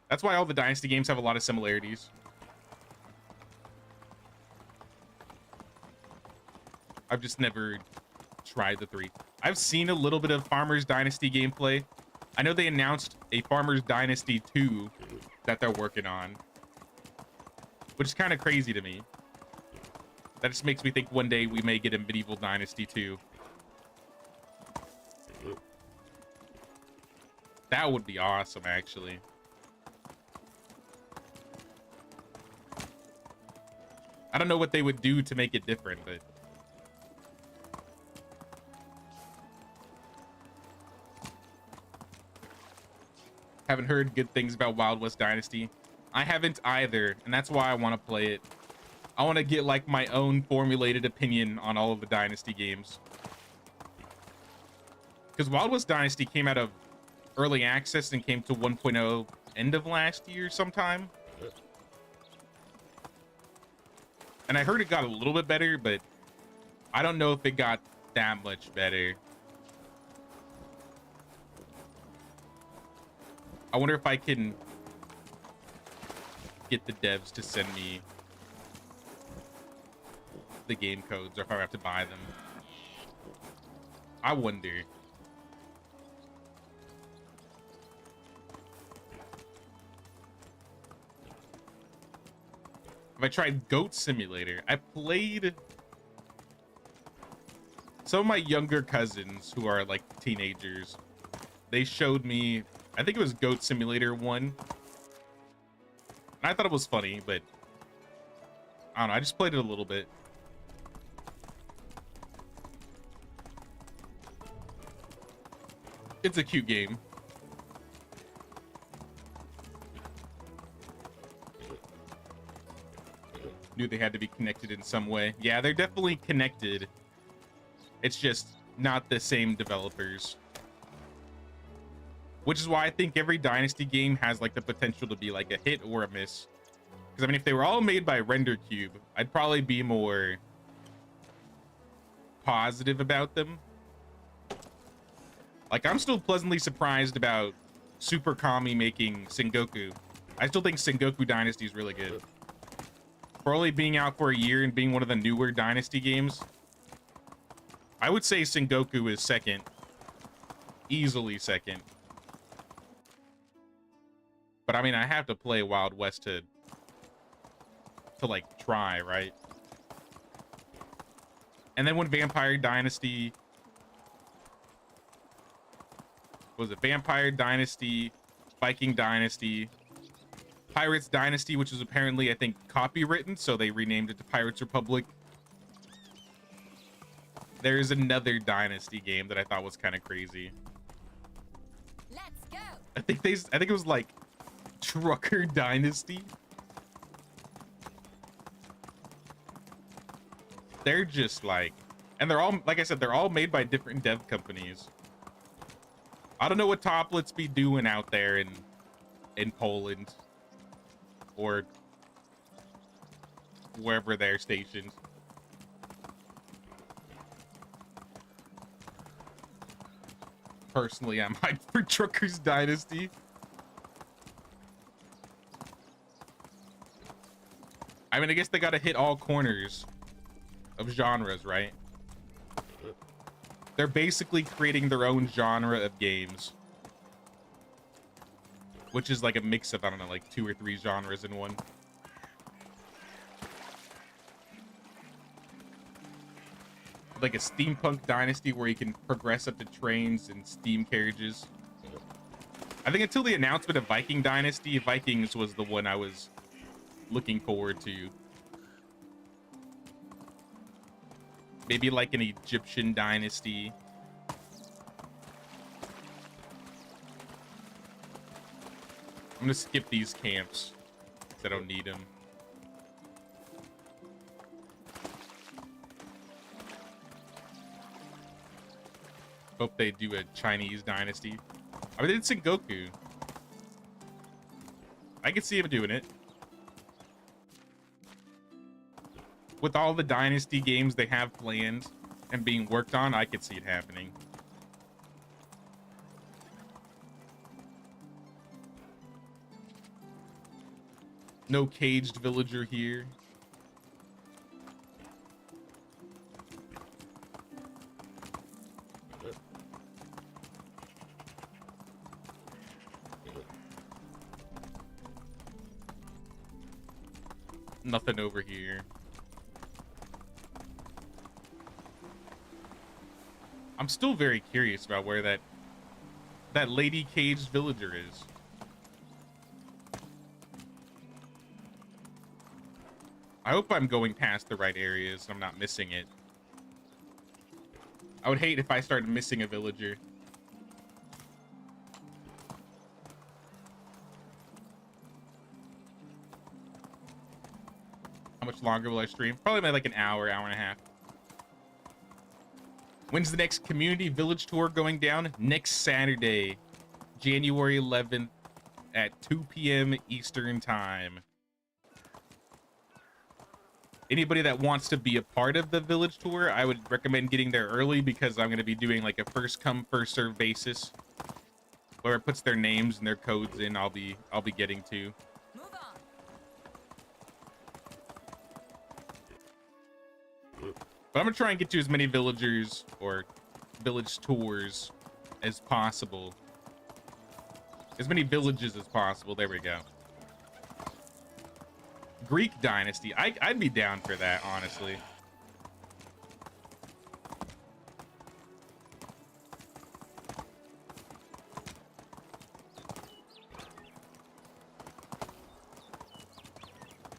That's why all the Dynasty games have a lot of similarities. I've just never tried the three. I've seen a little bit of Farmers Dynasty gameplay. I know they announced a Farmers Dynasty 2 that they're working on, which is kind of crazy to me. That just makes me think one day we may get a Medieval Dynasty 2. That would be awesome, actually. I don't know what they would do to make it different, but haven't heard good things about Wild West Dynasty. I haven't either, and that's why I want to play it. I want to get like my own formulated opinion on all of the Dynasty games. Because Wild West Dynasty came out of early access and came to 1.0 end of last year sometime. And I heard it got a little bit better, but I don't know if it got that much better. I wonder if I can get the devs to send me the game codes, or if I have to buy them. I wonder. Have I tried Goat Simulator? I played some of my younger cousins who are like teenagers. They showed me, I think it was Goat Simulator 1. And I thought it was funny, but I don't know. I just played it a little bit. It's a cute game. Knew they had to be connected in some way. Yeah, they're definitely connected. It's just not the same developers. Which is why I think every Dynasty game has like the potential to be like a hit or a miss. Because I mean, if they were all made by RenderCube, I'd probably be more positive about them. Like, I'm still pleasantly surprised about Super Kami making Sengoku. I still think Sengoku Dynasty is really good. For only being out for a year and being one of the newer Dynasty games, I would say Sengoku is second. Easily second. But I mean, I have to play Wild West to like try, right? And then when Vampire Dynasty, was it Vampire Dynasty, Viking Dynasty, Pirates Dynasty, which is apparently, I think, copywritten, so they renamed it to Pirates Republic. There's another Dynasty game that I thought was kind of crazy. Let's go. I think it was like Trucker Dynasty. They're just like, and they're all, like I said, they're all made by different dev companies. I don't know what Toplets be doing out there in Poland or wherever they're stationed. Personally, I'm hyped for Truckers Dynasty. I mean, I guess they gotta hit all corners of genres, right? They're basically creating their own genre of games, which is like a mix of, I don't know, like 2 or 3 genres in one. Like a steampunk dynasty where you can progress up to trains and steam carriages. I think until the announcement of Viking Dynasty, Vikings was the one I was looking forward to. Maybe like an Egyptian dynasty. I'm gonna skip these camps because I don't need them. Hope they do a Chinese dynasty. I mean, they did Sengoku. I could see him doing it. With all the Dynasty games they have planned and being worked on, I could see it happening. No caged villager here. Nothing over here. I'm still very curious about where that lady caged villager is. I hope I'm going past the right areas and I'm not missing it. I would hate if I started missing a villager. How much longer will I stream? Probably like an hour, hour and a half. When's the next community village tour going down? Next Saturday, January 11th at 2 p.m. Eastern time. Anybody that wants to be a part of the village tour, I would recommend getting there early because I'm going to be doing like a first come first serve basis. Whoever puts their names and their codes in, I'll be getting to. Move on. But I'm gonna try and get to as many villagers or village tours as possible. As many villages as possible. There we go. Greek Dynasty. I'd be down for that, honestly.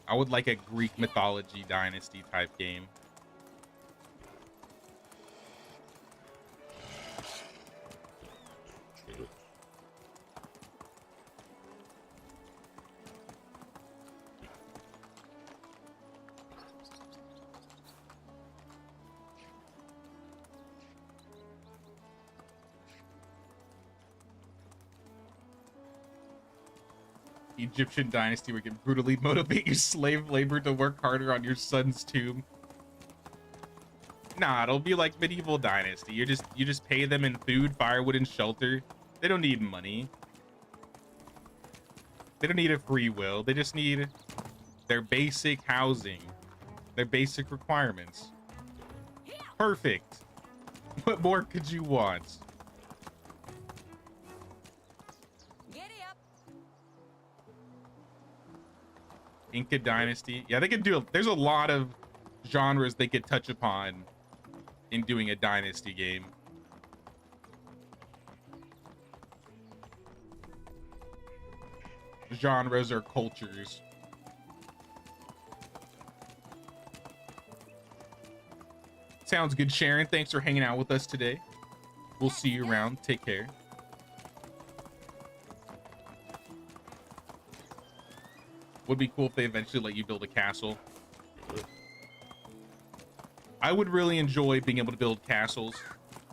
I would like a Greek mythology dynasty type game. Egyptian dynasty where you can brutally motivate your slave labor to work harder on your son's tomb. Nah, it'll be like medieval dynasty. You just pay them in food, firewood, and shelter. They don't need money. They don't need a free will. They just need their basic housing, their basic requirements. Perfect. What more could you want? Giddy up. Inca Dynasty. Yeah, they could do. There's a lot of genres they could touch upon in doing a Dynasty game. Genres or cultures. Sounds good, Sharon. Thanks for hanging out with us today. We'll see you around. Take care. Would be cool if they eventually let you build a castle. I would really enjoy being able to build castles.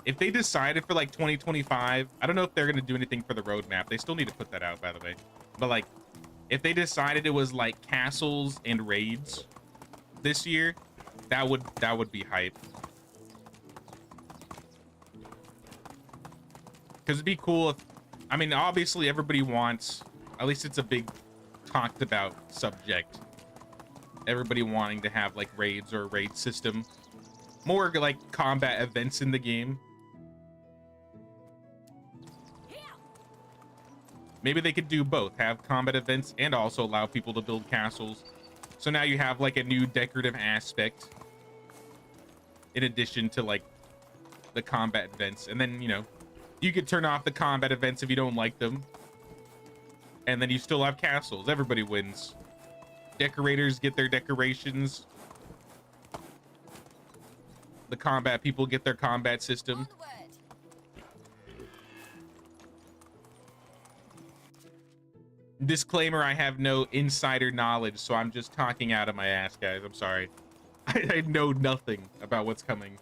If they decided for like 2025, I don't know if they're going to do anything for the roadmap. They still need to put that out, by the way. But like, if they decided it was like castles and raids this year, that would be hype. Because it'd be cool if, I mean, obviously everybody wants, at least it's a big talked about subject, everybody wanting to have like raids or a raid system, more like combat events in the game. Maybe they could do both, have combat events and also allow people to build castles. So now you have like a new decorative aspect in addition to like the combat events. And then, you know, you could turn off the combat events if you don't like them. And then you still have castles. Everybody wins. Decorators get their decorations. The combat people get their combat system. Disclaimer, I have no insider knowledge, so I'm just talking out of my ass, guys. I'm sorry. I know nothing about what's coming.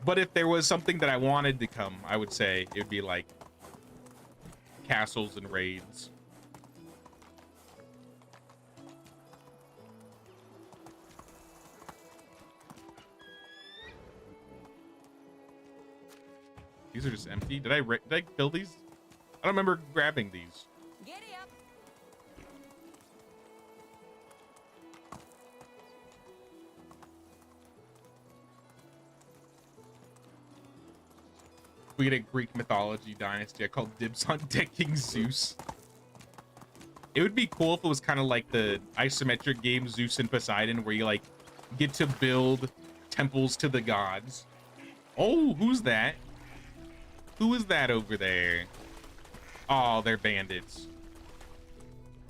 But if there was something that I wanted to come, I would say it would be like castles and raids. These are just empty. Did I build these? I don't remember grabbing these. Giddy up. We get a Greek mythology dynasty. I call dibs on decking Zeus. It would be cool if it was kind of like the isometric game Zeus and Poseidon, where you like get to build temples to the gods. Oh, who's that? Who is that over there? Oh, they're bandits.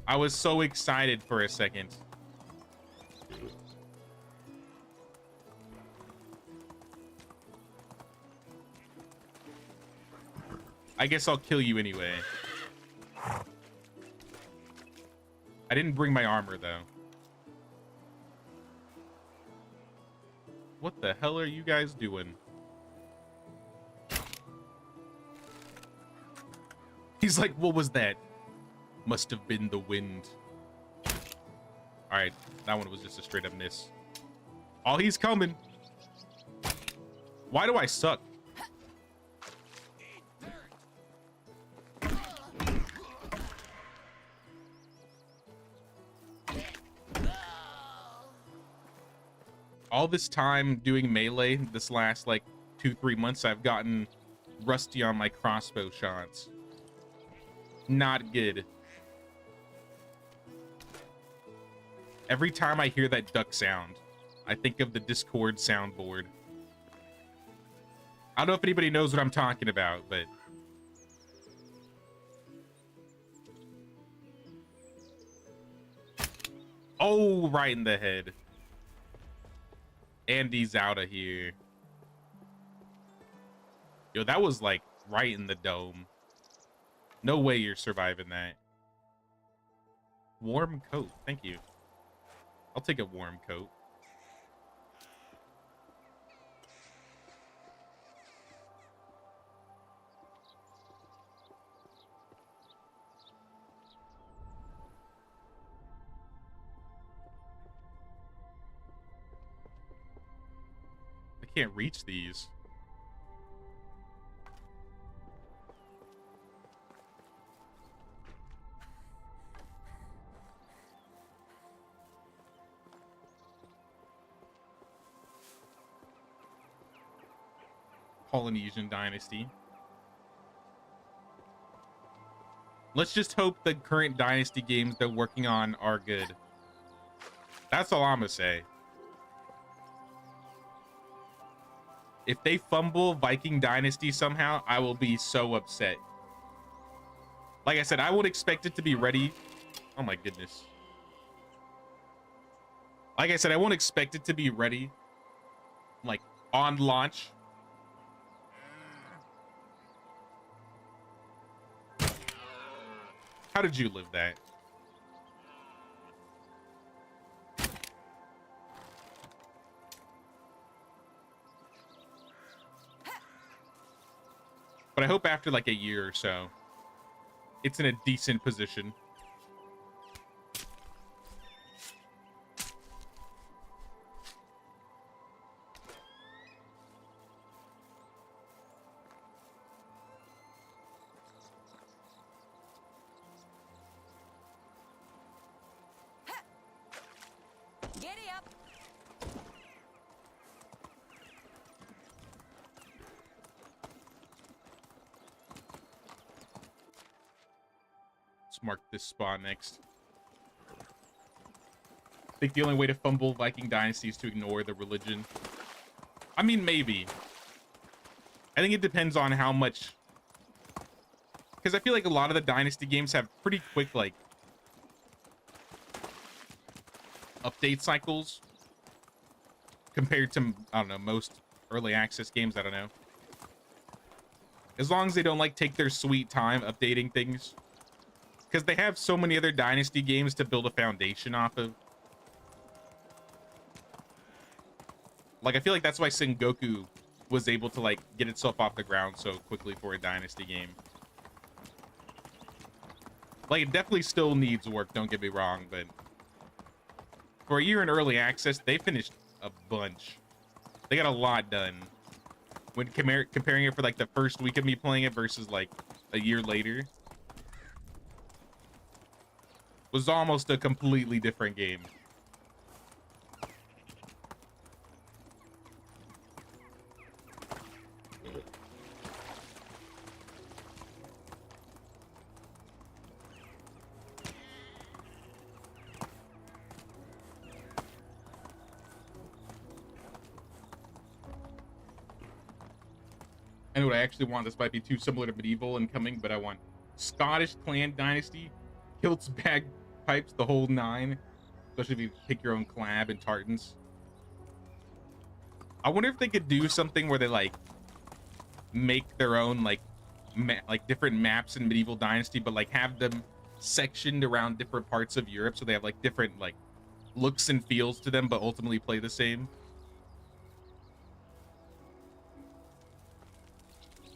I was so excited for a second. I guess I'll kill you anyway. I didn't bring my armor, though. What the hell are you guys doing? He's like, what was that? Must have been the wind. All right, that one was just a straight up miss. Oh, he's coming. Why do I suck? All this time doing melee, this last like 2-3 months, I've gotten rusty on my crossbow shots. Not good. Every time I hear that duck sound, I think of the Discord soundboard. I don't know if anybody knows what I'm talking about, but oh, right in the head. Andy's out of here. Yo, that was like right in the dome. No way you're surviving that. Warm coat. Thank you. I'll take a warm coat. I can't reach these. Polynesian Dynasty. Let's just hope the current Dynasty games they're working on are good. That's all I'm gonna say. If they fumble Viking Dynasty somehow, I will be so upset. Like I said, I would expect it to be ready. Oh my goodness. Like I said, I won't expect it to be ready, like, on launch. How did you live that? But I hope after like a year or so, it's in a decent position. Giddy up. Let's mark this spot next. I think the only way to fumble Viking Dynasty is to ignore the religion. I mean, maybe. I think it depends on how much... Because I feel like a lot of the Dynasty games have pretty quick, like, update cycles compared to, I don't know, most early access games. I don't know. As long as they don't, like, take their sweet time updating things. Because they have so many other Dynasty games to build a foundation off of. Like, I feel like that's why Sengoku was able to, like, get itself off the ground so quickly for a Dynasty game. Like, it definitely still needs work, don't get me wrong, but for a year in early access, they finished a bunch. They got a lot done. When comparing it for, like, the first week of me playing it versus, like, a year later, was almost a completely different game. I know what I actually want. This might be too similar to medieval and coming, but I want Scottish clan dynasty, kilts, bagpipes, the whole nine. Especially if you pick your own collab and tartans. I wonder if they could do something where they like make their own like different maps in medieval dynasty, but like have them sectioned around different parts of Europe, so they have like different like looks and feels to them, but ultimately play the same.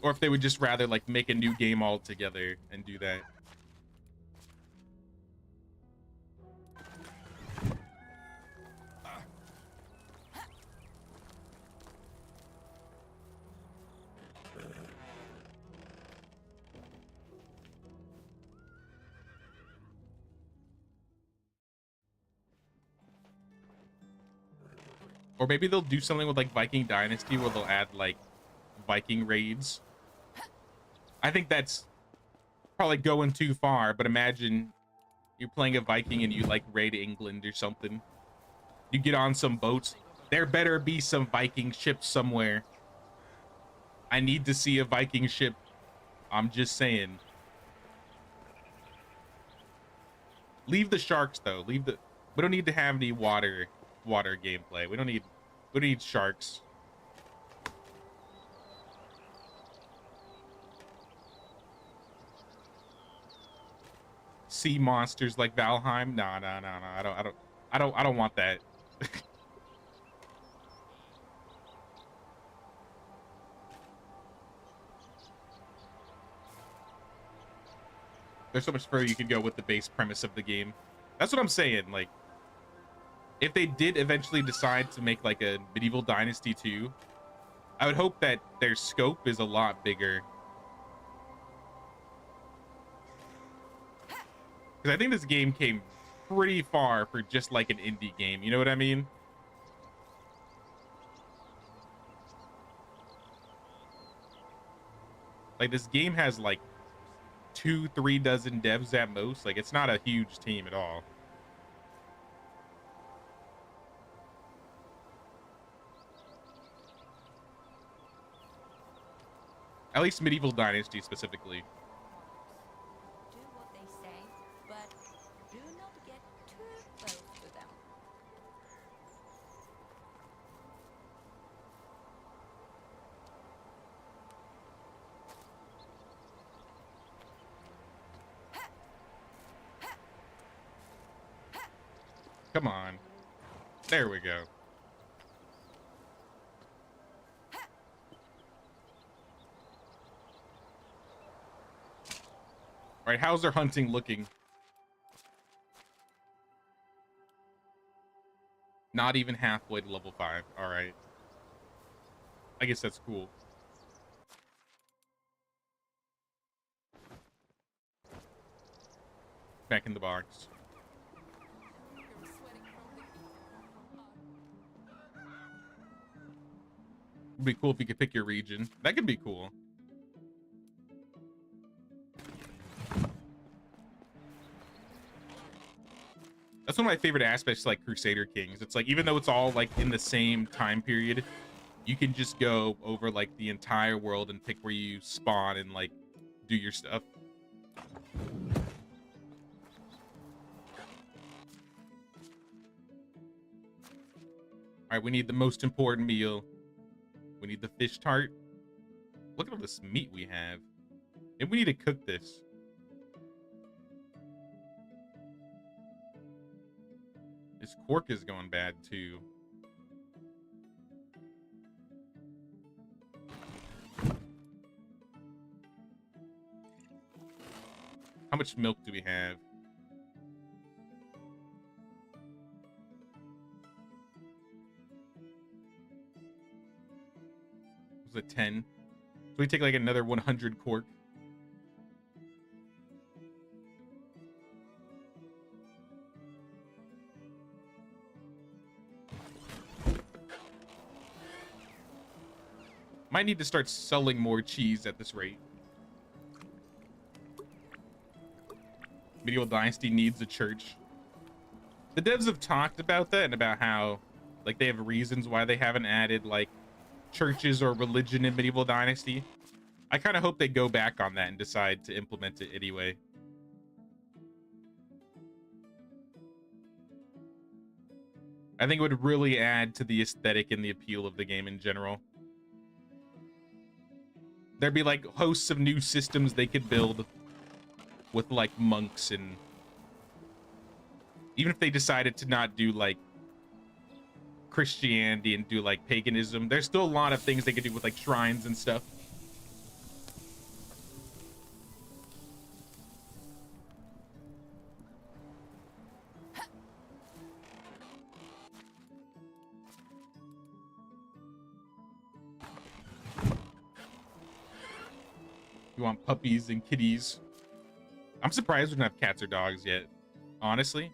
Or if they would just rather like make a new game altogether and do that. Or maybe they'll do something with like Viking Dynasty where they'll add like Viking raids. I think that's probably going too far, but imagine you're playing a Viking and you like raid England or something. You get on some boats. There better be some Viking ships somewhere. I need to see a Viking ship. I'm just saying. Leave the sharks though. We don't need to have any water gameplay. We don't need sharks. Sea monsters like Valheim. No. I don't want that. There's so much further you could go with the base premise of the game. That's what I'm saying. Like, if they did eventually decide to make like a medieval dynasty 2, I would hope that their scope is a lot bigger. Because I think this game came pretty far for just like an indie game. You know what I mean? Like, this game has like 2-3 dozen devs at most. Like, it's not a huge team at all. At least Medieval Dynasty specifically. Do what they say, but do not get too close to them. Come on. There we go. All right, how's our hunting looking? Not even halfway to level 5. All right. I guess that's cool. Back in the box. You're sweating from the heat. It'd be cool if you could pick your region. That could be cool. That's one of my favorite aspects, like Crusader Kings. It's like, even though it's all like in the same time period, you can just go over like the entire world and pick where you spawn and like do your stuff. All right, we need the most important meal. We need the fish tart. Look at all this meat we have. And we need to cook this. This cork is going bad too. How much milk do we have? Was it 10? So we take like another 100 cork. Might need to start selling more cheese at this rate. Medieval Dynasty needs a church. The devs have talked about that and about how like they have reasons why they haven't added like churches or religion in Medieval Dynasty. I kind of hope they go back on that and decide to implement it anyway. I think it would really add to the aesthetic and the appeal of the game in general. There'd be like hosts of new systems they could build with like monks, and even if they decided to not do like Christianity and do like paganism, there's still a lot of things they could do with like shrines and stuff. You want puppies and kitties. I'm surprised we don't have cats or dogs yet, honestly.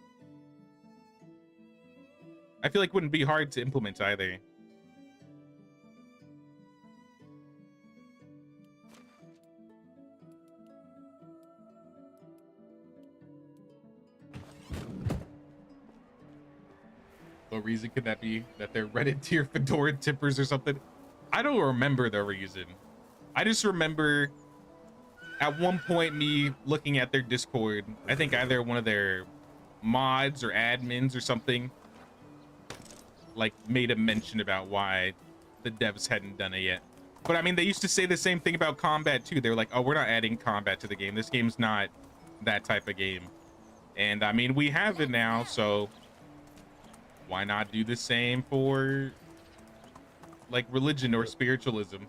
I feel like it wouldn't be hard to implement either. What reason could that be? That they're Reddit tier fedora tippers or something? I don't remember the reason. I just remember at one point me looking at their Discord, I think either one of their mods or admins or something like made a mention about why the devs hadn't done it yet. But I mean, they used to say the same thing about combat too. They were like, oh, we're not adding combat to the game. This game's not that type of game. And I mean, we have it now, so why not do the same for like religion or spiritualism?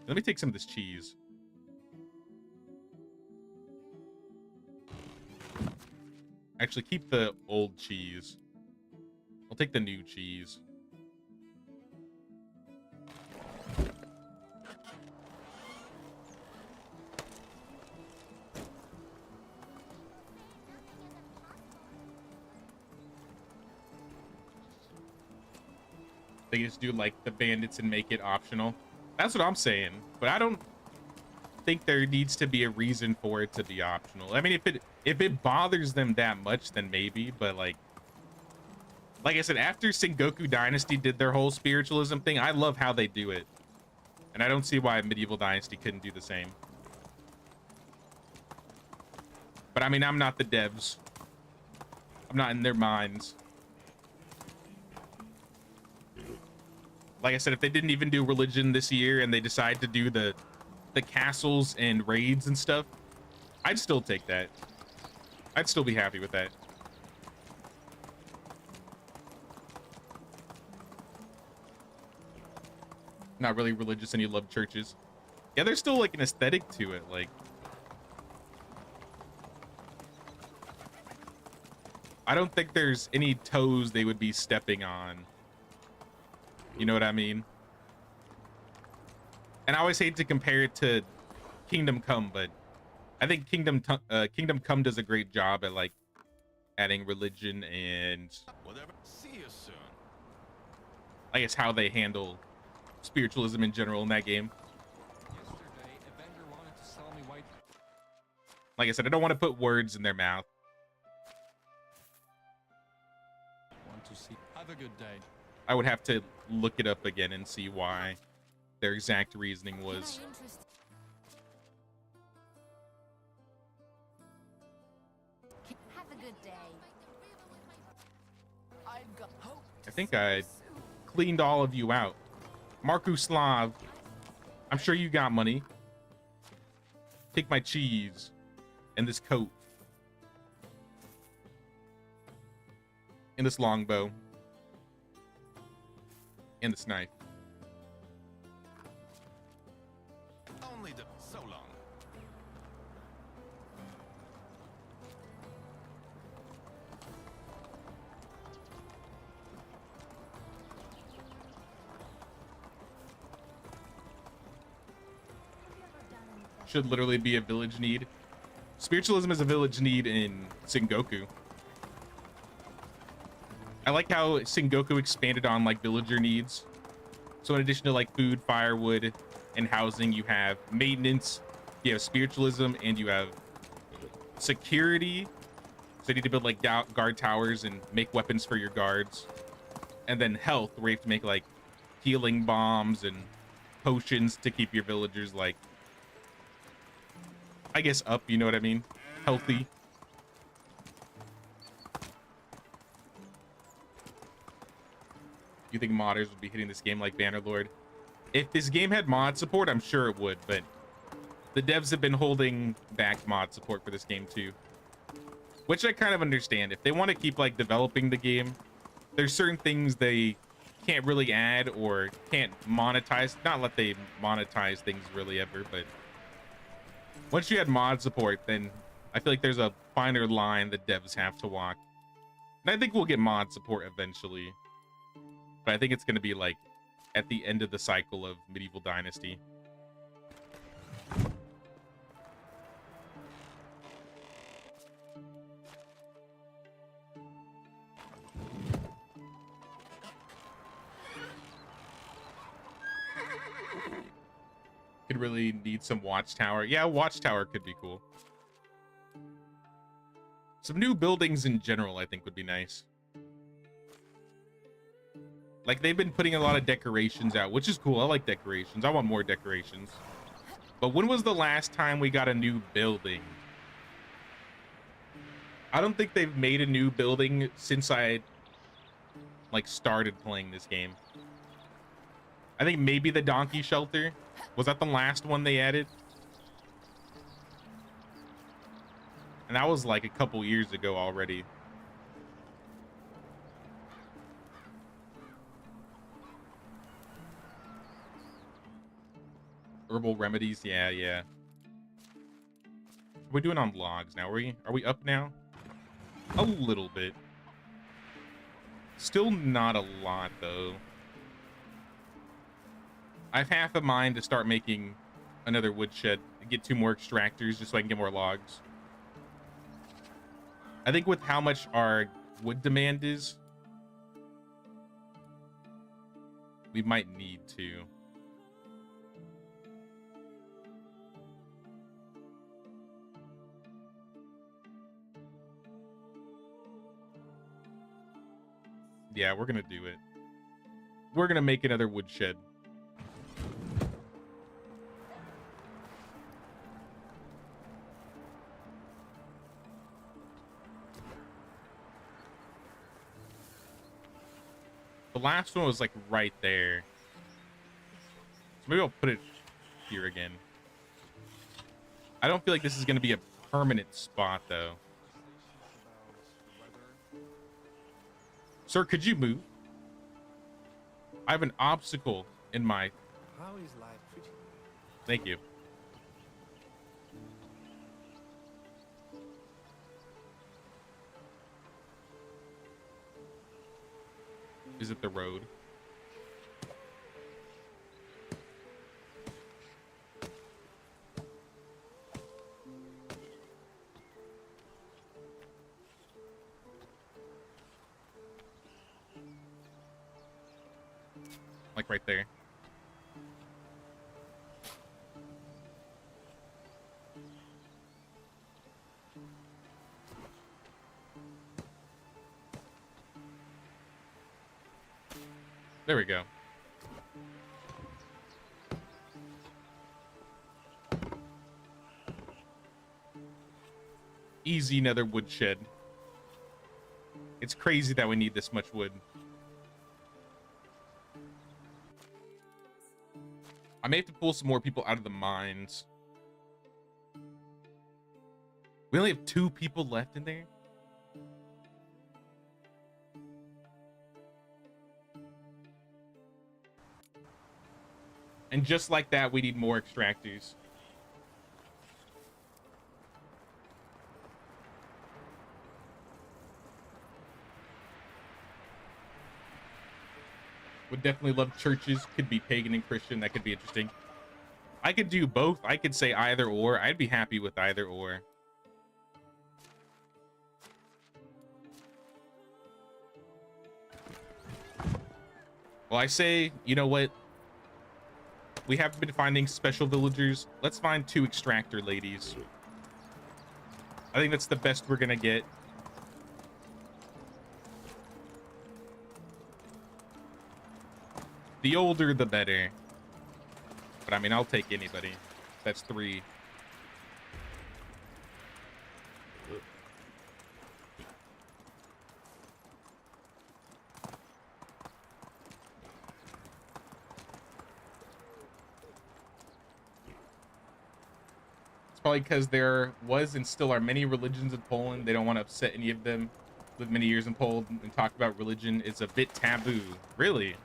Let me take some of this cheese. Actually, keep the old cheese. I'll take the new cheese. They just do like the bandits and make it optional. That's what I'm saying. But I don't think there needs to be a reason for it to be optional. I mean, if it bothers them that much, then maybe. But like I said, after Sengoku Dynasty did their whole spiritualism thing, I love how they do it. And I don't see why Medieval Dynasty couldn't do the same. But I mean, I'm not the devs. I'm not in their minds. Like I said, if they didn't even do religion this year and they decide to do the castles and raids and stuff, I'd still take that. I'd still be happy with that. Not really religious and you love churches. Yeah, there's still like an aesthetic to it. Like, I don't think there's any toes they would be stepping on. You know what I mean? And I always hate to compare it to Kingdom Come, but I think Kingdom Come does a great job at like adding religion and Whatever. See you soon. I guess how they handle spiritualism in general in that game. Yesterday, a vendor wanted to sell me white. Like I said, I don't want to put words in their mouth. Want to see? Have a good day. I would have to look it up again and see why their exact reasoning was. Have a good day. I've got hope. I think I cleaned all of you out. Markuslav, I'm sure you got money. Take my cheese and this coat and this longbow and this knife. Only the so long. Should literally be a village need. Spiritualism is a village need in Sengoku. I like how Sengoku expanded on like villager needs. So in addition to like food, firewood, and housing, you have maintenance, you have spiritualism, and you have security. So you need to build like guard towers and make weapons for your guards. And then health, where you have to make like healing bombs and potions to keep your villagers like, I guess, up, you know what I mean? Healthy. You think modders would be hitting this game like Bannerlord? If this game had mod support, I'm sure it would, but the devs have been holding back mod support for this game too. Which I kind of understand. If they want to keep like developing the game, there's certain things they can't really add or can't monetize. Not let they monetize things really ever, but once you had mod support, then I feel like there's a finer line that devs have to walk. And I think we'll get mod support eventually. But I think it's going to be like at the end of the cycle of Medieval Dynasty. Could really need some watchtower. Yeah, watchtower could be cool. Some new buildings in general, I think, would be nice. Like, they've been putting a lot of decorations out, which is cool. I like decorations. I want more decorations. But when was the last time we got a new building? I don't think they've made a new building since I, like, started playing this game. I think maybe the donkey shelter. Was that the last one they added? And that was, like, a couple years ago already. Herbal remedies, yeah. We're doing on logs now. Are we up now? A little bit. Still not a lot though. I have half a mind to start making another woodshed and get 2 more extractors just so I can get more logs. I think with how much our wood demand is, we might need to. Yeah, we're gonna do it. We're gonna make another woodshed. The last one was like right there. So maybe I'll put it here again. I don't feel like this is gonna be a permanent spot though. Sir, could you move? I have an obstacle in my... How is life treating you? Thank you. Is it the road? Like right there. There we go. Easy nether woodshed. It's crazy that we need this much wood. I may have to pull some more people out of the mines. We only have 2 people left in there. And just like that, we need more extractors. Would definitely love churches. Could be pagan and Christian. That could be interesting. I could do both. I could say either or. I'd be happy with either or. Well, I say, you know what? We have been finding special villagers. Let's find 2 extractor ladies. I think that's the best we're gonna get. The older, the better. But I mean, I'll take anybody. That's 3. It's probably because there was and still are many religions in Poland. They don't want to upset any of them. Lived many years in Poland and talk about religion. It's a bit taboo. Really?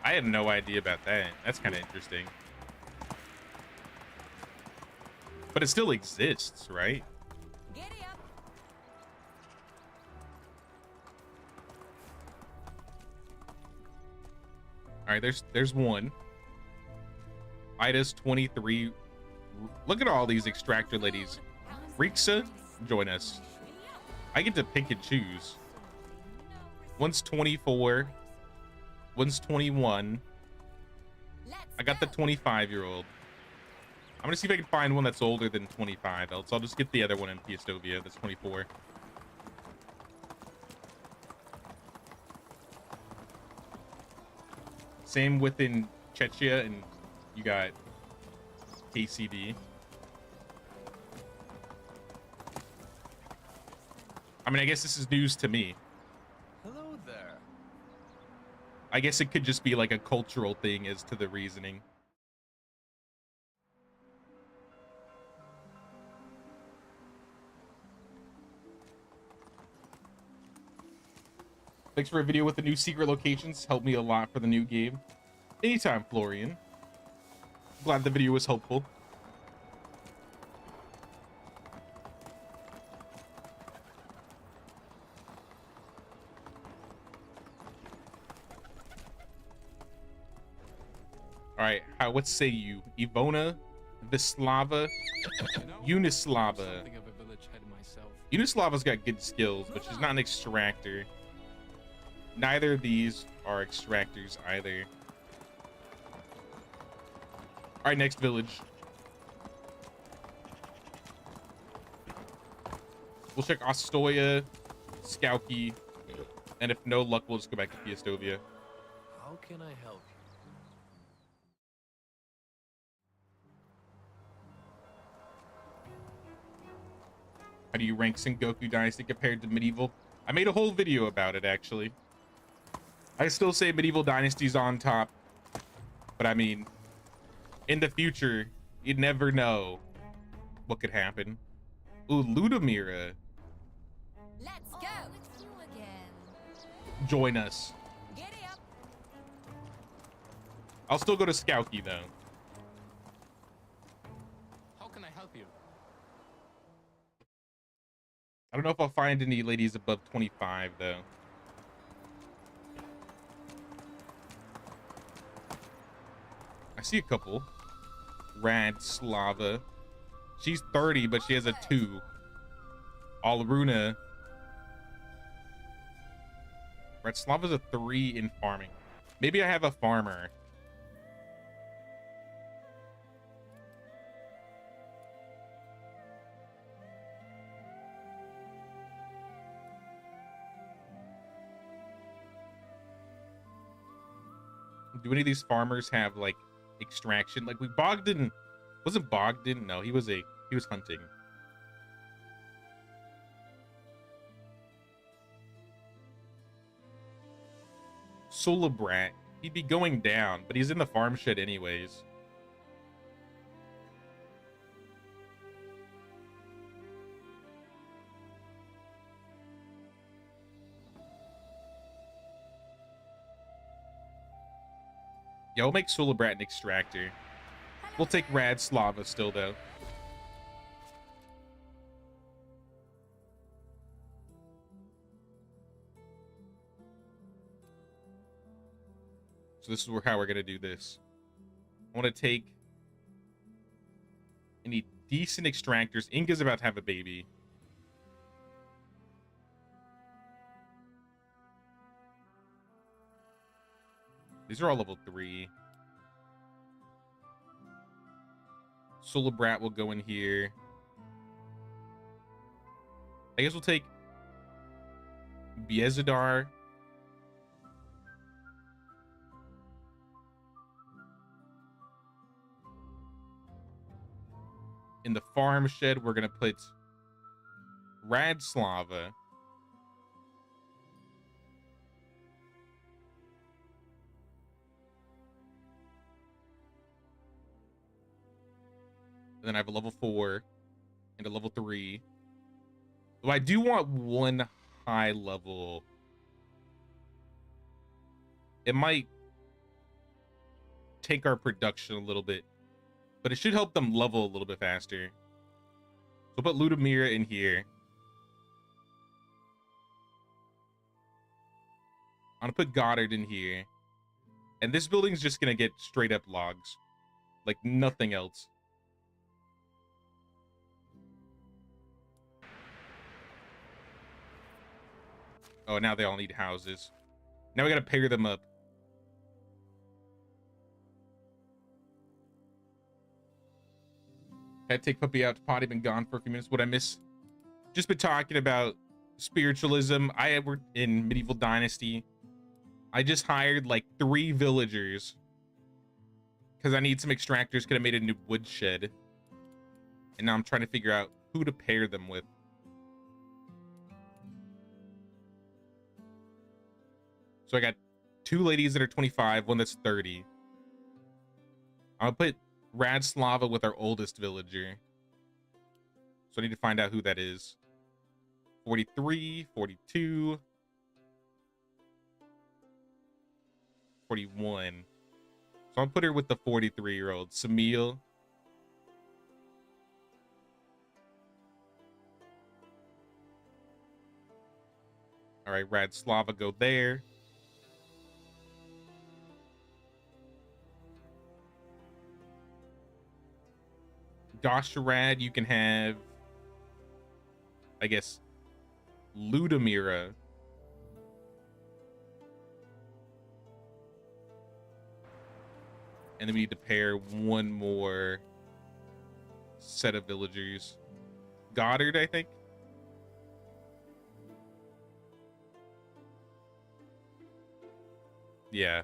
I had no idea about that. That's kind of interesting. But it still exists, right? Giddy up. All right, there's one. Ida's 23. Look at all these extractor ladies. Rixa, join us. I get to pick and choose. One's 24. One's 21. I got the 25-year-old. I'm gonna see if I can find one that's older than 25. Else I'll just get the other one in Piastovia that's 24. Same within Chechnya, and you got KCD. I mean, I guess this is news to me. Hello there. I guess it could just be like a cultural thing as to the reasoning. Thanks for a video with the new secret locations. Helped me a lot for the new game. Anytime, Florian. Glad the video was helpful. All right, what say you? Ivona, Vislava, Unislava. Something of a village head myself. Unislava's got good skills, but she's not an extractor. Neither of these are extractors either. All right, next village. We'll check Ostoya, Skauki, and if no luck, we'll just go back to Piastovia. How can I help you? How do you rank Sengoku Dynasty compared to Medieval? I made a whole video about it, actually. I still say Medieval Dynasty's on top. But I mean, in the future, you never know what could happen. Ooh, Ludamira. Let's go. Oh, it's you again. Join us. Giddy up. I'll still go to Skauki, though. How can I help you? I don't know if I'll find any ladies above 25, though. I see a couple. Rad Slava. She's 30, but she has a 2. Alruna. Rad Slava's a 3 in farming. Maybe I have a farmer. Do any of these farmers have like extraction? Like Bogdan wasn't Bogdan? No, he was hunting. Solabrat, he'd be going down, but he's in the farm shed anyways. Yeah, we'll make Solabrat an extractor. We'll take Rad Slava still, though. So this is how we're going to do this. I want to take any decent extractors. Inga's about to have a baby. These are all level 3. Solabrat will go in here. I guess we'll take Biezadar. In the farm shed, we're going to put Radslava. And then I have a level 4 and a level 3. Though I do want one high level. It might take our production a little bit, but it should help them level a little bit faster. So put Ludamira in here. I'm gonna put Goddard in here. And this building's just gonna get straight up logs. Like nothing else. Oh, now they all need houses. Now we gotta pair them up. Had to take puppy out to potty, been gone for a few minutes. What I miss? Just been talking about spiritualism. I worked in Medieval Dynasty. I just hired like 3 villagers because I need some extractors. Could have made a new woodshed, and now I'm trying to figure out who to pair them with. So I got 2 ladies that are 25, one that's 30. I'm gonna put Radslava with our oldest villager. So I need to find out who that is. 43, 42, 41. So I'll put her with the 43-year-old, Samil. All right, Radslava, go there. Gosharad, you can have, I guess, Ludamira. And then we need to pair one more set of villagers. Goddard, I think. Yeah.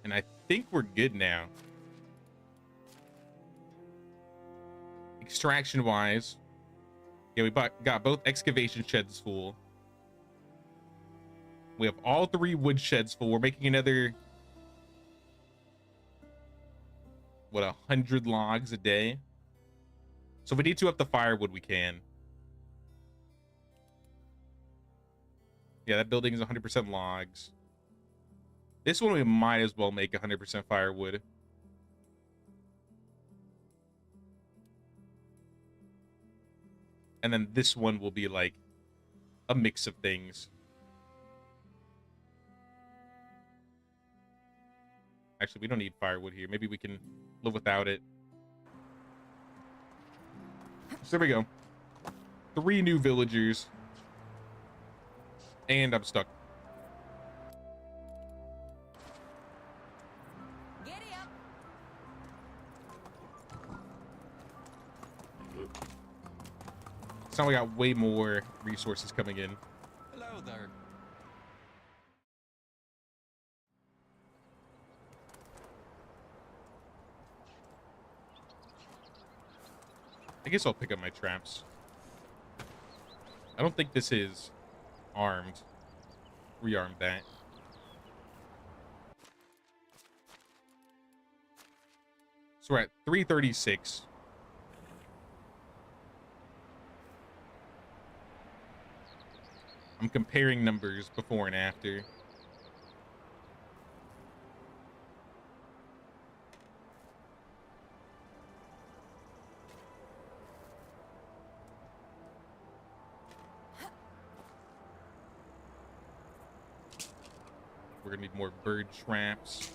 And I think we're good now. Extraction wise, yeah, we got both excavation sheds full. We have all 3 wood sheds full. We're making another, what, 100 logs a day. So if we need to up the firewood, we can. Yeah, that building is 100% logs. This one we might as well make 100% firewood. And then this one will be like a mix of things. Actually, we don't need firewood here. Maybe we can live without it. So there we go. 3 new villagers. And I'm stuck. Giddy up. So now we got way more resources coming in. Hello there. I guess I'll pick up my traps. I don't think this is armed. Rearmed that. So we're at 336. I'm comparing numbers before and after. We're gonna need more bird traps.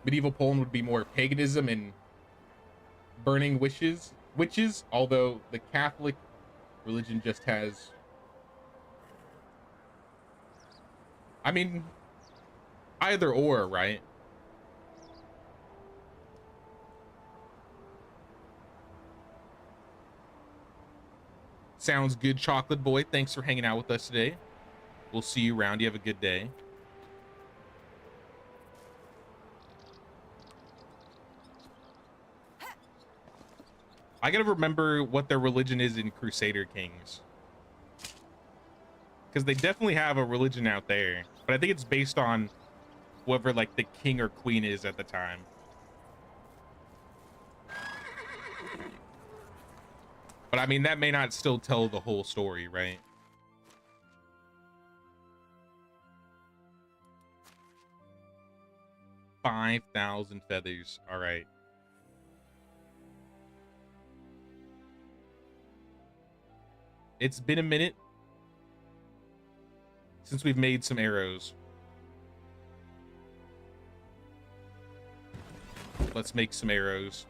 Medieval Poland would be more paganism and burning witches, although the Catholic religion just has, I mean, either or, right? Sounds good, Chocolate Boy. Thanks for hanging out with us today. We'll see you around. You have a good day. I gotta remember what their religion is in Crusader Kings. Because they definitely have a religion out there. But I think it's based on whoever, like, the king or queen is at the time. But, I mean, that may not still tell the whole story, right? $5,000 feathers. All right. It's been a minute since we've made some arrows. Let's make some arrows.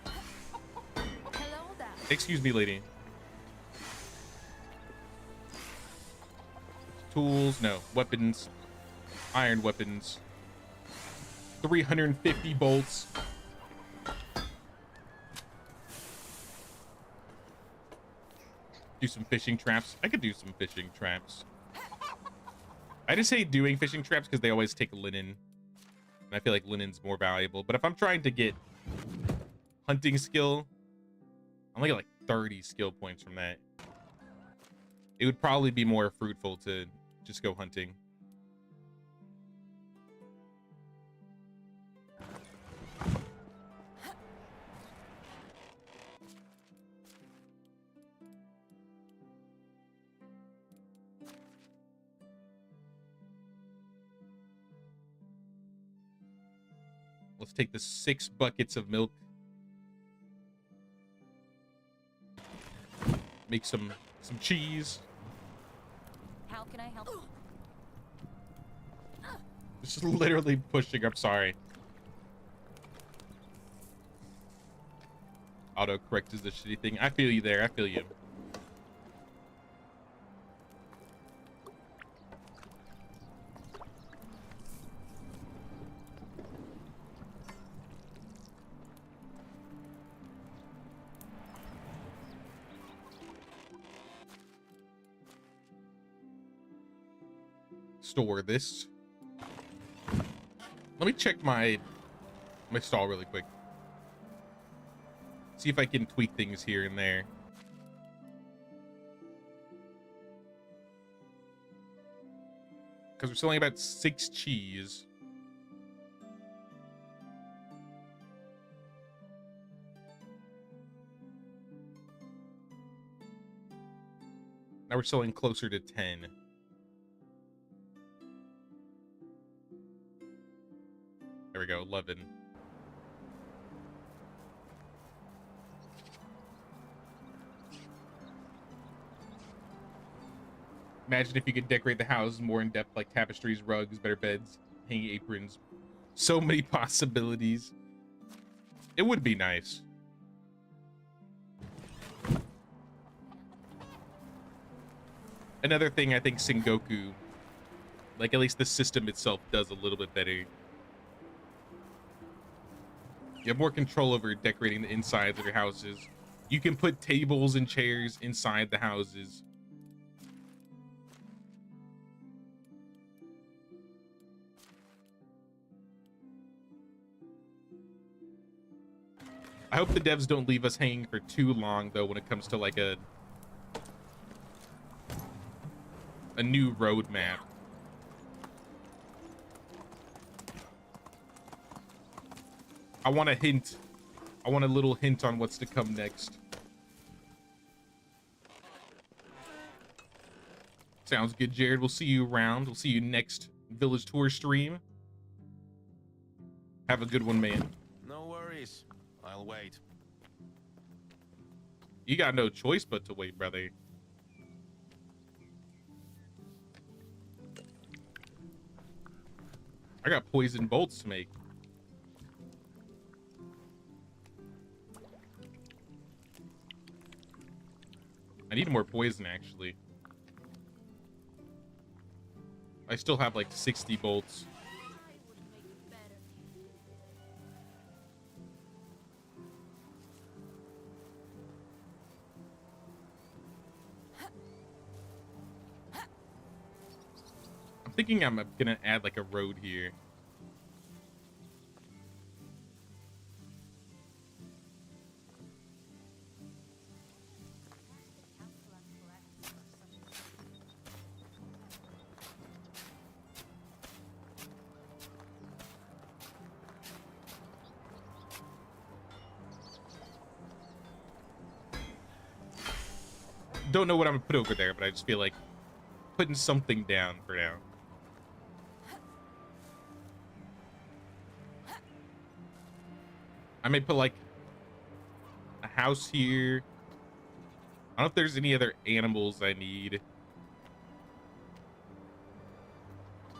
Hello there. Excuse me, lady. Tools, no. Weapons. Iron weapons. 350 bolts. Do some fishing traps. I could do some fishing traps. I just hate doing fishing traps because they always take linen. And I feel like linen's more valuable. But if I'm trying to get hunting skill, I'm gonna get like 30 skill points from that. It would probably be more fruitful to just go hunting. Let's take the 6 buckets of milk. Make some cheese. How can I help? Just literally pushing. I'm sorry. Autocorrect is the shitty thing. I feel you there. I feel you. Store this. Let me check my stall really quick. See if I can tweak things here and there. Because we're selling about 6 cheese. Now we're selling closer to 10. There we go, 11. Imagine if you could decorate the house more in depth, like tapestries, rugs, better beds, hanging aprons. So many possibilities. It would be nice. Another thing I think Sengoku, like at least the system itself, does a little bit better. You have more control over decorating the insides of your houses. You can put tables and chairs inside the houses. I hope the devs don't leave us hanging for too long, though, when it comes to like a new roadmap. I want a hint. I want a little hint on what's to come next. Sounds good, Jared. We'll see you around. We'll see you next village tour stream. Have a good one, man. No worries. I'll wait. You got no choice but to wait, brother. I got poison bolts to make. I need more poison, actually. I still have like 60 bolts. I'm thinking I'm gonna add like a road here. Don't know what I'm gonna put over there, but I just feel like putting something down for now. I may put like a house here. I don't know if there's any other animals I need. I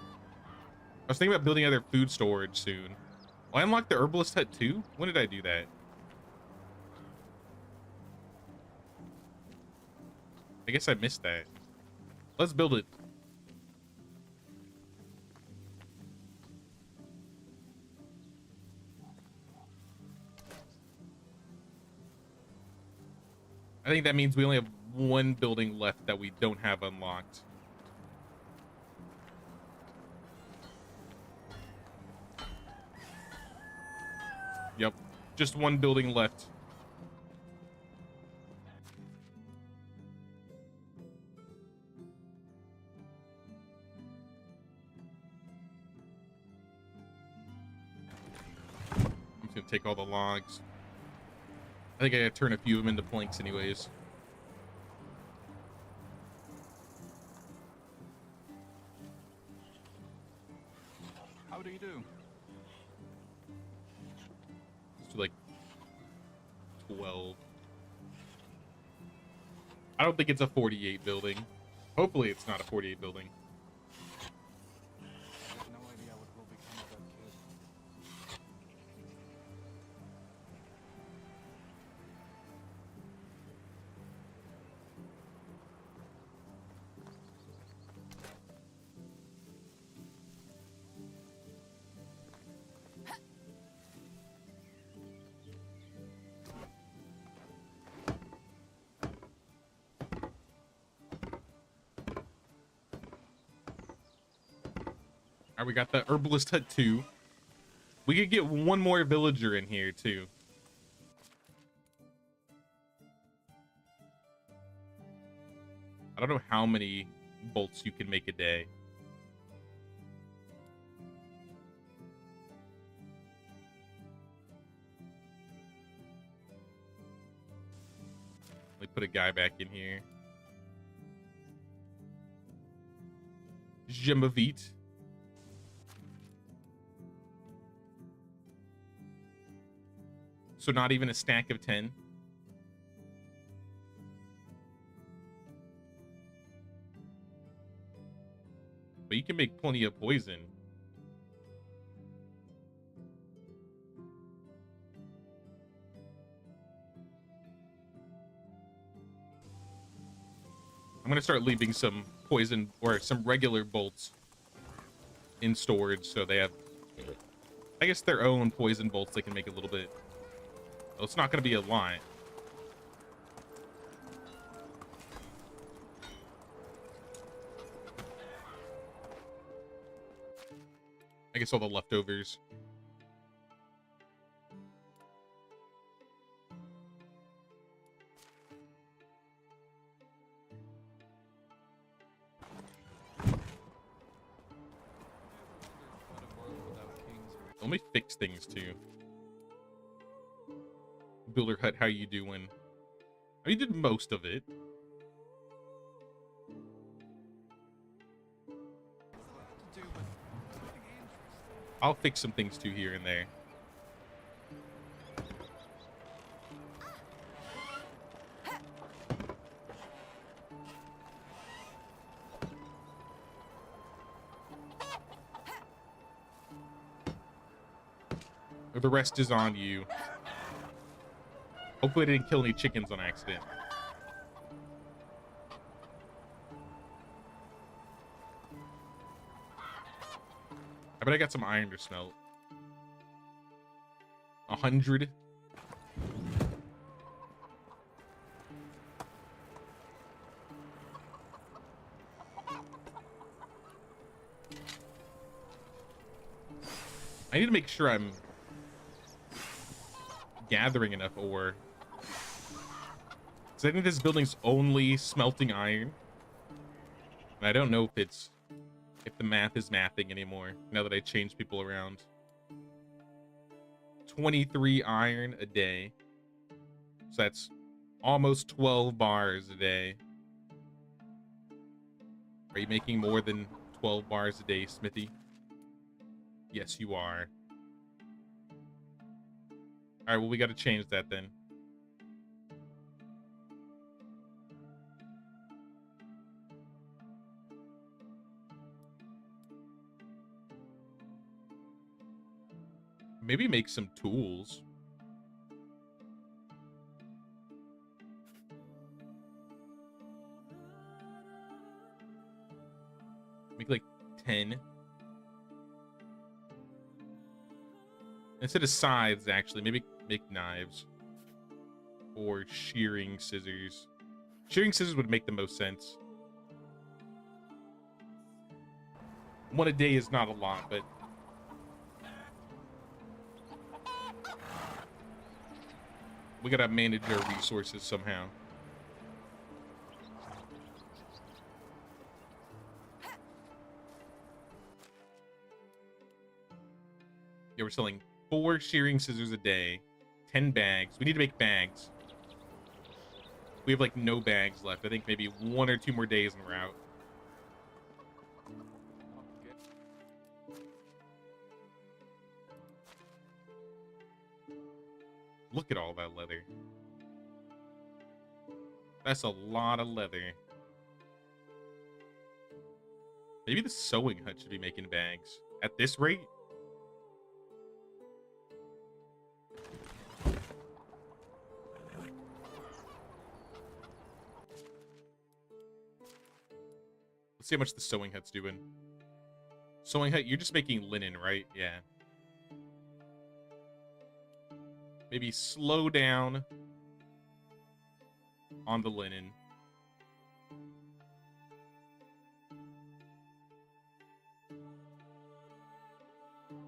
was thinking about building other food storage soon. Will I unlock the herbalist hut too? When did I do that? I guess I missed that. Let's build it. I think that means we only have one building left that we don't have unlocked. Yep, just one building left. I'm just gonna take all the logs. I think I gotta turn a few of them into planks anyways. How do you do? Let's do like 12. I don't think it's a 48 building. Hopefully it's not a 48 building. I have no idea what will become of that kid. All right, we got the herbalist hut 2. We could get one more villager in here too. I don't know how many bolts you can make a day. Let me put a guy back in here. Jemavit. So not even a stack of 10. But you can make plenty of poison. I'm gonna start leaving some poison or some regular bolts in storage so they have, I guess, their own poison bolts they can make a little bit. Well, it's not gonna be a lot. I guess all the leftovers. What a world without kings. Let me fix things too. Builder hut, how you doing? I mean, you did most of it. I'll fix some things too here and there. The rest is on you. Hopefully I didn't kill any chickens on accident. I bet I got some iron to smelt. 100. I need to make sure I'm gathering enough ore. So I think this building's only smelting iron. And I don't know if the math is mathing anymore now that I changed people around. 23 iron a day. So that's almost 12 bars a day. Are you making more than 12 bars a day, Smithy? Yes, you are. All right, well, we got to change that then. Maybe make some tools. Make like 10. Instead of scythes, actually, maybe make knives. Or shearing scissors. Shearing scissors would make the most sense. One a day is not a lot, but we gotta manage our resources somehow. Yeah, we're selling 4 shearing scissors a day, 10 bags. We need to make bags. We have like no bags left. I think maybe 1 or 2 more days en route. Look at all that leather. That's a lot of leather. Maybe the sewing hut should be making bags. At this rate? Let's see how much the sewing hut's doing. Sewing hut, you're just making linen, right? Yeah. Maybe slow down on the linen.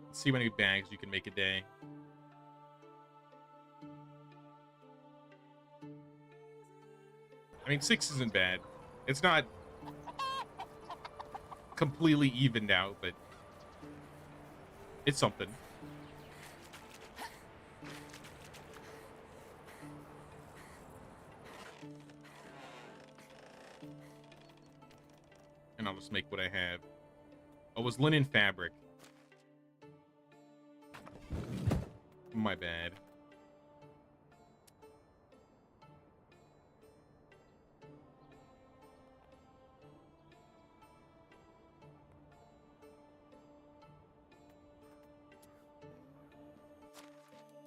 Let's see how many bags you can make a day. I mean, 6 isn't bad. It's not completely evened out, but it's something. And I'll just make what I have. Oh, it was linen fabric. My bad.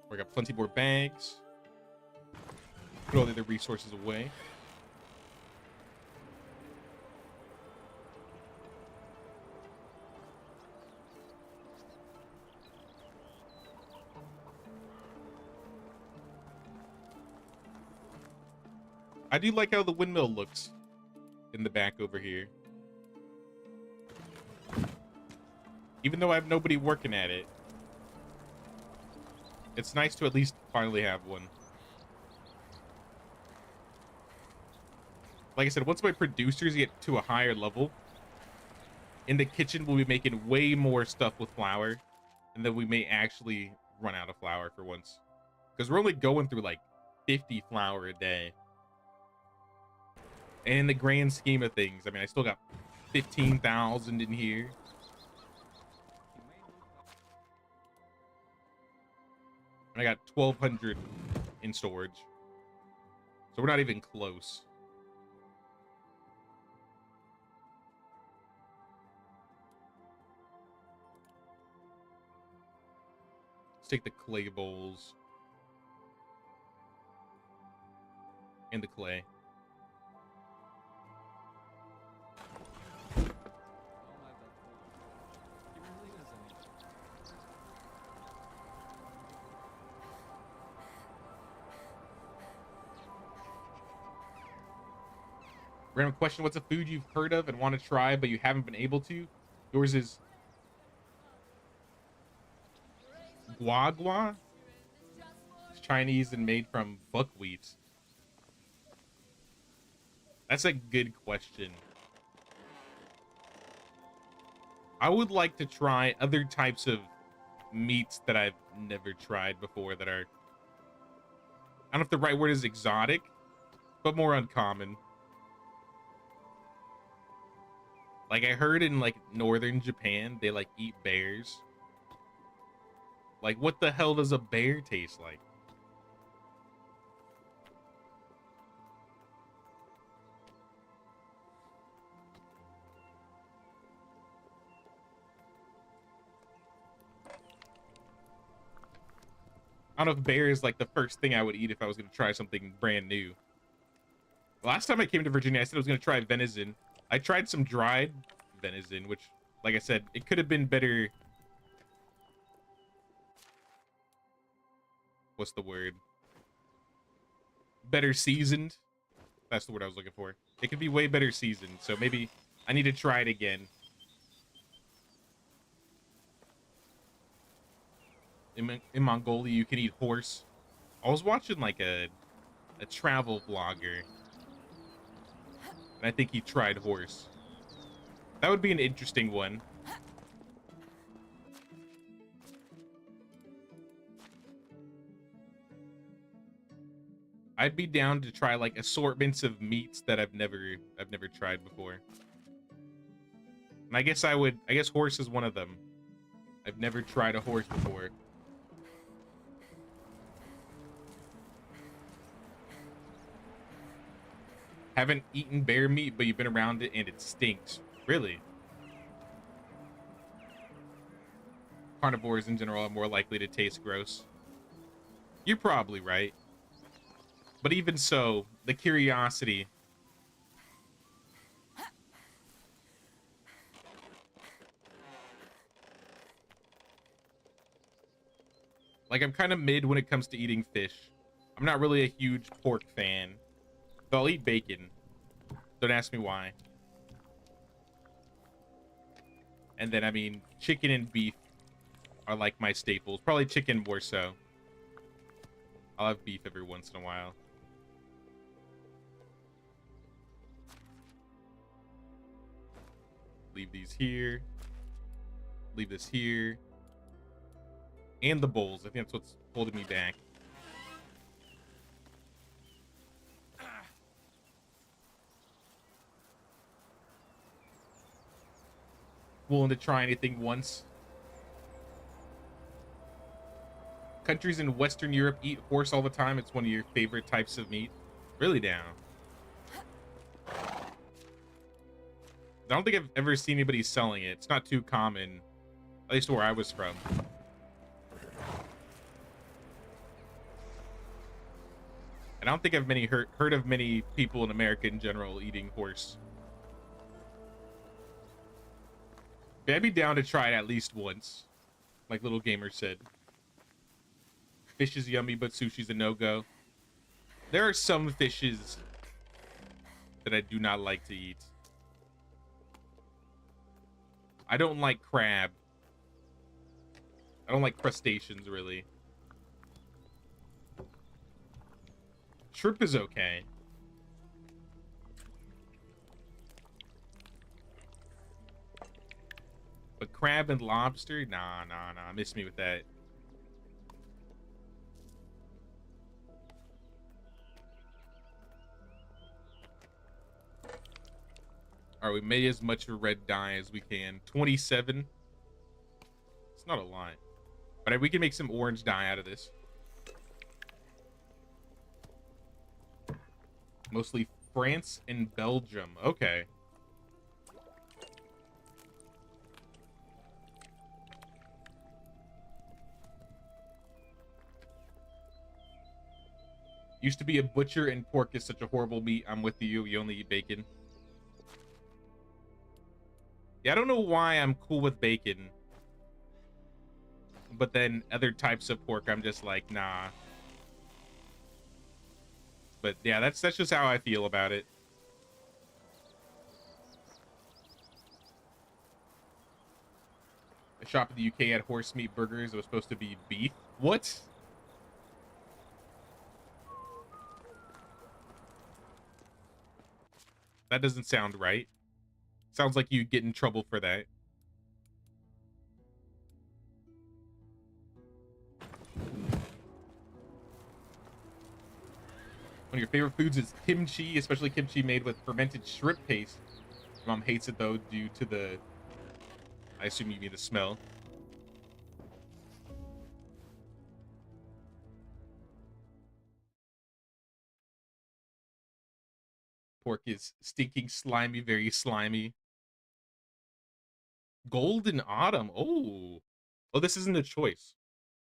We got plenty more bags. Put all the other resources away. I do like how the windmill looks in the back over here. Even though I have nobody working at it, it's nice to at least finally have one. Like I said, once my producers get to a higher level, in the kitchen we'll be making way more stuff with flour, and then we may actually run out of flour for once. Because we're only going through like 50 flour a day. And in the grand scheme of things, I mean, I still got 15,000 in here. And I got 1,200 in storage. So we're not even close. Let's take the clay bowls. And the clay. Don't let that fool you. He really is an idiot. Random question, what's a food you've heard of and want to try but you haven't been able to? Yours is guagua. It's Chinese and made from buckwheat. That's a good question. I would like to try other types of meats that I've never tried before that are, I don't know if the right word is exotic, but more uncommon. Like I heard in like northern Japan, they like eat bears. Like what the hell does a bear taste like? I don't know if bear is like the first thing I would eat if I was going to try something brand new. Last time I came to Virginia, I said I was going to try venison. I tried some dried venison, which, like I said, it could have been better. What's the word? Better seasoned. That's the word I was looking for. It could be way better seasoned, so maybe I need to try it again. In Mongolia, you can eat horse. I was watching like a travel vlogger, and I think he tried horse. That would be an interesting one. I'd be down to try like assortments of meats that I've never tried before. And I guess horse is one of them. I've never tried a horse before. Haven't eaten bear meat, but you've been around it and it stinks. Really? Carnivores in general are more likely to taste gross. You're probably right. But even so, the curiosity. Like, I'm kind of mid when it comes to eating fish. I'm not really a huge pork fan. But I'll eat bacon. Don't ask me why. And then, I mean, chicken and beef are like my staples. Probably chicken more so. I'll have beef every once in a while. Leave these here. Leave this here. And the bowls. I think that's what's holding me back. Willing to try anything once. Countries in Western Europe eat horse all the time. It's one of your favorite types of meat. Really down. I don't think I've ever seen anybody selling it. It's not too common, at least where I was from. And I don't think I've heard of many people in America in general eating horse. But I'd be down to try it at least once, like Little Gamer said. Fish is yummy, but sushi's a no-go. There are some fishes that I do not like to eat. I don't like crab. I don't like crustaceans, really. Shrimp is okay. But crab and lobster? Nah. Miss me with that. All right, we made as much red dye as we can. 27. It's not a lot. But we can make some orange dye out of this. Mostly France and Belgium. Okay. Used to be a butcher, and pork is such a horrible meat. I'm with you. You only eat bacon. Yeah, I don't know why I'm cool with bacon. But then other types of pork, I'm just like, nah. But yeah, that's just how I feel about it. A shop in the UK had horse meat burgers. It was supposed to be beef. What? That doesn't sound right. Sounds like you get in trouble for that. One of your favorite foods is kimchi, especially kimchi made with fermented shrimp paste. Mom hates it though due to the, I assume you mean the smell. Pork is stinking slimy, very slimy. Golden autumn. Oh, this isn't a choice.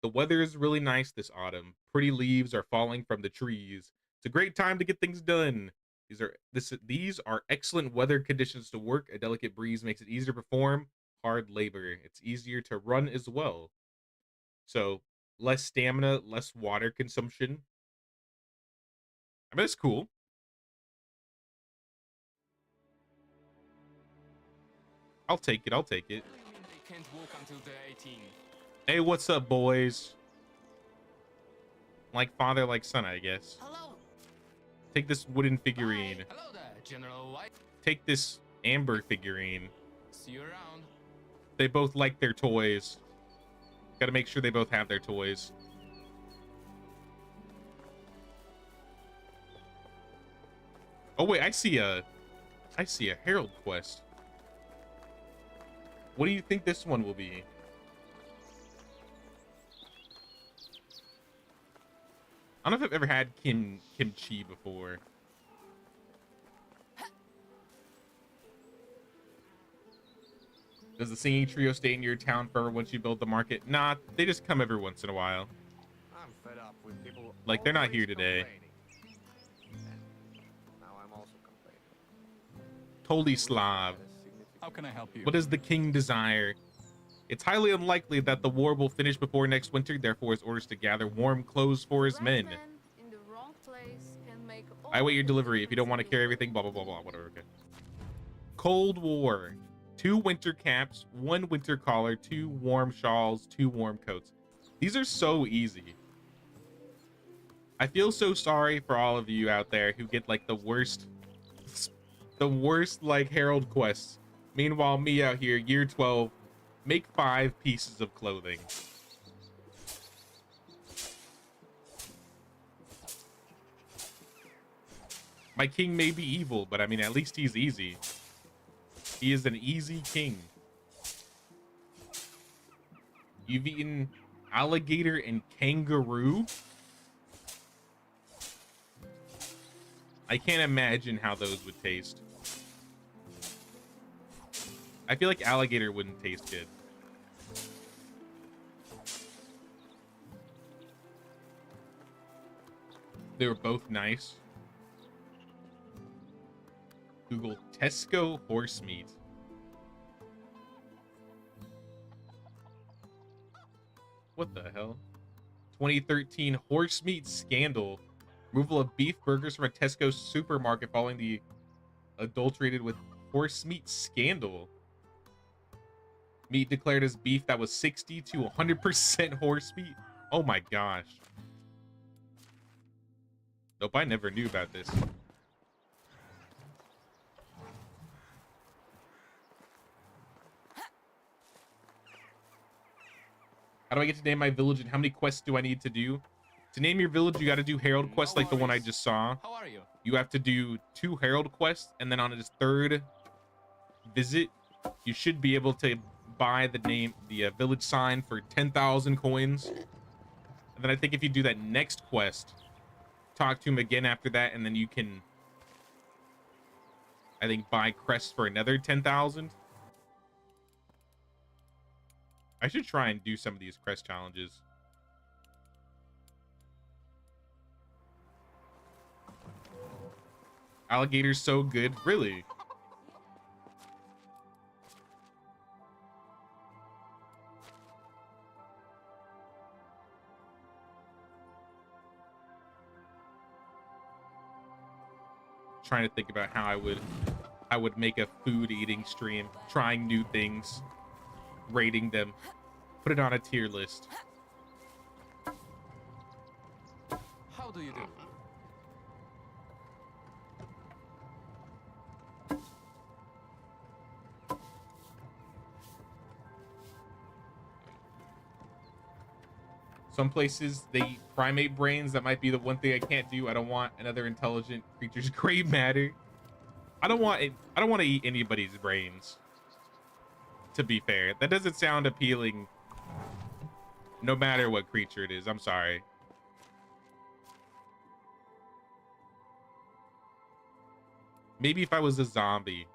The weather is really nice this autumn. Pretty leaves are falling from the trees. It's a great time to get things done. These are excellent weather conditions to work. A delicate breeze makes it easier to perform hard labor. It's easier to run as well. So less stamina, less water consumption. I mean, it's cool. I'll take it. What do you mean they can't walk until they're 18? Hey, what's up, boys? Like father, like son, I guess. Hello. Take this wooden figurine. Hi. Hello there, General White. Take this amber figurine. See you around. They both like their toys. Gotta make sure they both have their toys. Oh wait, I see a Herald quest. What do you think this one will be? I don't know if I've ever had kimchi before. Does the singing trio stay in your town forever once you build the market? Nah, they just come every once in a while. I'm fed up with people. Like, they're not always here today. complaining. And now I'm also complaining. Totally Slav. That is significant. How can I help you? What does the king desire? It's highly unlikely that the war will finish before next winter, therefore his orders to gather warm clothes for his Right men. man in the wrong place can make I all wait your the delivery. If you don't want to difference carry in the everything, blah, blah, blah, blah, whatever, okay. Cold War. 2 winter caps, 1 winter collar, 2 warm shawls, 2 warm coats. These are so easy. I feel so sorry for all of you out there who get like the worst like Herald quests. Meanwhile, me out here, year 12, make 5 pieces of clothing. My king may be evil, but I mean, at least he's easy. He is an easy king. You've eaten alligator and kangaroo? I can't imagine how those would taste. I feel like alligator wouldn't taste good. They were both nice. Google Tesco horse meat. What the hell? 2013 horse meat scandal. Removal of beef burgers from a Tesco supermarket following the adulterated with horse meat scandal. Meat declared as beef that was 60 to 100% horse meat. Oh my gosh. Nope, I never knew about this. How do I get to name my village and how many quests do I need to do? To name your village, you got to do Herald quests like the one I just saw. How are you? You have to do 2 Herald quests, and then on his 3rd visit, you should be able to buy the village sign for 10,000 coins. And then I think if you do that next quest, talk to him again after that, and then you can, I think, buy crests for another 10,000. I should try and do some of these crest challenges. Alligator's so good. Really? Trying to think about how I would make a food eating stream, trying new things, rating them, put it on a tier list. How do you do? Some places they eat primate brains. That might be the one thing I can't do. I don't want another intelligent creature's gray matter. I don't want to eat anybody's brains. To be fair, that doesn't sound appealing. No matter what creature it is, I'm sorry. Maybe if I was a zombie,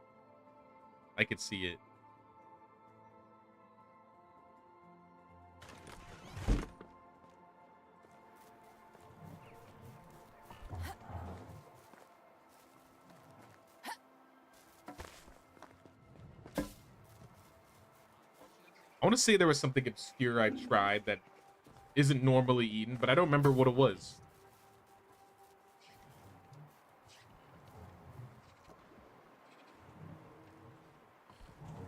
I could see it. I want to say there was something obscure I tried that isn't normally eaten, but I don't remember what it was.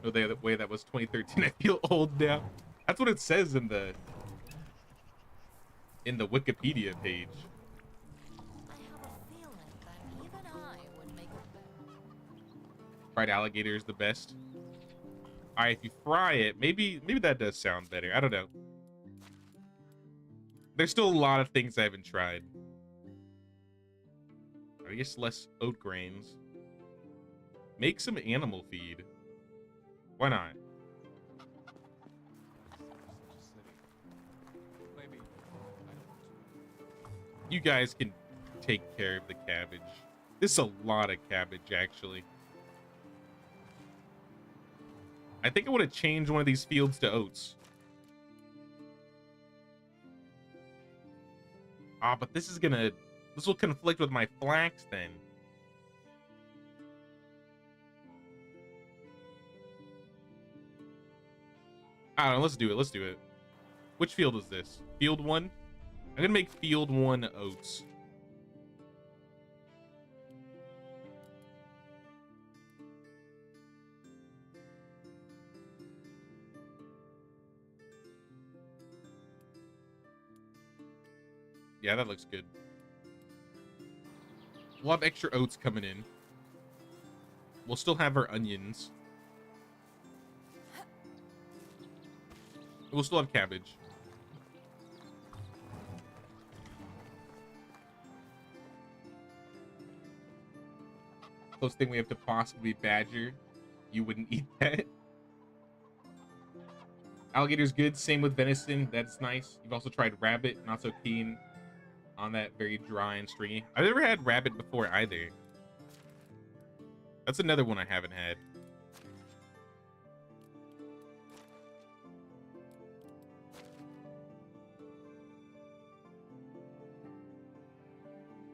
No, the way that was 2013. I feel old now. That's what it says in the Wikipedia page. I have a feeling that even I would make a bet. Fried alligator is the best. All right, if you fry it, maybe that does sound better. I don't know. There's still a lot of things I haven't tried. I guess less oat grains. Make some animal feed. Why not? Maybe. You guys can take care of the cabbage. This is a lot of cabbage, actually. I think I want to change one of these fields to oats. Ah, but this will conflict with my flax then. I don't know, let's do it. Let's do it. Which field is this? Field 1? I'm gonna make field 1 oats. Yeah, that looks good. We'll have extra oats coming in. We'll still have our onions. We'll still have cabbage. Closest thing we have to possibly badger. You wouldn't eat that. Alligator's good. Same with venison. That's nice. You've also tried rabbit. Not so keen on that. Very dry and stringy. I've never had rabbit before either. That's another one I haven't had.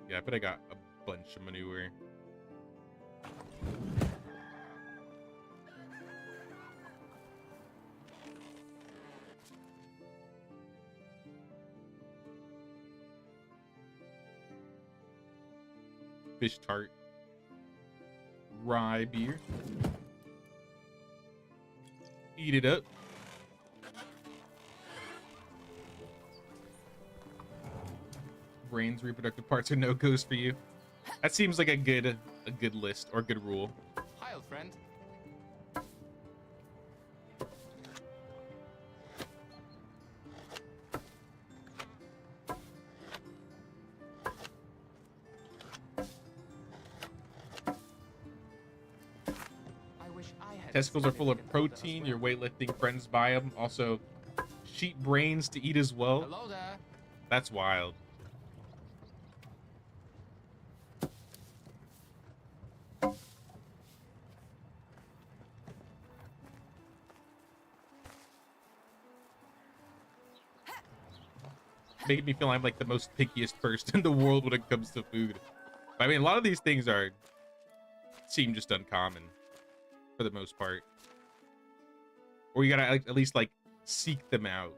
Yeah, I bet I got a bunch of manure. Fish tart. Rye beer. Eat it up. Brains, reproductive parts are no-goes for you. That seems like a good list or good rule. Hi, old friend. I wish I had Testicles are full of significant others protein. as Your well. weightlifting friends buy them. Also, sheep brains to eat as well. Hello there. That's wild. Making me feel I'm like the most pickiest person in the world when it comes to food. But, I mean, a lot of these things seem just uncommon for the most part. Or you gotta at least like seek them out.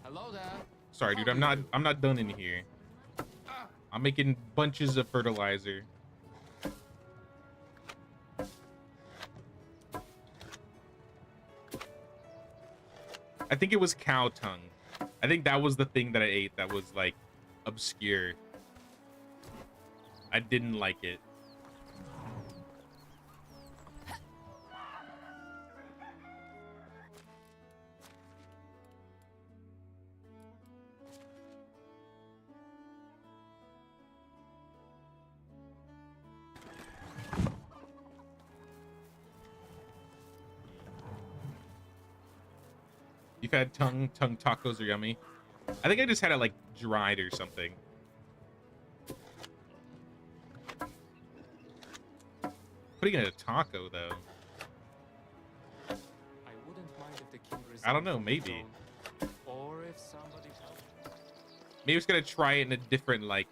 Hello there. Sorry, dude, I'm not done in here. I'm making bunches of fertilizer. I think it was cow tongue. I think that was the thing that I ate that was like obscure. I didn't like it. You've had tongue tacos are yummy. I think I just had it like dried or something. Putting it in a taco though. I wouldn't mind if the king I don't know, resigned from the maybe. throne, or if somebody helped. Maybe it's gonna try it in a different like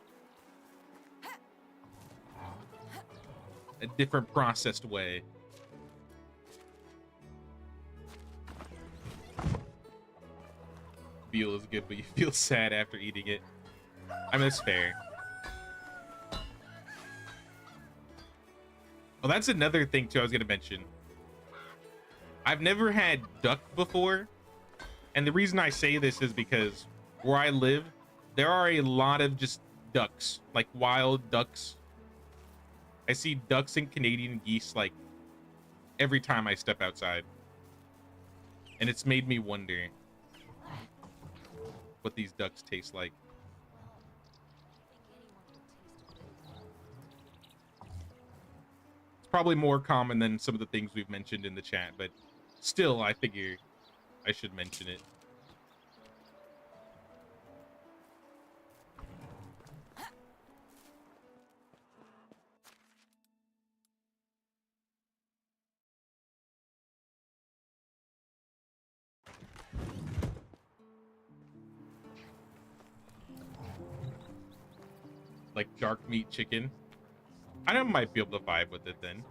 a different processed way. Feel is good, but you feel sad after eating it. I mean, that's fair. Well, that's another thing too I was gonna mention. I've never had duck before, and the reason I say this is because where I live, there are a lot of just ducks, like wild ducks. I see ducks and Canadian geese like every time I step outside, and it's made me wonder what these ducks taste like. probably more common than some of the things we've mentioned in the chat, but still, I figure I should mention it. Like dark meat chicken. I might be able to vibe with it then.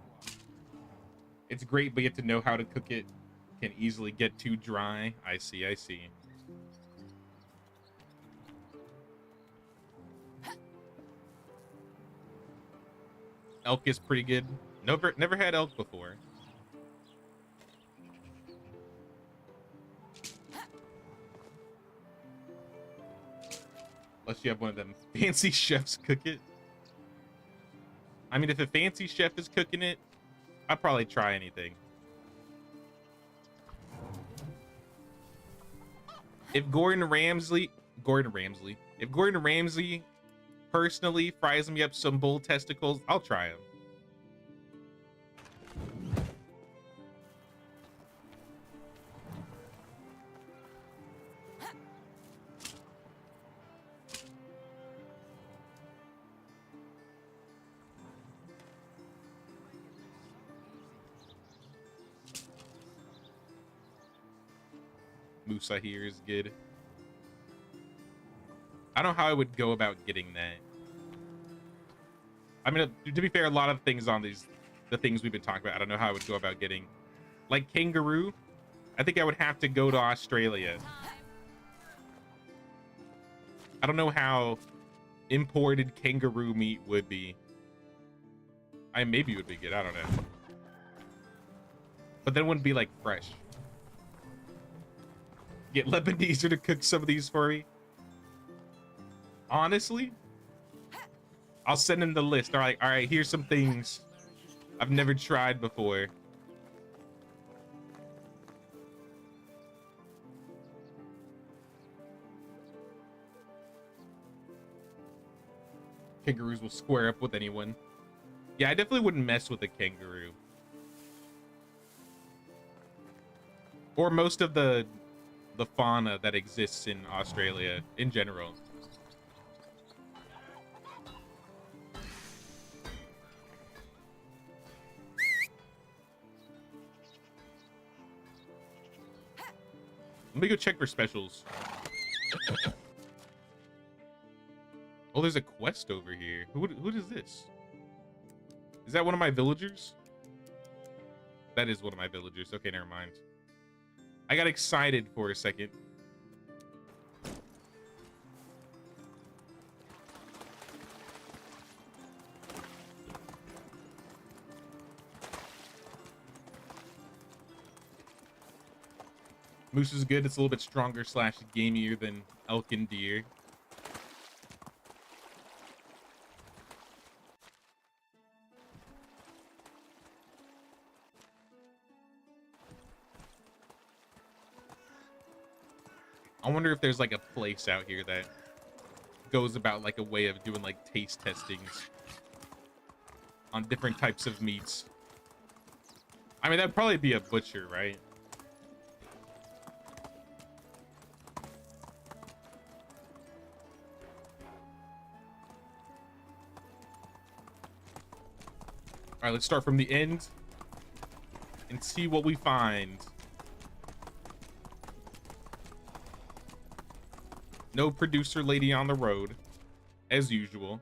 It's great, but you have to know how to cook it. Can easily get too dry. I see, I see. Elk is pretty good. Never had elk before. Unless you have one of them fancy chefs cook it. I mean, if a fancy chef is cooking it, I'd probably try anything. If Gordon Ramsay personally fries me up some bull testicles, I'll try them. Musa here is good. I don't know how I would go about getting that. I mean, to be fair, a lot of things on the things we've been talking about, I don't know how I would go about getting. Like kangaroo, I think I would have to go to Australia. I don't know how imported kangaroo meat would be. Maybe it would be good, I don't know. But then it wouldn't be like fresh. Get Lebanese to cook some of these for me. Honestly, I'll send him the list. All right, here's some things I've never tried before. Kangaroos will square up with anyone. Yeah, I definitely wouldn't mess with a kangaroo. Or most of the fauna that exists in Australia in general. Let me go check for specials. Oh, there's a quest over here. Who is this? Is that one of my villagers? That is one of my villagers. Okay, never mind. I got excited for a second. Moose is good. It's a little bit stronger / gamier than elk and deer. I wonder if there's like a place out here that goes about like a way of doing like taste testings on different types of meats. I mean, that'd probably be a butcher, right? All right, let's start from the end and see what we find. No producer lady on the road, as usual.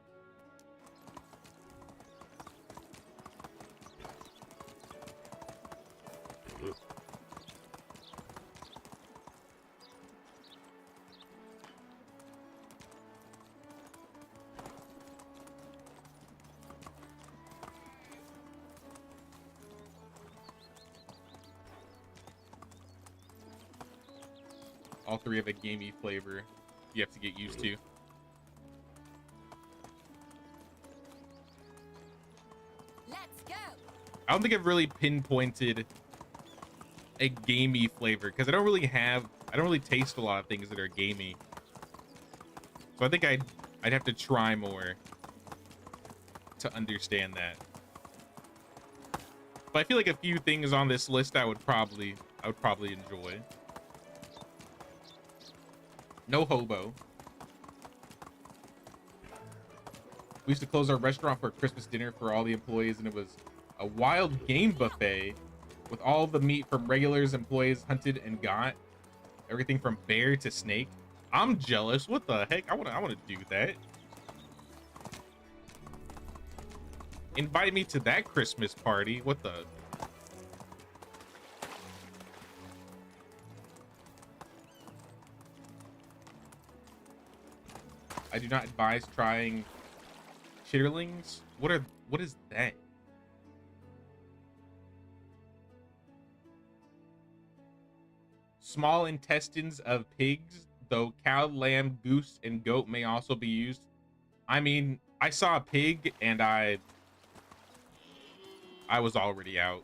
All three have a gamey flavor you have to get used to. Let's go. I don't think I've really pinpointed a gamey flavor because I don't really taste a lot of things that are gamey. So I think I'd have to try more to understand that. But I feel like a few things on this list I would probably enjoy. No hobo. We used to close our restaurant for Christmas dinner for all the employees, and it was a wild game buffet with all the meat from regulars, employees hunted and got. Everything from bear to snake. I'm jealous. What the heck? I wanna do that. Invite me to that Christmas party. What the? I do not advise trying chitterlings. What is that? Small intestines of pigs, though cow, lamb, goose, and goat may also be used. I mean, I saw a pig and I was already out.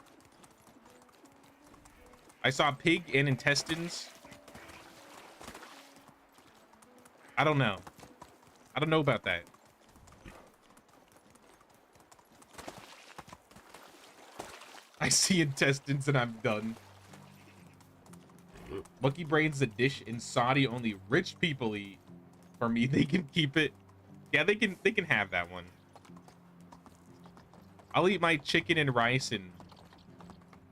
I saw pig and intestines. I don't know. I don't know about that. I see intestines and I'm done. Monkey brain's a dish in Saudi only rich people eat. For me, they can keep it. Yeah, they can have that one. I'll eat my chicken and rice and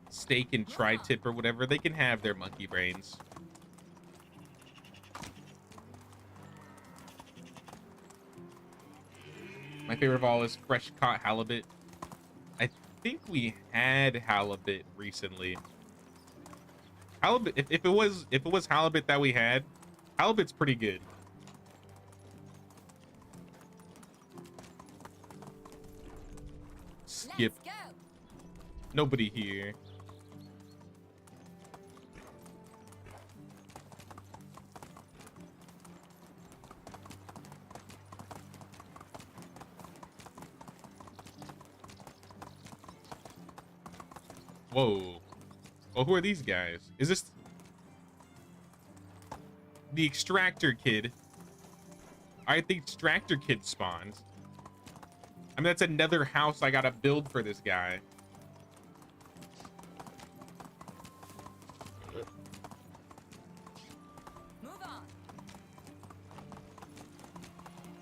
steak and tri-tip or whatever. They can have their monkey brains. My favorite of all is fresh caught halibut. I think we had halibut recently. Halibut, if it was halibut that we had, halibut's pretty good. Skip. Let's go. Nobody here. Whoa. Oh, who are these guys? Is this the extractor kid? I think extractor kid spawned. I mean, that's another house I gotta build for this guy. Move on.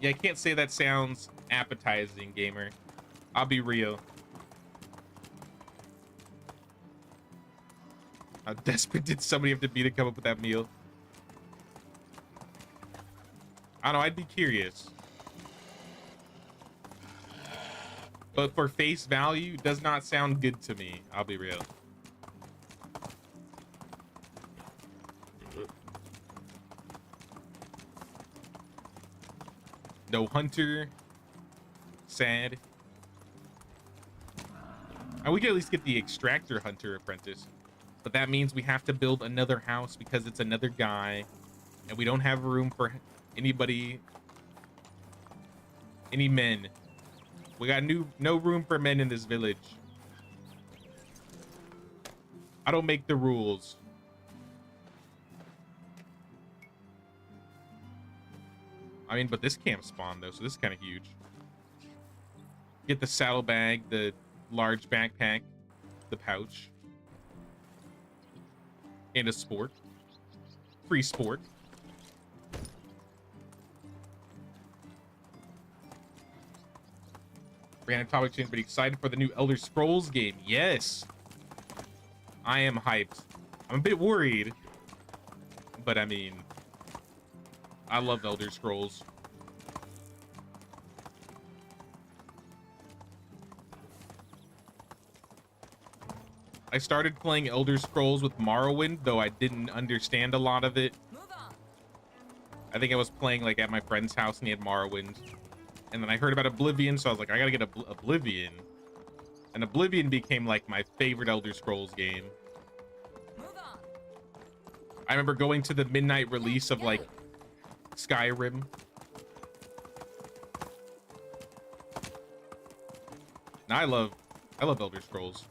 Yeah, I can't say that sounds appetizing, gamer. I'll be real. How desperate did somebody have to be to come up with that meal? I don't know, I'd be curious. But for face value, does not sound good to me. I'll be real. No hunter. Sad. And we can at least get the extractor hunter apprentice. But that means we have to build another house because it's another guy. And we don't have room for anybody. Any men. We got no room for men in this village. I don't make the rules. I mean, but this camp spawned though, so this is kind of huge. Get the saddlebag, the large backpack, the pouch, and a sport. Free sport. Random topic change, but excited for the new Elder Scrolls game. Yes. I am hyped. I'm a bit worried. But I mean, I love Elder Scrolls. I started playing Elder Scrolls with Morrowind, though I didn't understand a lot of it. Move on. I think I was playing like at my friend's house and he had Morrowind. And then I heard about Oblivion, so I was like, I gotta get Oblivion. And Oblivion became like my favorite Elder Scrolls game. Move on. I remember going to the midnight release of like Skyrim. Now I love Elder Scrolls.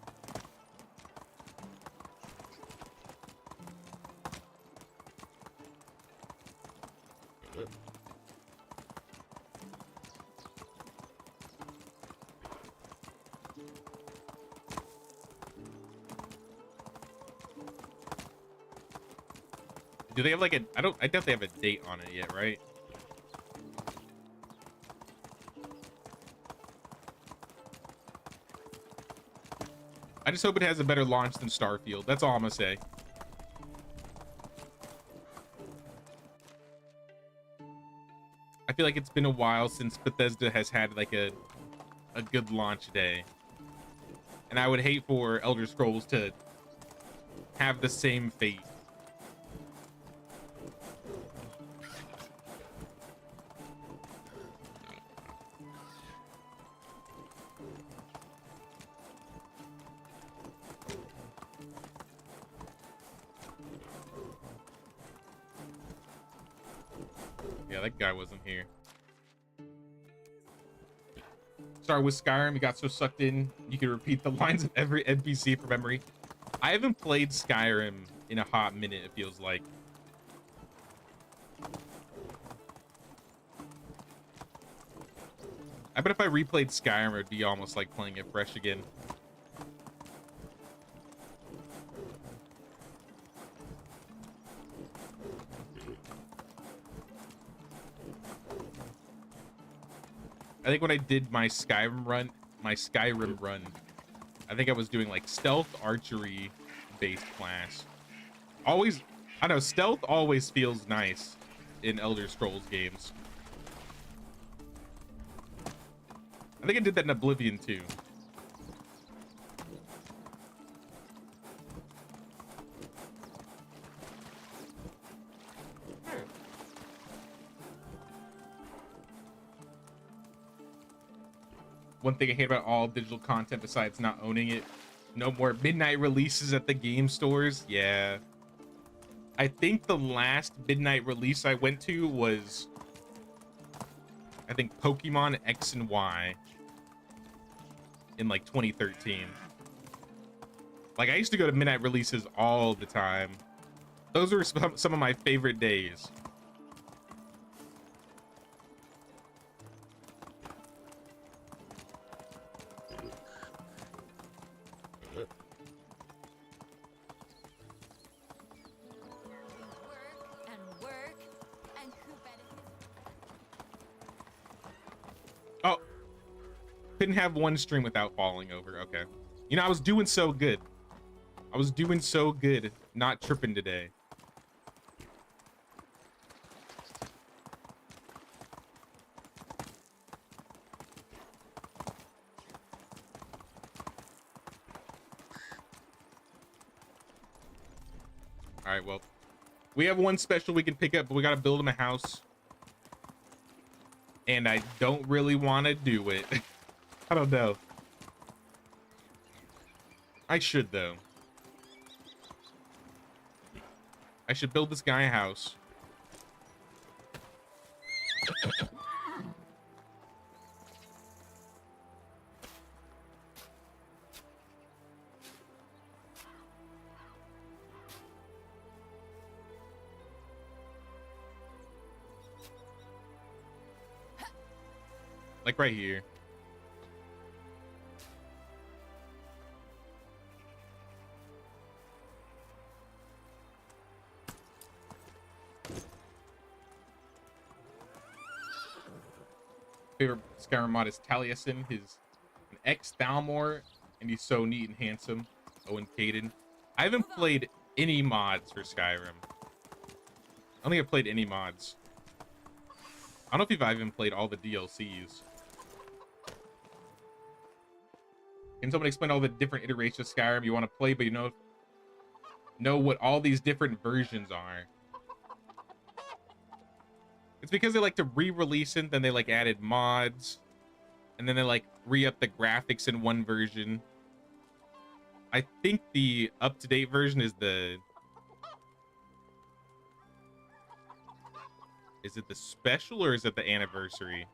Do they have like a, I doubt they have a date on it yet, right? I just hope it has a better launch than Starfield. That's all I'm gonna say. I feel like it's been a while since Bethesda has had like a good launch day. And I would hate for Elder Scrolls to have the same fate. Yeah, that guy wasn't here. Start with Skyrim, you got so sucked in, you can repeat the lines of every NPC from memory. I haven't played Skyrim in a hot minute, it feels like. I bet if I replayed Skyrim, it would be almost like playing it fresh again. I think when I did my Skyrim run, I think I was doing like stealth archery based class. Always, I don't know, stealth always feels nice in Elder Scrolls games. I think I did that in Oblivion too. One thing I hate about all digital content besides not owning it, no more midnight releases at the game stores. Yeah. I think the last midnight release I went to was, I think, Pokemon X and Y in like 2013. Like, I used to go to midnight releases all the time. Those were some of my favorite days. Oh, couldn't have one stream without falling over. Okay. You know, I was doing so good. I was doing so good, not tripping today. All right, well, we have one special we can pick up, but we got to build him a house. And I don't really want to do it. I don't know. I should, though. I should build this guy a house. Like right here. Favorite Skyrim mod is Taliesin. He's an ex-Thalmor, and he's so neat and handsome. Owen Caden. I haven't played any mods for Skyrim. I don't think I've played any mods. I don't know if I've even played all the DLCs. Can someone explain all the different iterations of Skyrim you want to play, but you know what all these different versions are? It's because they like to re-release it, then they like added mods, and then they like re-up the graphics in one version. I think the up-to-date version is the... Is it the special or is it the anniversary?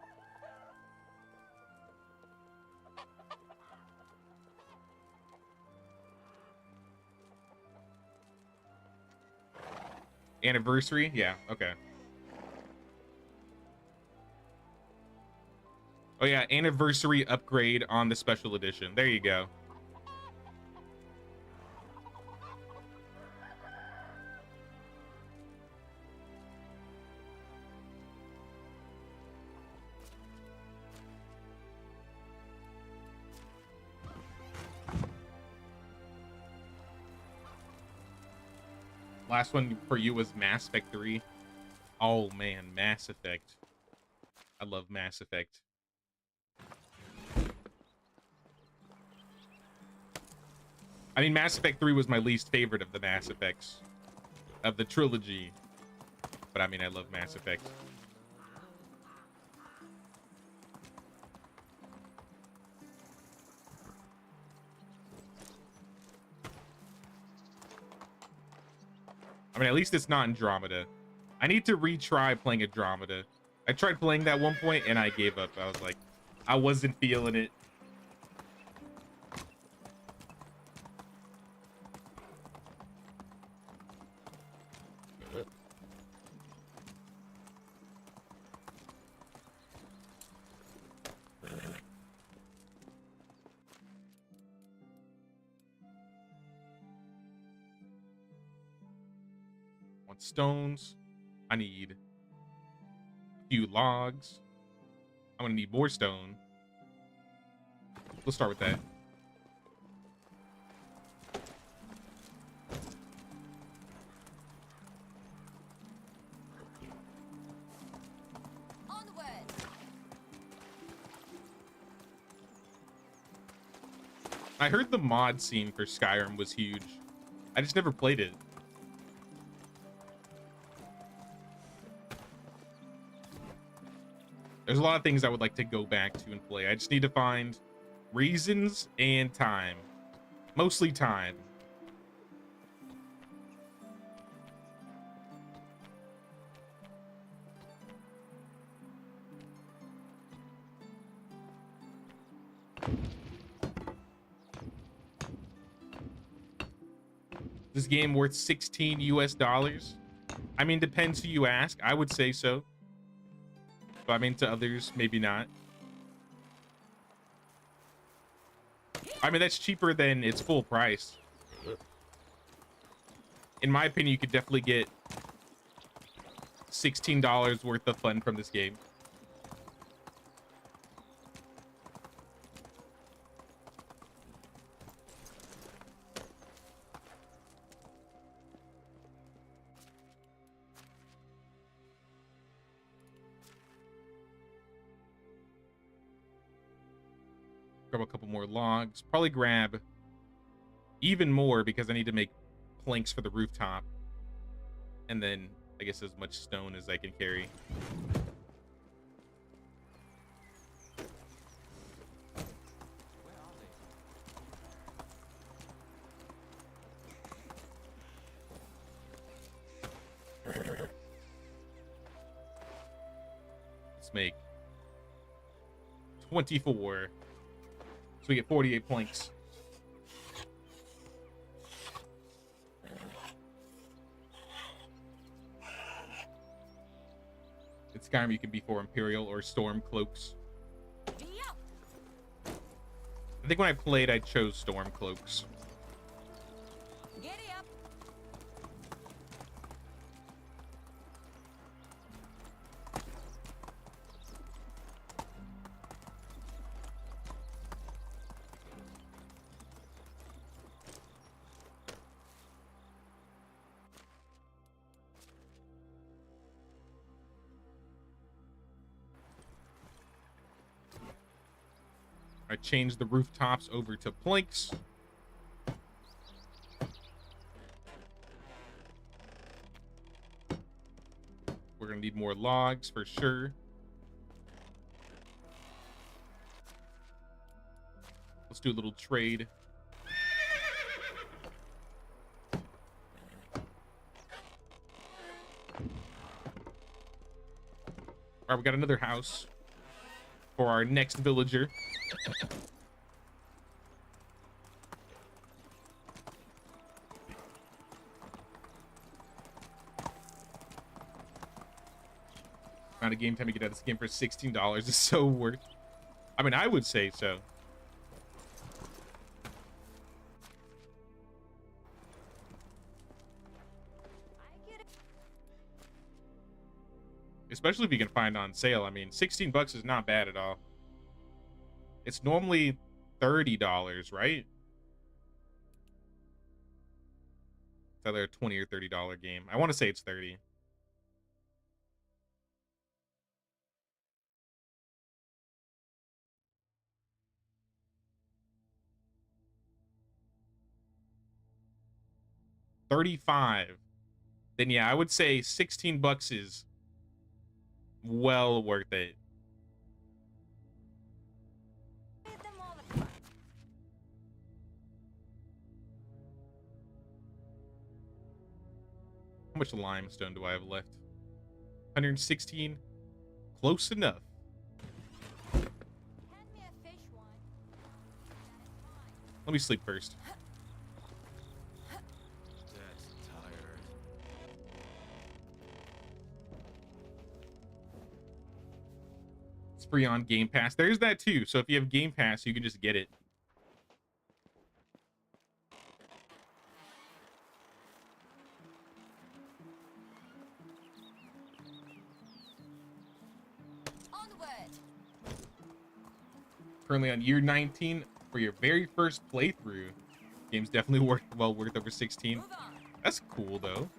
Anniversary? Yeah, okay. Oh yeah, anniversary upgrade on the special edition. There you go. Last one for you was Mass Effect 3. Oh man, Mass Effect. I love Mass Effect. I mean, Mass Effect 3 was my least favorite of the Mass Effects of the trilogy. But I mean, I love Mass Effect. I mean, at least it's not Andromeda. I need to retry playing Andromeda. I tried playing that one point and I gave up. I was like, I wasn't feeling it. Want stones. I need a few logs. I'm gonna need more stone. Let's start with that. Onward! I heard the mod scene for Skyrim was huge. I just never played it. There's a lot of things I would like to go back to and play. I just need to find reasons and time. Mostly time. This game worth 16 US dollars? I mean, depends who you ask. I would say so. But I mean, to others, maybe not. I mean, that's cheaper than its full price. In my opinion, you could definitely get $16 worth of fun from this game. Grab a couple more logs. Probably grab even more because I need to make planks for the rooftop. And then I guess as much stone as I can carry. Let's make 24. So we get 48 planks. In Skyrim, you can be for Imperial or Storm cloaks. I think when I played, I chose Storm cloaks. Giddy up! I changed the rooftops over to planks. We're gonna need more logs for sure. Let's do a little trade. All right, we got another house for our next villager. Amount of game time you get out of this game for $16 is so worth. I mean, I would say so. Especially if you can find on sale. I mean, 16 bucks is not bad at all. It's normally $30, right? It's either a $20 or $30 game. I want to say it's 30. $35. Then yeah, I would say 16 bucks is well worth it. How much limestone do I have left? 116. Close enough. Hand me a fish one. Let me sleep first. That's tired. It's free on Game Pass. There's that too. So if you have Game Pass, you can just get it. Onward. Currently on year 19 for your very first playthrough. Game's definitely worth over 16. Move on. That's cool though.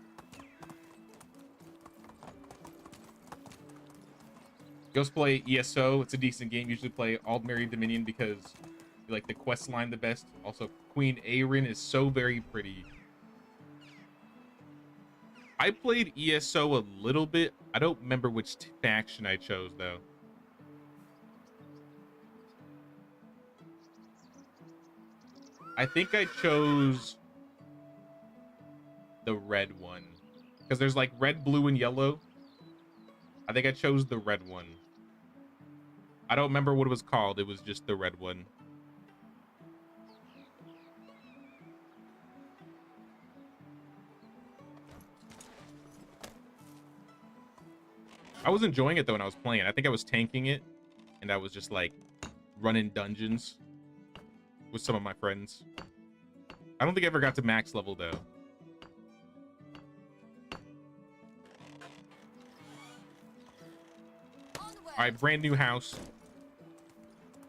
You also play ESO. It's a decent game. Usually play Aldmeri Dominion because you like the quest line the best. Also, Queen Aerin is so very pretty. I played ESO a little bit. I don't remember which faction I chose though. I think I chose the red one because there's like red, blue, and yellow. I think I chose the red one. I don't remember what it was called. It was just the red one. I was enjoying it though when I was playing. I think I was tanking it and I was just like running dungeons with some of my friends. I don't think I ever got to max level though. Onward. All right, brand new house.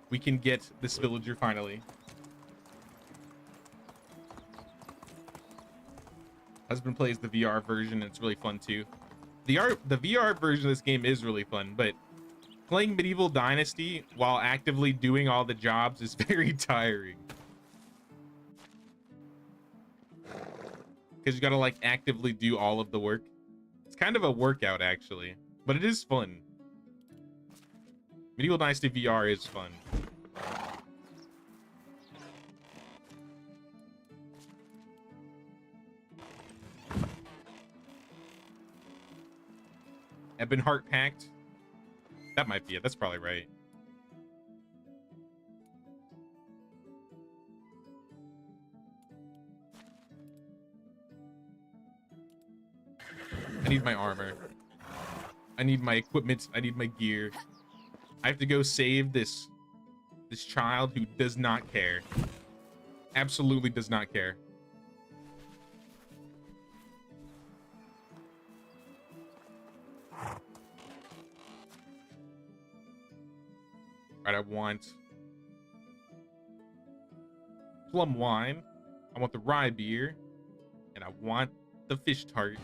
We can get this villager finally. Husband plays the VR version and it's really fun too. The VR version of this game is really fun, but playing Medieval Dynasty while actively doing all the jobs is very tiring. Because you gotta like actively do all of the work. It's kind of a workout actually, but it is fun. Medieval Dynasty VR is fun. Ebon Heart Pact. That might be it. That's probably right. I need my armor. I need my equipment. I need my gear. I have to go save this child who does not care. Absolutely does not care. All right, I want plum wine. I want the rye beer. And I want the fish tart.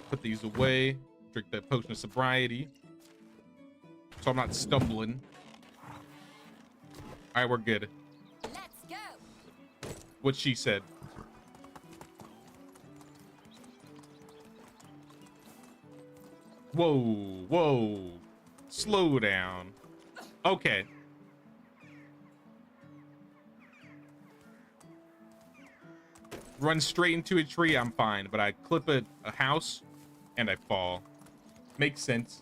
Put these away. Drink the potion of sobriety. So I'm not stumbling. All right, we're good. Let's go. What she said. Whoa, whoa. Slow down. Okay. Run straight into a tree, I'm fine. But I clip a house and I fall. Makes sense.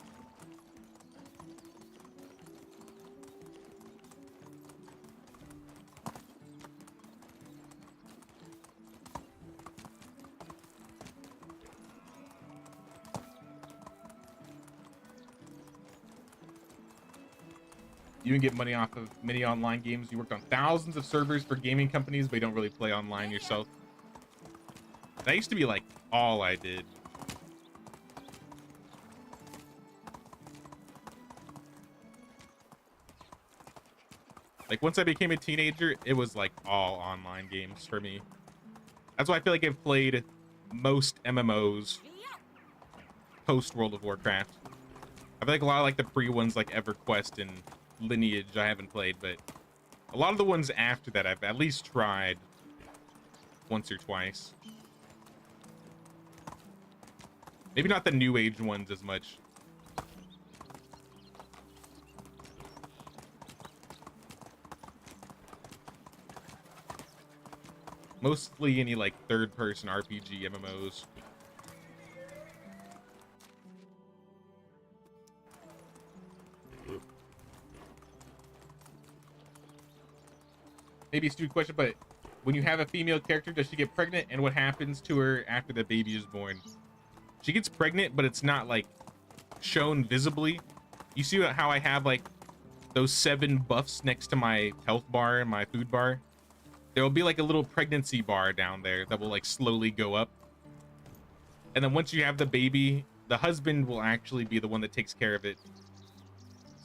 You can get money off of many online games. You worked on thousands of servers for gaming companies, but you don't really play online yourself. That used to be like all I did. Like once I became a teenager, it was like all online games for me. That's why I feel like I've played most MMOs post World of Warcraft. I feel like a lot of like the pre ones like EverQuest and Lineage I haven't played, but a lot of the ones after that I've at least tried once or twice. Maybe not the new age ones as much. Mostly any like third person RPG MMOs. Maybe a stupid question, but when you have a female character, does she get pregnant? And what happens to her after the baby is born? She gets pregnant, but it's not like shown visibly. You see how I have like those 7 buffs next to my health bar and my food bar? There will be like a little pregnancy bar down there that will like slowly go up. And then once you have the baby, the husband will actually be the one that takes care of it.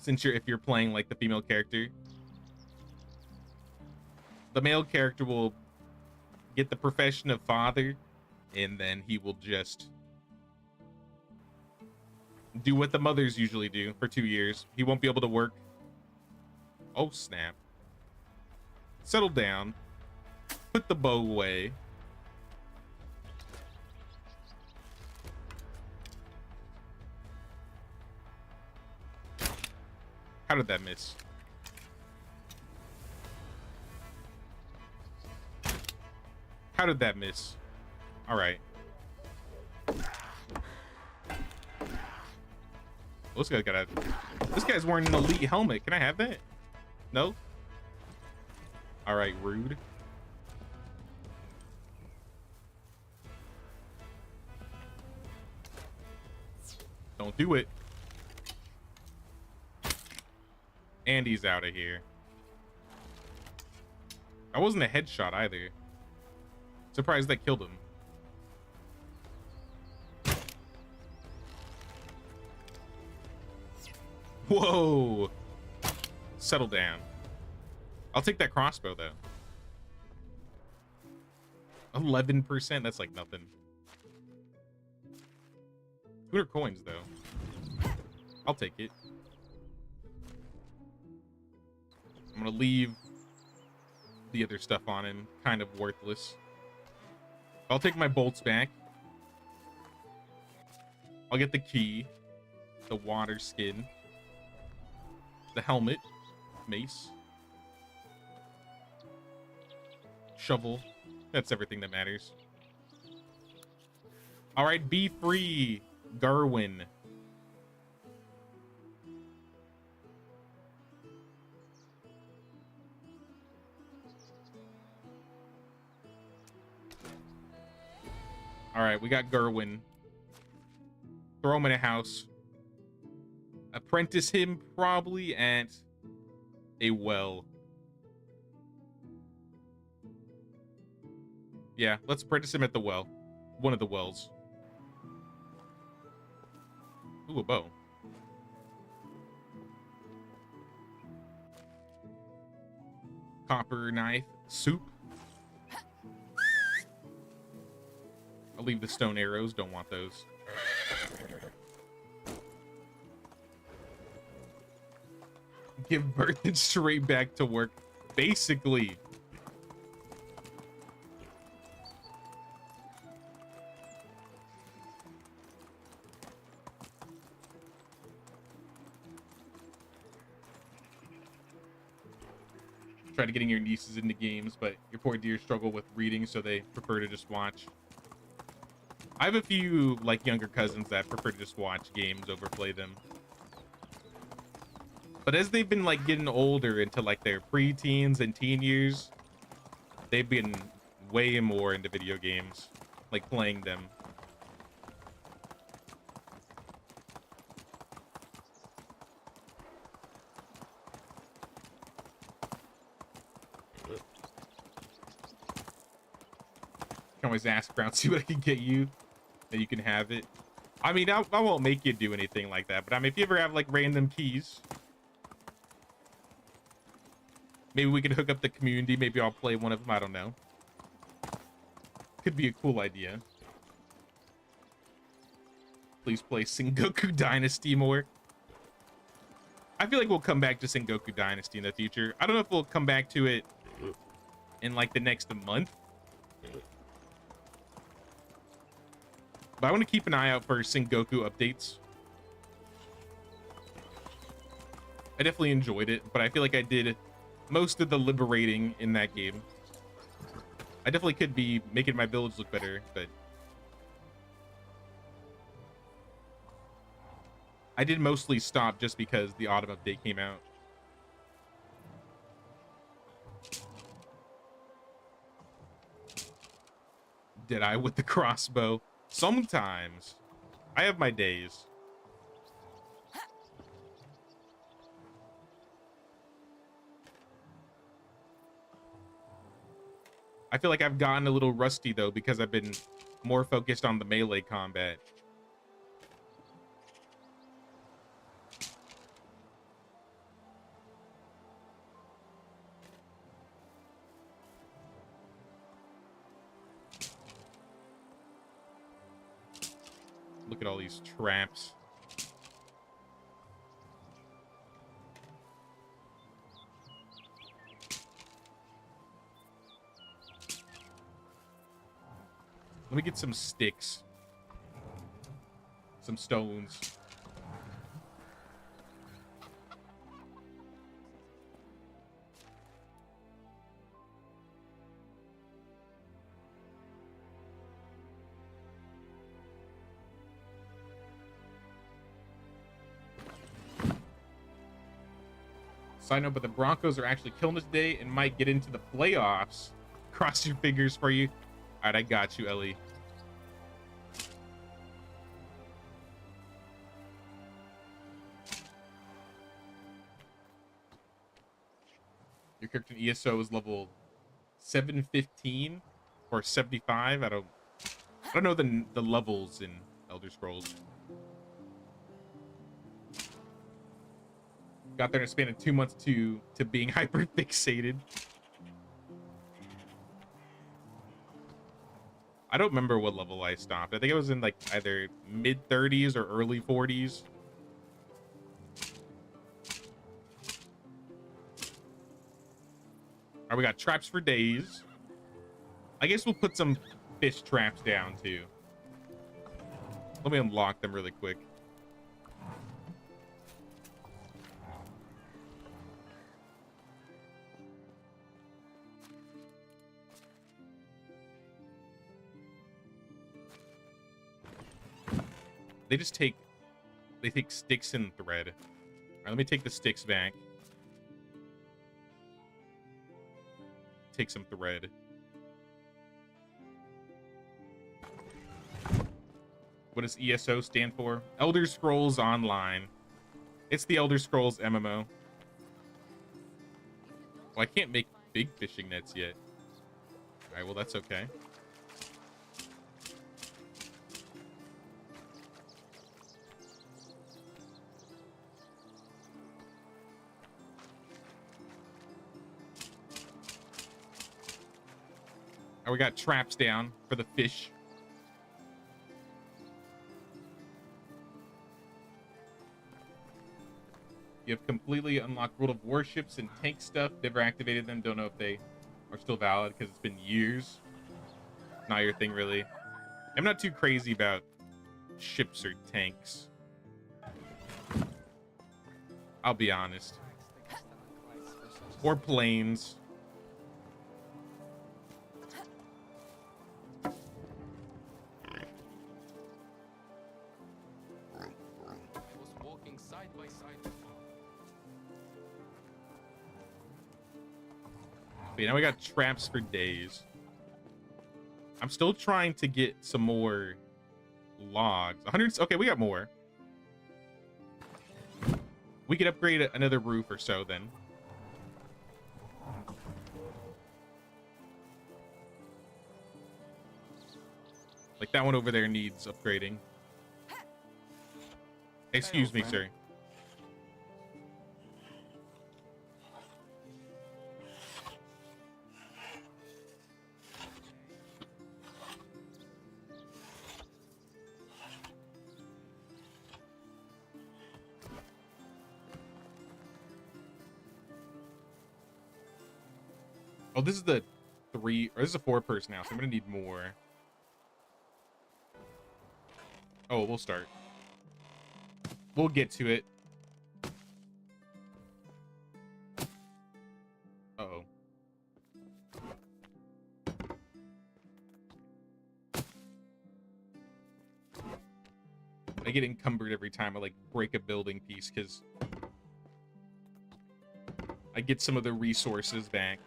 Since if you're playing like the female character, the male character will get the profession of father, and then he will just do what the mothers usually do for 2 years. He won't be able to work. Oh, snap. Settle down. Put the bow away. How did that miss? How did that miss? All right. This guy's got a... This guy's wearing an elite helmet. Can I have that? No? All right, rude. Don't do it. And he's out of here. That wasn't a headshot either. Surprised that killed him. Whoa. Settle down. I'll take that crossbow though. 11%, that's like nothing. 200 coins though. I'll take it. I'm gonna leave the other stuff on him, kind of worthless. I'll take my bolts back. I'll get the key, the water skin, the helmet, mace, shovel. That's everything that matters. All right, be free, Garwin. All right, we got Gerwin. Throw him in a house. Apprentice him probably at a well. Yeah, let's apprentice him at the well. One of the wells. Ooh, a bow. Copper knife. Soup. I'll leave the stone arrows. Don't want those. Give birth and straight back to work. Basically. Try to getting your nieces into games, but your poor dears struggle with reading, so they prefer to just watch. I have a few like younger cousins that prefer to just watch games over play them. But as they've been like getting older into like their pre-teens and teen years, they've been way more into video games, like playing them. Can always ask around, see what I can get you. That you can have it. I mean, I won't make you do anything like that, but I mean, if you ever have like random keys, Maybe we could hook up the community. Maybe I'll play one of them. I don't know. Could be a cool idea. Please play Sengoku Dynasty more. I feel like we'll come back to Sengoku Dynasty in the future. I don't know if we'll come back to it in like the next month. But I want to keep an eye out for Sengoku updates. I definitely enjoyed it, but I feel like I did most of the liberating in that game. I definitely could be making my village look better, but I did mostly stop just because the autumn update came out. Did I with the crossbow? Sometimes. I have my days. I feel like I've gotten a little rusty though because I've been more focused on the melee combat. Look at all these traps. Let me get some sticks. Some stones. Side note, but the Broncos are actually killing us today and might get into the playoffs. Cross your fingers for you. All right, I got you, Ellie. Your character in ESO is level 715 or 75. I don't know the levels in Elder Scrolls. Got there in a span of 2 months to being hyper fixated. I don't remember what level I stopped. I think it was in like either mid 30s or early 40s. All right, we got traps for days. I guess we'll put some fish traps down too. Let me unlock them really quick. They take sticks and thread. All right, let me take the sticks back. Take some thread. What does ESO stand for? Elder Scrolls Online. It's the Elder Scrolls MMO. Well, I can't make big fishing nets yet. All right, well, that's okay. We got traps down for the fish. You have completely unlocked World of Warships and tank stuff. Never activated them. Don't know if they are still valid because it's been years. Not your thing, really. I'm not too crazy about ships or tanks. I'll be honest. Or planes. Side by side before. Okay, now we got traps for days. I'm still trying to get some more logs. 100. Okay, we got more. We could upgrade another roof or so then. Like that one over there needs upgrading. Excuse me, sir. Oh, this is the 3, or this is a 4-person house. I'm gonna need more. Oh, we'll start. We'll get to it. Uh-oh. I get encumbered every time I like break a building piece because I get some of the resources back.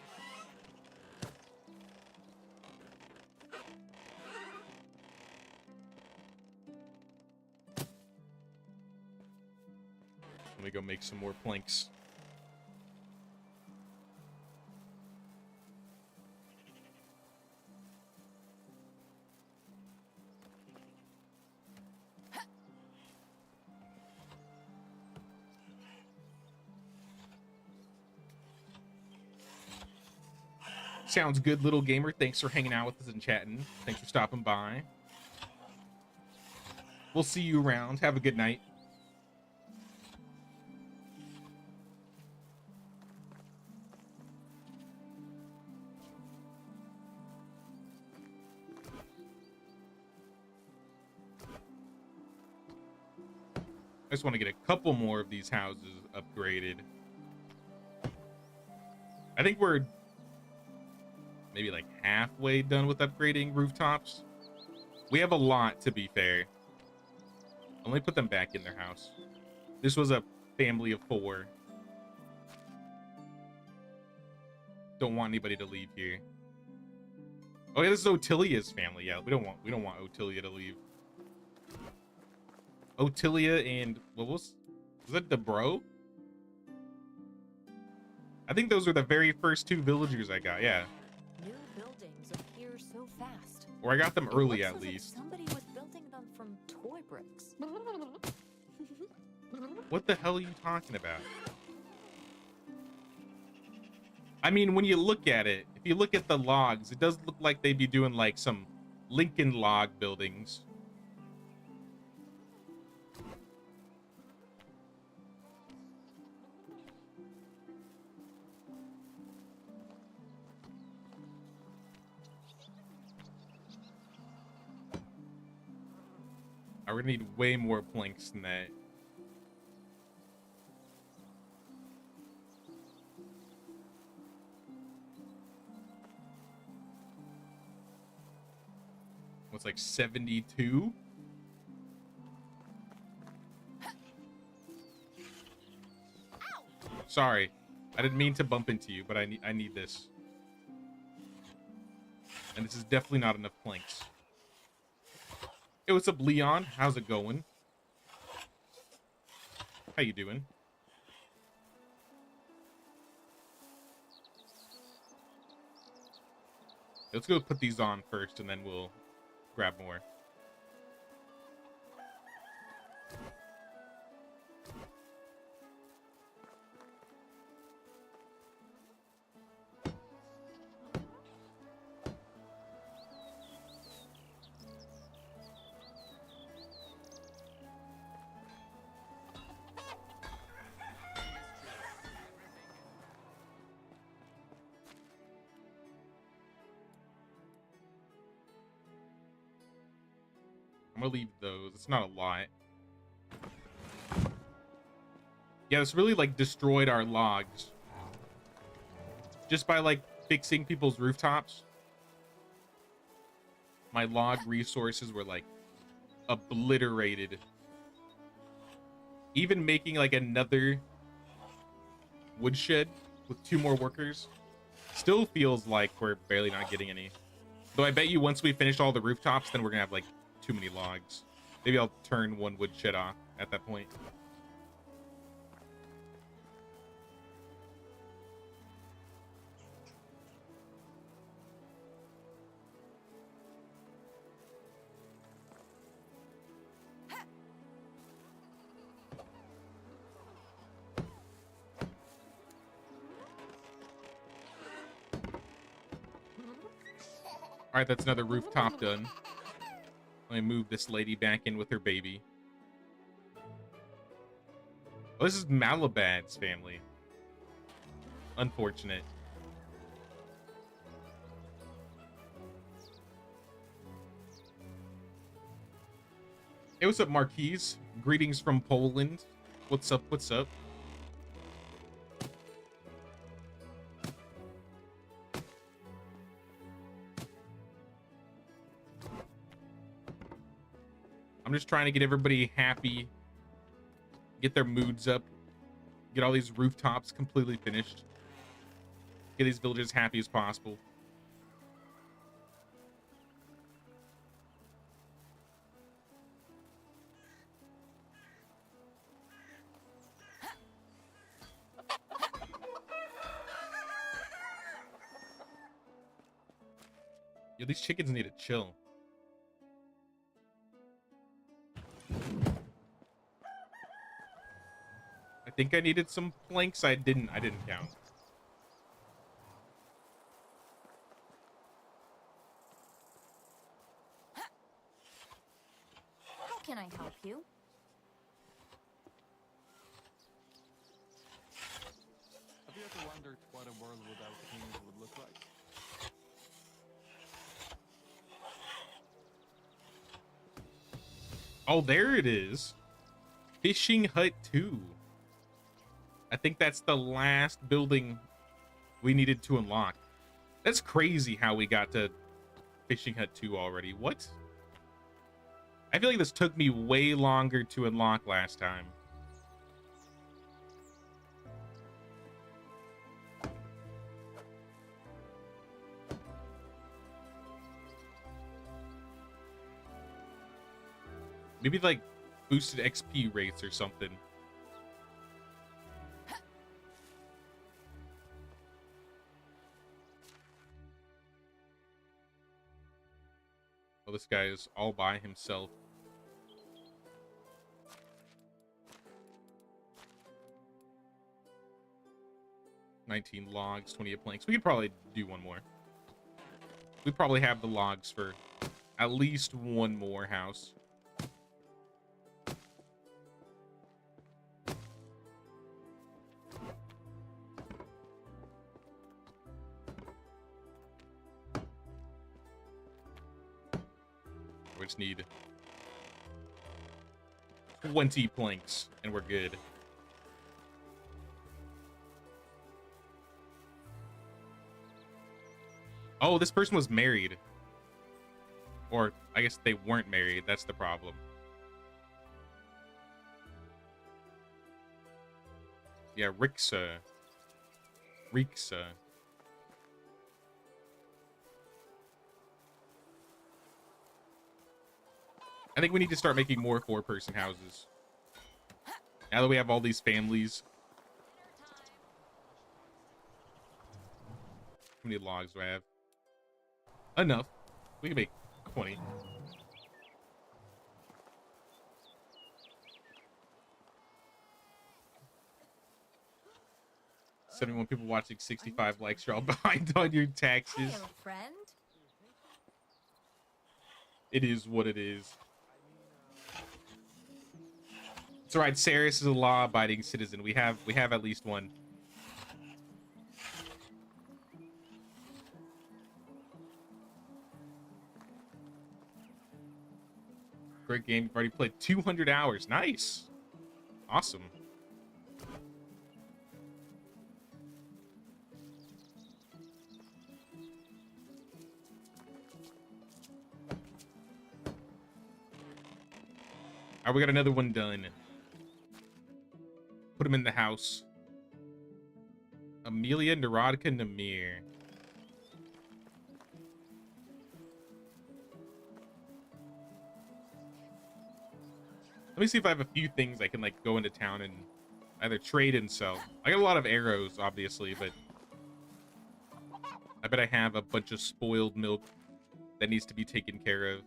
Let me go make some more planks. Sounds good, little gamer. Thanks for hanging out with us and chatting. Thanks for stopping by. We'll see you around. Have a good night. I just want to get a couple more of these houses upgraded. I think we're maybe like halfway done with upgrading rooftops. We have a lot, to be fair. Let me put them back in their house. This was a family of 4. Don't want anybody to leave here. Oh yeah, this is Otilia's family. Yeah, we don't want Otilia to leave. Otilia and what was that Debro? I think those were the very first 2 villagers I got. Yeah. New buildings appear so fast. Or I got them It early looks at as if least. somebody was building them from toy bricks. What the hell are you talking about? I mean, when you look at it, if you look at the logs, it does look like they'd be doing like some Lincoln log buildings. We're gonna need way more planks than that. What's like 72? Sorry, I didn't mean to bump into you, but I need this. And this is definitely not enough planks. Hey, what's up, Leon? How's it going? How you doing? Let's go put these on first, and then we'll grab more. I'm gonna leave those. It's not a lot. Yeah, this really like destroyed our logs. Just by like fixing people's rooftops. My log resources were like obliterated. Even making like another woodshed with 2 more workers still feels like we're barely not getting any. Though I bet you once we finish all the rooftops, then we're gonna have like too many logs. Maybe I'll turn 1 woodshed off at that point. All right, that's another rooftop done. Let me move this lady back in with her baby. Oh, this is Malabad's family. Unfortunate. Hey, what's up, Marquise? Greetings from Poland. What's up? What's up? I'm just trying to get everybody happy, get their moods up, get all these rooftops completely finished, get these villagers happy as possible. Yo, these chickens need to chill. I think I needed some planks. I didn't count. How can I help you? Have you ever wondered what a world without kings would look like? Oh, there it is. Fishing Hut 2. I think that's the last building we needed to unlock. That's crazy how we got to Fishing Hut 2 already. What? I feel like this took me way longer to unlock last time. Maybe like boosted XP rates or something. Oh, this guy is all by himself. $19 logs, 28 planks. We could probably do one more. We probably have the logs for at least one more house. We just need 20 planks and we're good. Oh, this person was married. Or I guess they weren't married. That's the problem. Yeah, Rixa. I think we need to start making more 4-person houses. Now that we have all these families. How many logs do I have? Enough. We can make 20. 71 people watching, 65 likes. You're all behind on your taxes. Hey, old friend. It is what it is. It's alright. Saris is a law-abiding citizen. We have at least one. Great game. You've already played 200 hours. Nice. Awesome. Alright, we got another one done. Put him in the house. Amelia Narodka Namir. Let me see if I have a few things I can like go into town and either trade and sell. I got a lot of arrows, obviously, but I bet I have a bunch of spoiled milk that needs to be taken care of.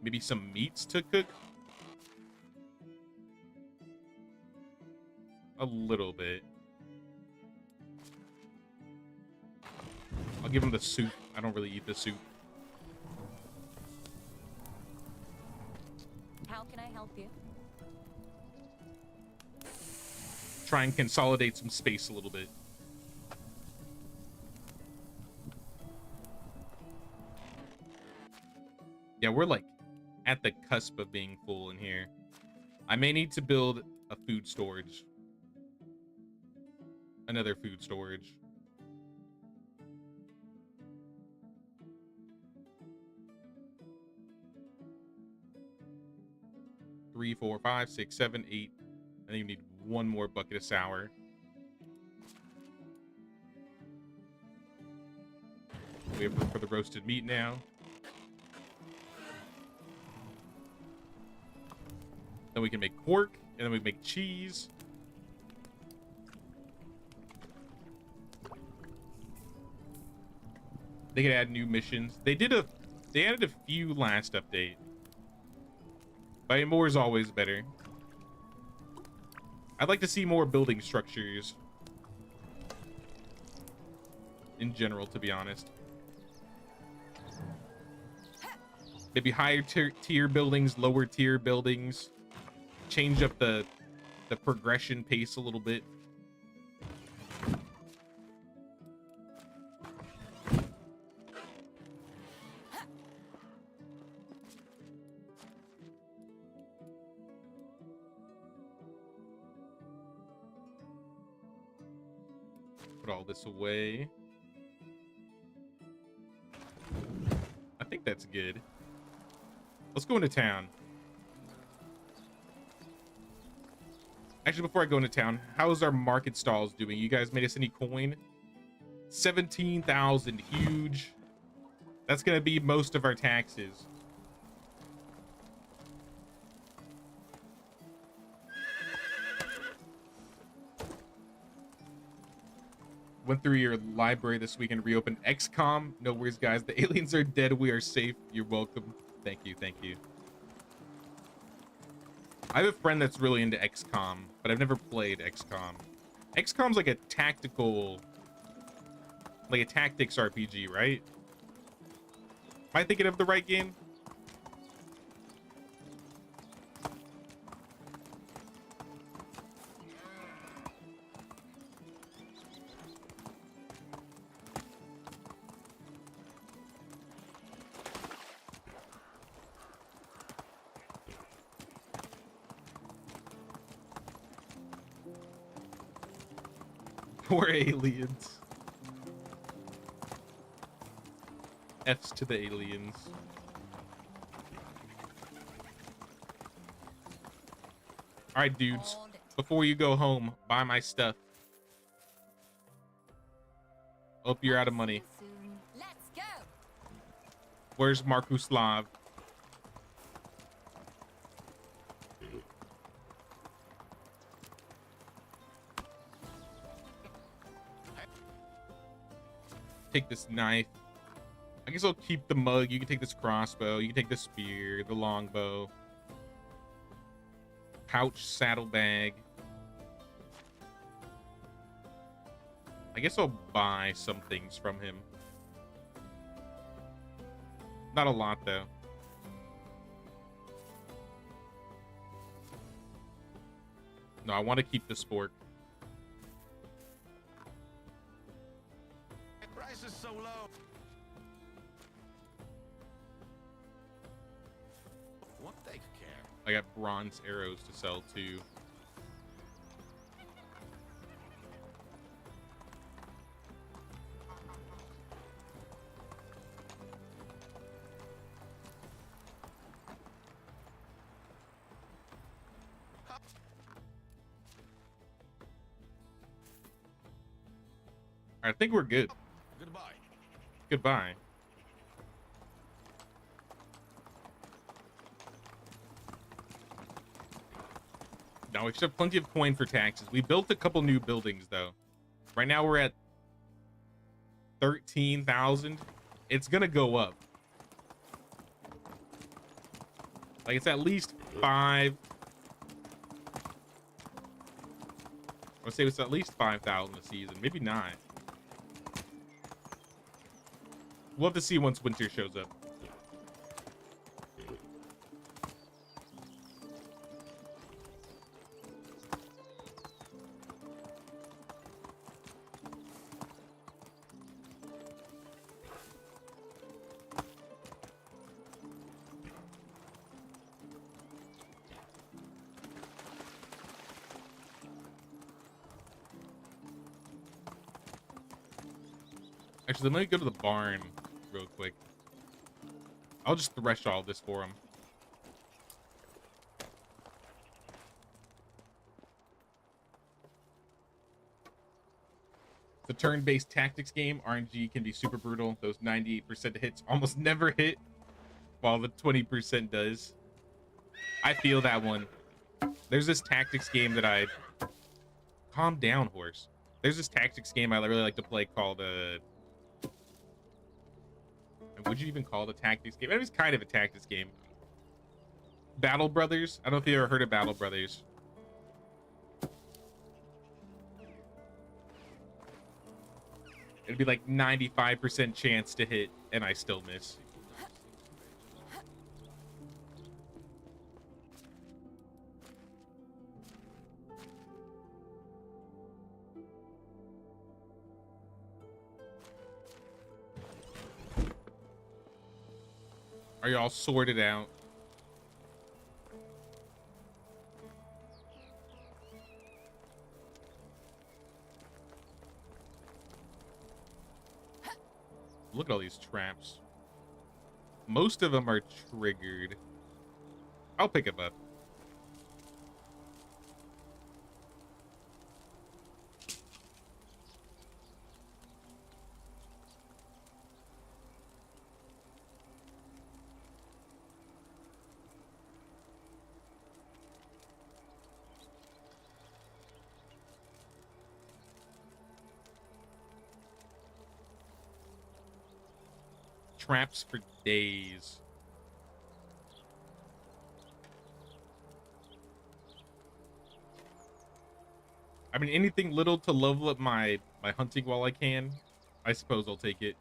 Maybe some meats to cook? A little bit. I'll give him the soup. I don't really eat the soup. How can I help you? Try and consolidate some space a little bit. Yeah, we're like at the cusp of being full in here. I may need to build a food storage. Another food storage. Three, 4, 5, 6, 7, 8. I think you need one more bucket of sour. We have room for the roasted meat now. Then we can make pork, and then we make cheese. They can add new missions. They added a few last update. But more is always better. I'd like to see more building structures. In general, to be honest. Maybe higher tier buildings, lower tier buildings. Change up the progression pace a little bit. Put all this away. I think that's good. Let's go into town. Actually, before I go into town, how's our market stalls doing? You guys made us any coin? 17,000, huge. That's gonna be most of our taxes. Went through your library this week and reopened XCOM. No worries, guys. The aliens are dead. We are safe. You're welcome. Thank you. Thank you. I have a friend that's really into XCOM, but I've never played XCOM. XCOM's like a tactical, like a tactics RPG, right? Am I thinking of the right game? Poor aliens. F's to the aliens. All right, dudes. Before you go home, buy my stuff. Hope you're out of money. Let's go. Where's Markuslav? Take this knife. I guess I'll keep the mug. You can take this crossbow. You can take the spear, the longbow. Pouch, saddlebag. I guess I'll buy some things from him. Not a lot, though. No, I want to keep the sport. Price is so low. What take care? I got bronze arrows to sell too. I think we're good. Goodbye. Goodbye. No, we should have plenty of coin for taxes. We built a couple new buildings, though. Right now, we're at 13,000. It's going to go up. Like, it's at least 5. I would say it's at least 5,000 a season. Maybe 9. We'll have to see once winter shows up. Actually, let me go to the barn real quick. I'll just thresh all this for him. The turn-based tactics game, RNG can be super brutal. Those 98% hits almost never hit, while the 20% does. I feel that one. There's this tactics game that I... Calm down, horse. There's this tactics game I really like to play called... Would you even call it a tactics game? It was kind of a tactics game. Battle Brothers. I don't know if you ever heard of Battle Brothers. It'd be like 95% chance to hit, and I still miss. Are y'all sorted out? Look at all these traps. Most of them are triggered. I'll pick them up. Traps for days. I mean, anything little to level up my hunting while I can, I suppose I'll take it.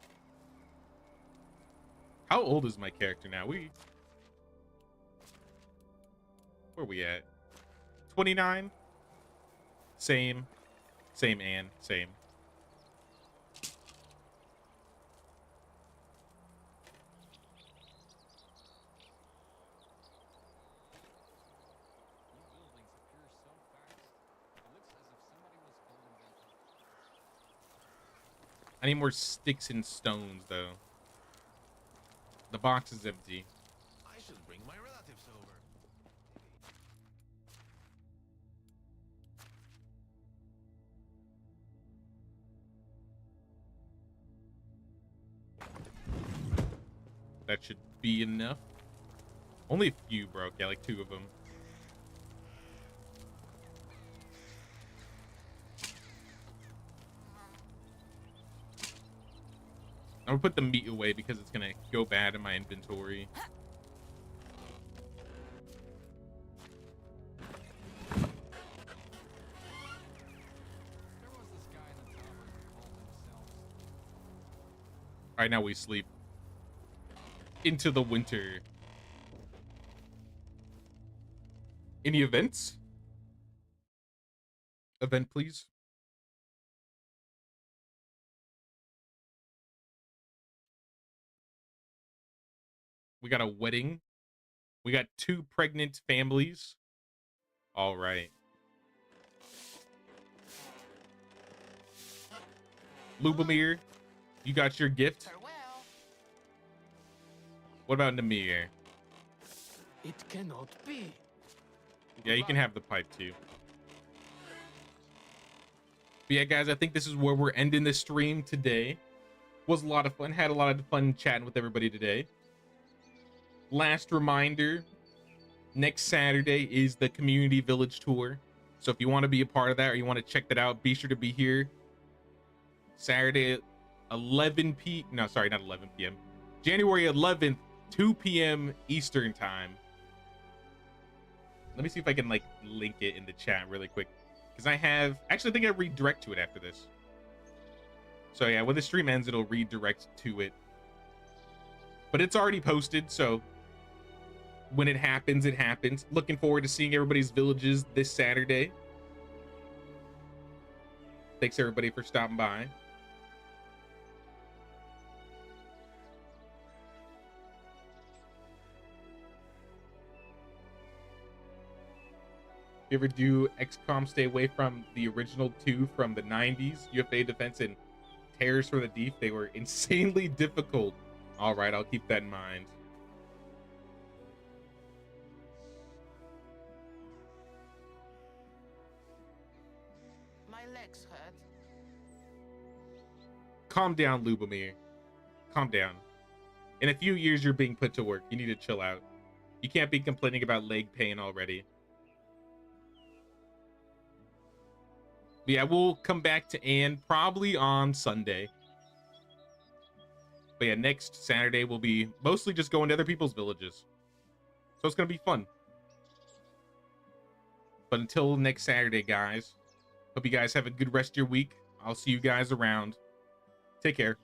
How old is my character now? Where we at? 29? Same. Same, Anne. Same. I need more sticks and stones, though. The box is empty. I should bring my relatives over. That should be enough. Only a few broke. Yeah, like 2 of them. I'm gonna put the meat away because it's gonna go bad in my inventory. There was this guy in the tower who called himself. All right, now we sleep. Into the winter. Any events? Event, please. We got a wedding. We got 2 pregnant families. All right. Lubomir, you got your gift. Farewell. What about Namir? It cannot be. Yeah, you can have the pipe too. But yeah, guys, I think this is where we're ending this stream today. Was a lot of fun. Had a lot of fun chatting with everybody today. Last reminder, next Saturday is the Community Village Tour. So if you want to be a part of that or you want to check that out, be sure to be here. Saturday at 11 p. No, sorry, not 11 p.m. January 11th, 2 p.m. Eastern time. Let me see if I can like link it in the chat really quick. Because I have, actually I think I redirect to it after this. So yeah, when the stream ends, it'll redirect to it. But it's already posted, so when it happens, it happens. Looking forward to seeing everybody's villages this Saturday. Thanks everybody for stopping by. You ever do XCOM stay away from the original 2 from the 90s, UFA Defense and tears for the deep, they were insanely difficult. All right, I'll keep that in mind. My legs hurt. Calm down, Lubomir. Calm down. In a few years, you're being put to work. You need to chill out. You can't be complaining about leg pain already. But yeah, we'll come back to Anne probably on Sunday. But yeah, next Saturday we'll be mostly just going to other people's villages. So it's going to be fun. But until next Saturday, guys, hope you guys have a good rest of your week. I'll see you guys around. Take care.